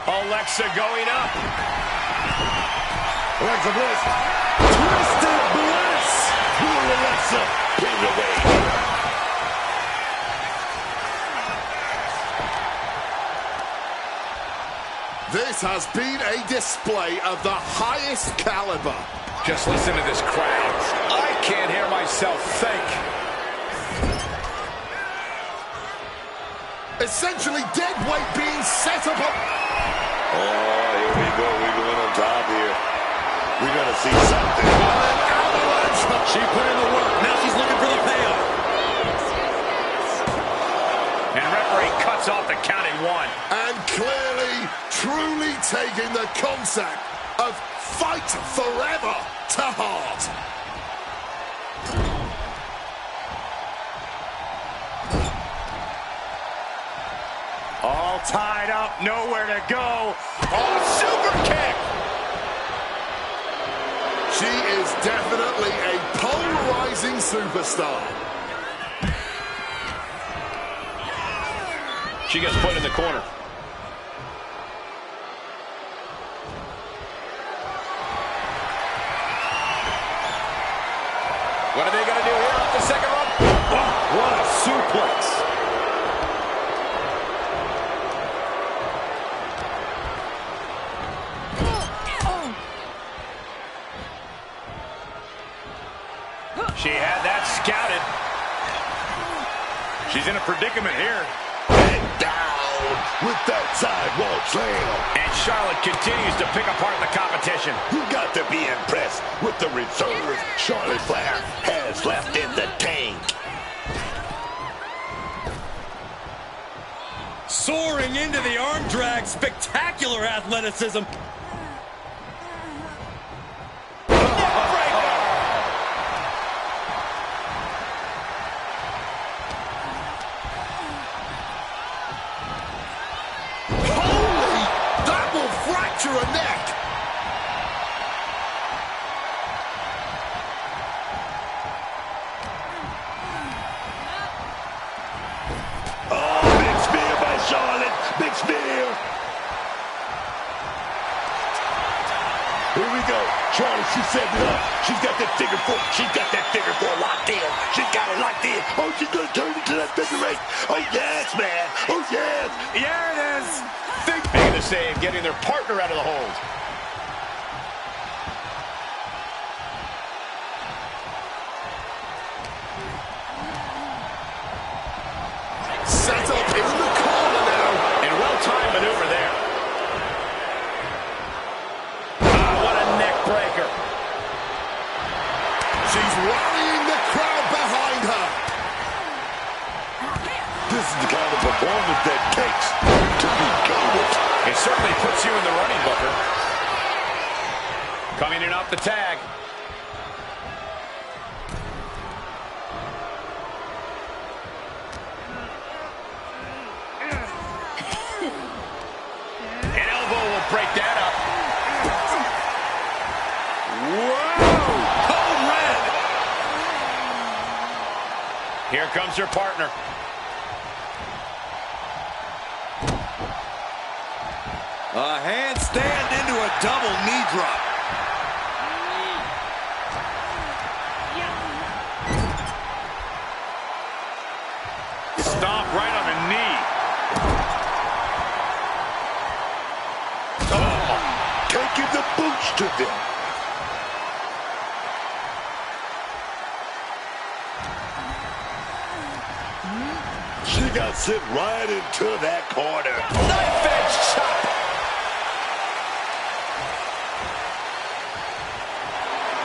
F: Alexa going up.
E: Alexa Bliss. Twisted Bliss. Poor Alexa. Put it away.
B: This has been a display of the highest caliber.
F: Just listen to this crowd. I can't hear myself think.
B: Essentially dead weight being set up.
E: Oh, here we go. We're going on top here. We're going to see something.
B: An avalanche.
D: She put in the work. Now she's looking for the payoff.
F: And referee cuts off the count in one.
B: And clearly, truly taking the concept of fight forever to heart.
F: All tied up, nowhere to go. Oh, super kick!
B: She is definitely a polarizing superstar.
F: She gets put in the corner. What are they going to do here off the second rope? Oh, what a suplex. She had that scouted. She's in a predicament here.
E: And down with that sidewalk slam.
F: And Charlotte continues to pick apart the competition.
E: You got to be impressed with the reserve Charlotte Flair has left in the tank.
D: Soaring into the arm drag. Spectacular athleticism.
B: Fracture a neck.
E: Oh, big spear by Charlotte. Big spear. Here we go. Charlie, she set it up. She's got that figure four. She's got that figure four locked in. She's got it locked in. Oh, she's going to turn into that figure eight. Oh, yes, man. Oh, yes.
F: Here it is. Think making the save, getting their partner out of the hold.
B: Set up in the corner now.
F: And well-timed maneuver there. What a neck breaker.
B: She's rallying the crowd behind her.
E: This is the kind of performance that takes to be goated.
F: It certainly puts you in the running, Booker. Coming in off the tag. An elbow will break that up. Whoa! Code red! Here comes your partner.
D: A handstand into a double knee drop.
F: Stomp right on the knee.
E: Taking the boots to them. She got sent right into that corner.
F: Knife edge chop.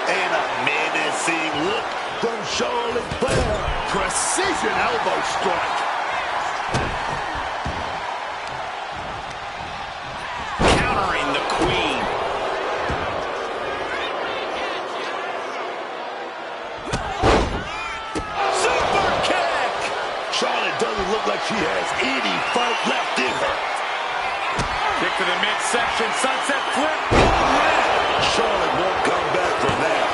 E: And a menacing look from Charlotte Flair.
B: Precision elbow strike.
F: Countering the Queen. Super kick.
E: Charlotte doesn't look like she has any fight left in her.
F: Kick to the midsection. Sunset flip.
E: Charlotte won't come back from that.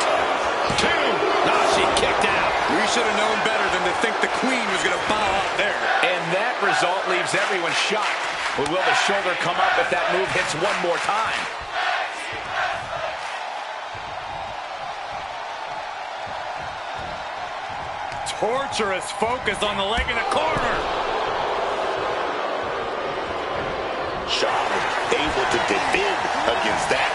F: Two. Now she kicked out.
D: We should have known better than to think the Queen was going to bow out there.
F: And that result leaves everyone shocked. But will the shoulder come up if that move hits one more time? Torturous focus on the leg in the corner.
E: Charlotte able to defend against that.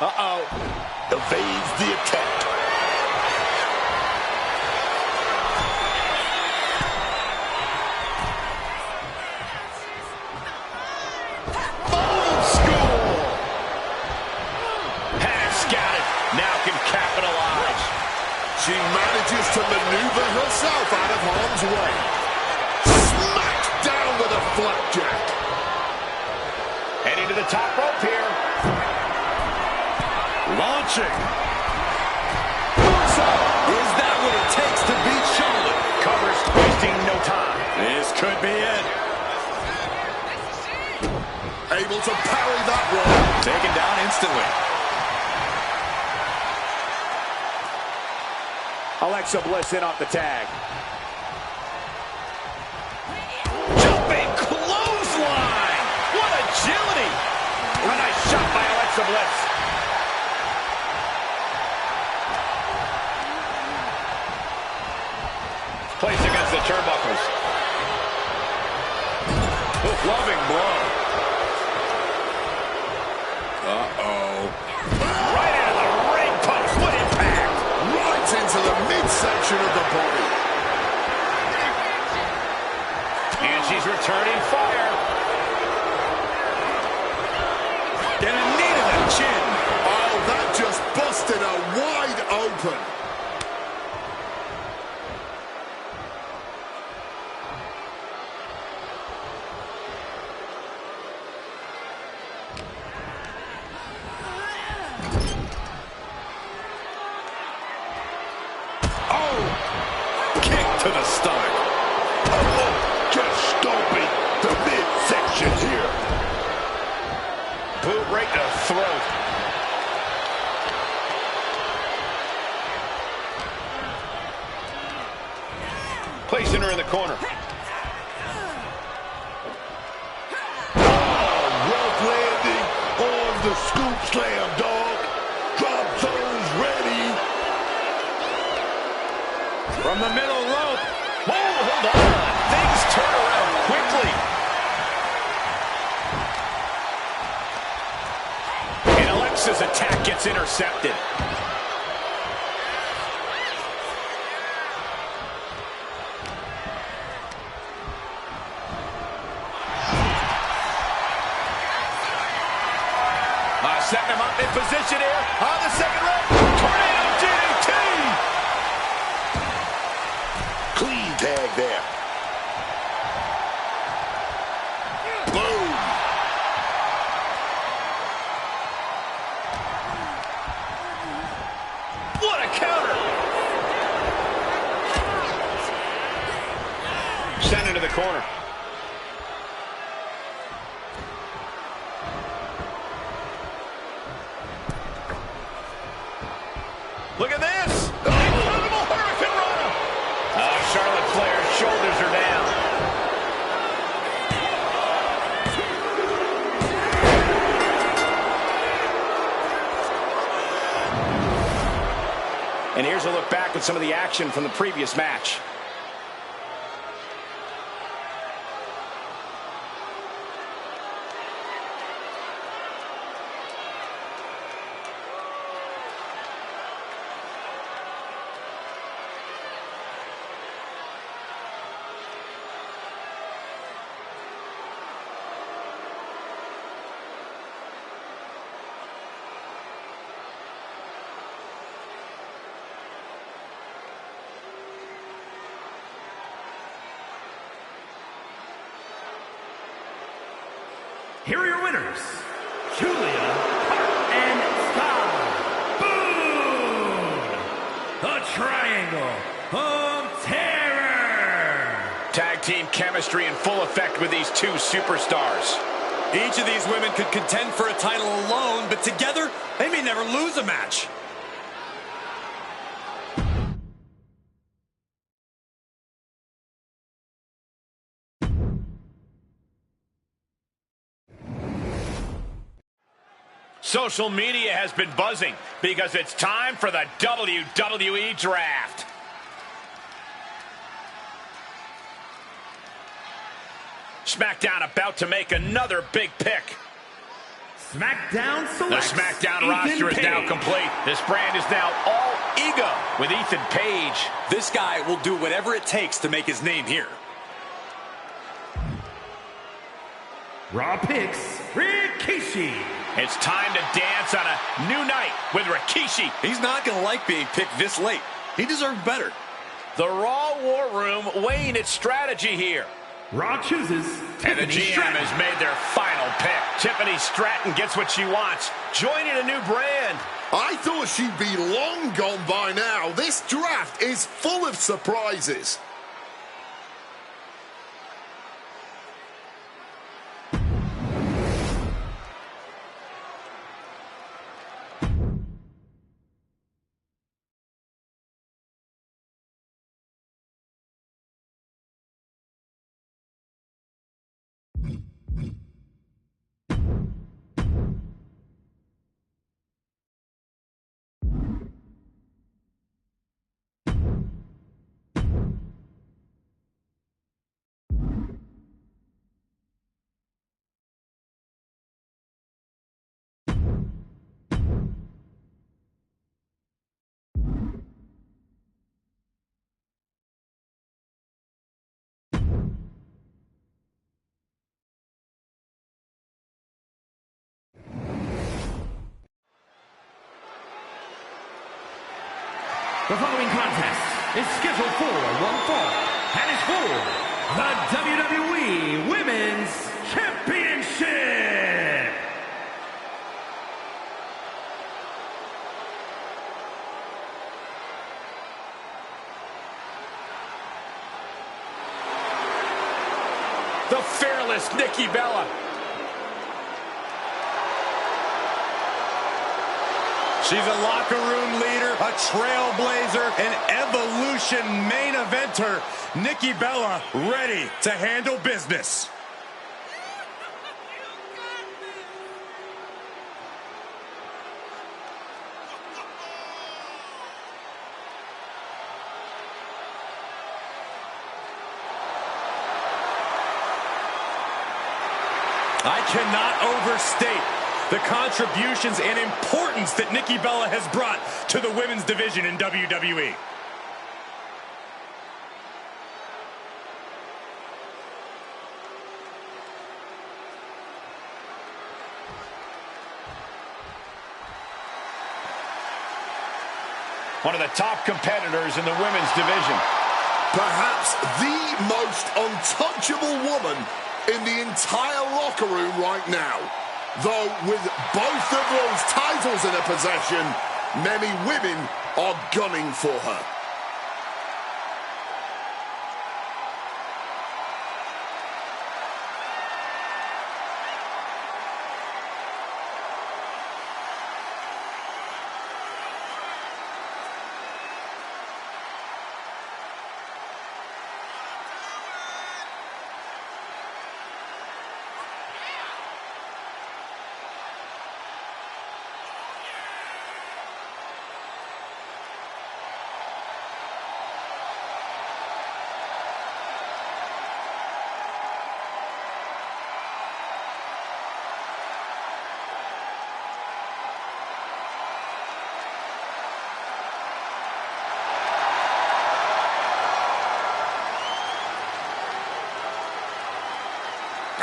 F: Uh-oh.
E: Evades the attack.
F: Old school. Had it scouted. Now can capitalize.
B: She manages to maneuver herself out of harm's way. Smacked down with a flapjack.
F: Heading to the top rope here.
D: Launching. Is that what it takes to beat Charlotte?
F: Covers, wasting no time.
D: This could be it.
B: Able to parry that one.
D: Taken down instantly.
F: Alexa Bliss in off the tag. Jumping clothesline. What agility. A nice shot by Alexa Bliss. Placed against the turnbuckles. Loving blow.
D: Uh-oh.
F: Right into the ring post. What impact.
B: Right into the midsection of the body.
F: And she's returning fire.
D: Get a knee to the chin.
B: Oh, that just busted her wide open.
D: To the stomach.
E: Oh, just stomping the midsection here.
F: Boot right to the throat. placing her in the corner.
E: Rough landing on the scoop slam, dog. Drop zones ready.
F: From the middle rope. Whoa, hold on. Things turn around quickly. And Alexa's attack gets intercepted. Setting him up in position here on the second rope. Tornado DDT.
E: Clean tag there. Boom.
F: What a counter. Sent into the corner. Look at this! Incredible Hurricane Rana! Charlotte Flair's shoulders are down. And here's a look back at some of the action from the previous match.
A: Here are your winners, Julia Hart and Sky. Boom! The Triangle of Terror.
F: Tag team chemistry in full effect with these two superstars.
D: Each of these women could contend for a title alone, but together, they may never lose a match.
F: Social media has been buzzing because it's time for the WWE Draft. SmackDown about to make another big pick.
A: SmackDown selects
F: The SmackDown
A: Ethan
F: roster is now
A: Page.
F: complete. This brand is now all ego with Ethan Page.
D: This guy will do whatever it takes to make his name here.
A: Raw picks Rikishi.
F: It's time to dance on a new night with Rikishi.
D: He's not going to like being picked this late. He deserved better.
F: The Raw War Room weighing its strategy here.
A: Raw chooses
F: And the
A: Tiffany
F: GM
A: Stratton.
F: has made their final pick. Tiffany Stratton gets what she wants, joining a new brand.
B: I thought she'd be long gone by now. This draft is full of surprises.
A: The following contest is scheduled for one fall and is for the WWE Women's Championship.
F: The fearless Nikki Bella.
H: She's a locker room leader, a trailblazer, an Evolution main eventer. Nikki Bella ready to handle business. I cannot overstate the contributions and importance that Nikki Bella has brought to the women's division in WWE.
F: One of the top competitors in the women's division.
B: Perhaps the most untouchable woman in the entire locker room right now. Though with both of those titles in her possession, many women are gunning for her.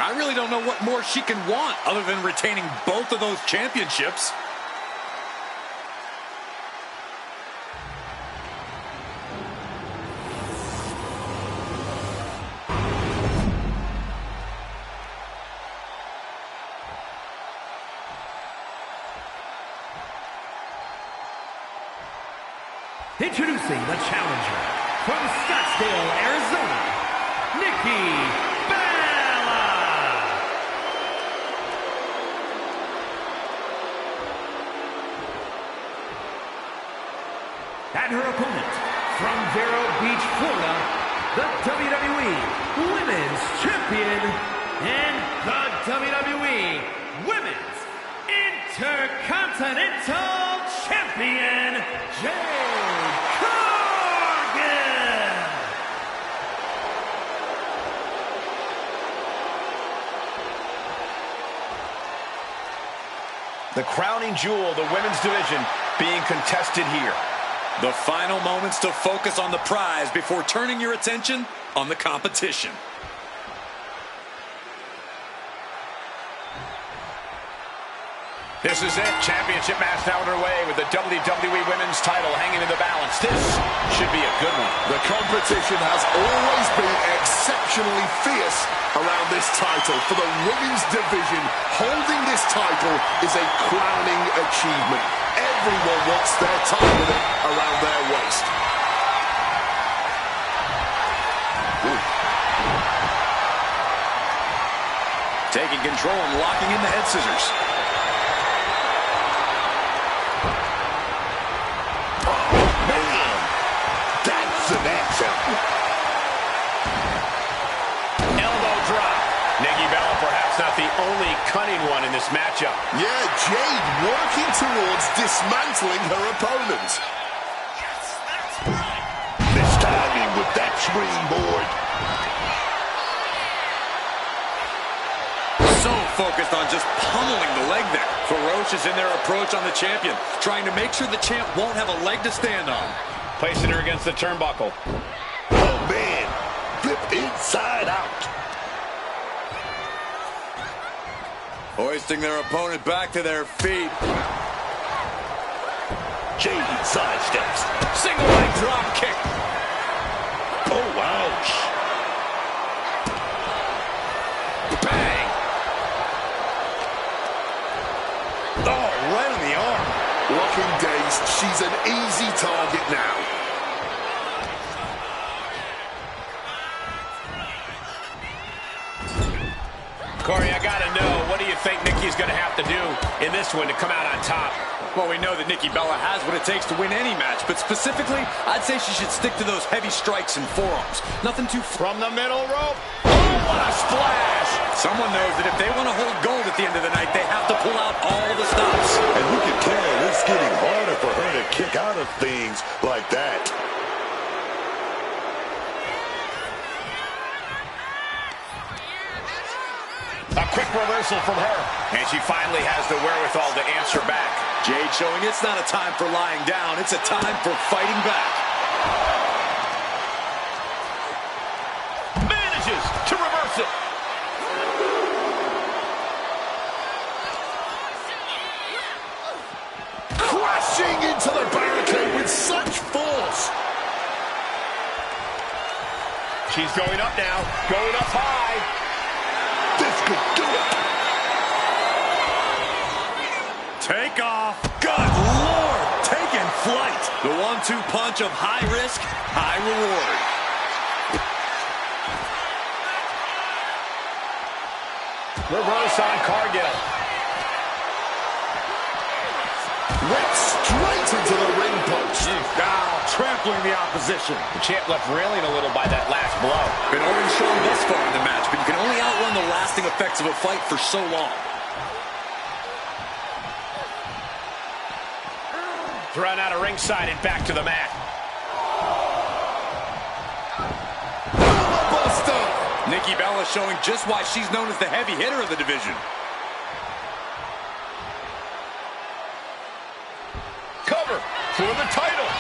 D: I really don't know what more she can want other than retaining both of those championships.
A: Introducing the challenger from Scottsdale, Arizona, Nikki and her opponent from Vero Beach, Florida, the WWE Women's Champion and the WWE Women's Intercontinental Champion, Jade Cargill.
F: The crowning jewel of the women's division being contested here.
D: The final moments to focus on the prize before turning your attention on the competition.
F: This is it. Championship match now underway with the WWE Women's title hanging in the balance. This should be a good one.
B: The competition has always been exceptionally fierce around this title. For the women's division, holding this title is a crowning achievement. Everyone wants their time with it around their waist.
D: Taking control and locking in the head scissors.
E: That's an answer.
F: Elbow drop. Nikki Bella perhaps not the only cunning one in this matchup.
B: Yeah, Jade working towards dismantling her opponent.
E: This timing with that springboard.
D: So focused on just pummeling the leg there. Ferocious in their approach on the champion, trying to make sure the champ won't have a leg to stand on.
F: Placing her against the turnbuckle.
E: Oh, man. Flip inside out.
D: Hoisting their opponent back to their feet.
E: Jade sidesteps.
D: Single leg drop kick.
E: Oh, ouch.
D: Bang. Oh, right on the arm.
B: Looking dazed, she's an easy target now.
F: Corey, I gotta know, what do you think Nikki's gonna have to do in this one to come out on top?
D: Well, we know that Nikki Bella has what it takes to win any match, but specifically, I'd say she should stick to those heavy strikes and forearms. Nothing too...
F: From the middle rope. Oh, what a splash!
D: Someone knows that if they want to hold gold at the end of the night, they have to pull out all the stops.
E: And you can tell it's getting harder for her to kick out of things like that.
F: A quick reversal from her. And she finally has the wherewithal to answer back.
D: Jade showing it's not a time for lying down, it's a time for fighting back.
F: Manages to reverse it.
B: Crashing into the barricade with such force.
F: She's going up now, going up high.
E: This could do it.
H: Take off. Good Lord, taking flight.
D: The 1-2 punch of high risk, high reward.
F: Reverse on Cargill.
B: Went straight into the ring post.
H: Trampling the opposition.
F: The champ left railing a little by that last blow.
D: Been already strong thus far in the match, but you can only outrun the lasting effects of a fight for so long.
F: Thrown out of ringside and back to the mat.
B: Buster.
D: Nikki Bella showing just why she's known as the heavy hitter of the division.
F: Cover for the title.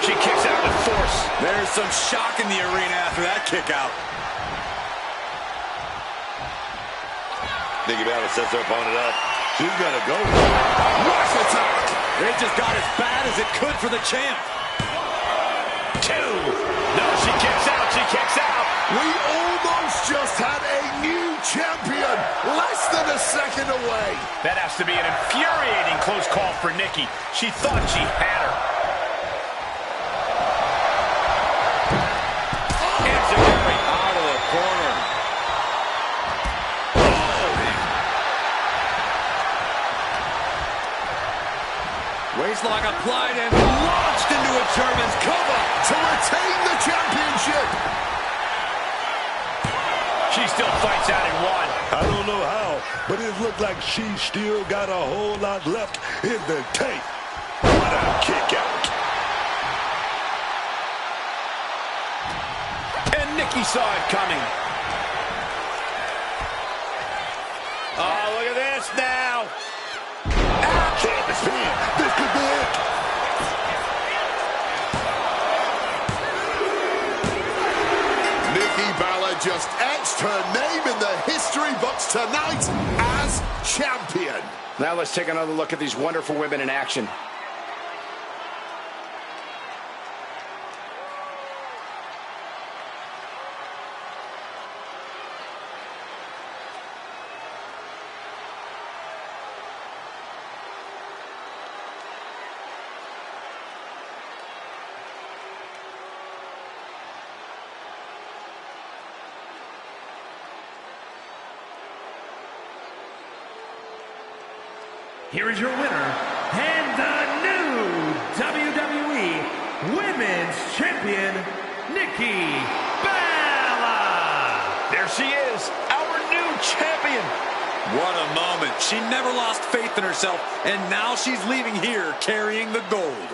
F: She kicks out with force.
D: There's some shock in the arena after that kick out.
E: Nikki Bella sets her opponent up. She's gonna go.
B: Rush attack.
D: It just got as bad as it could for the champ.
F: 2. No, she kicks out. She kicks out.
B: We almost just had a new champion. Less than a second away.
F: That has to be an infuriating close call for Nikki. She thought she had her.
D: Enziguri out of the corner. Waistlock applied and launched into a German cover
B: to retain the championship.
F: She still fights out in one.
E: I don't know how, but it looked like she still got a whole lot left in the tank. What a kick out.
F: And Nikki saw it coming. Oh, look at this now.
E: Canvas pin. This could be it.
B: Nikki Bella just etched her name in the history books tonight as champion.
F: Now let's take another look at these wonderful women in action.
A: Here is your winner, and the new WWE Women's Champion, Nikki Bella.
F: There she is, our new champion.
D: What a moment. She never lost faith in herself, and now she's leaving here carrying the gold.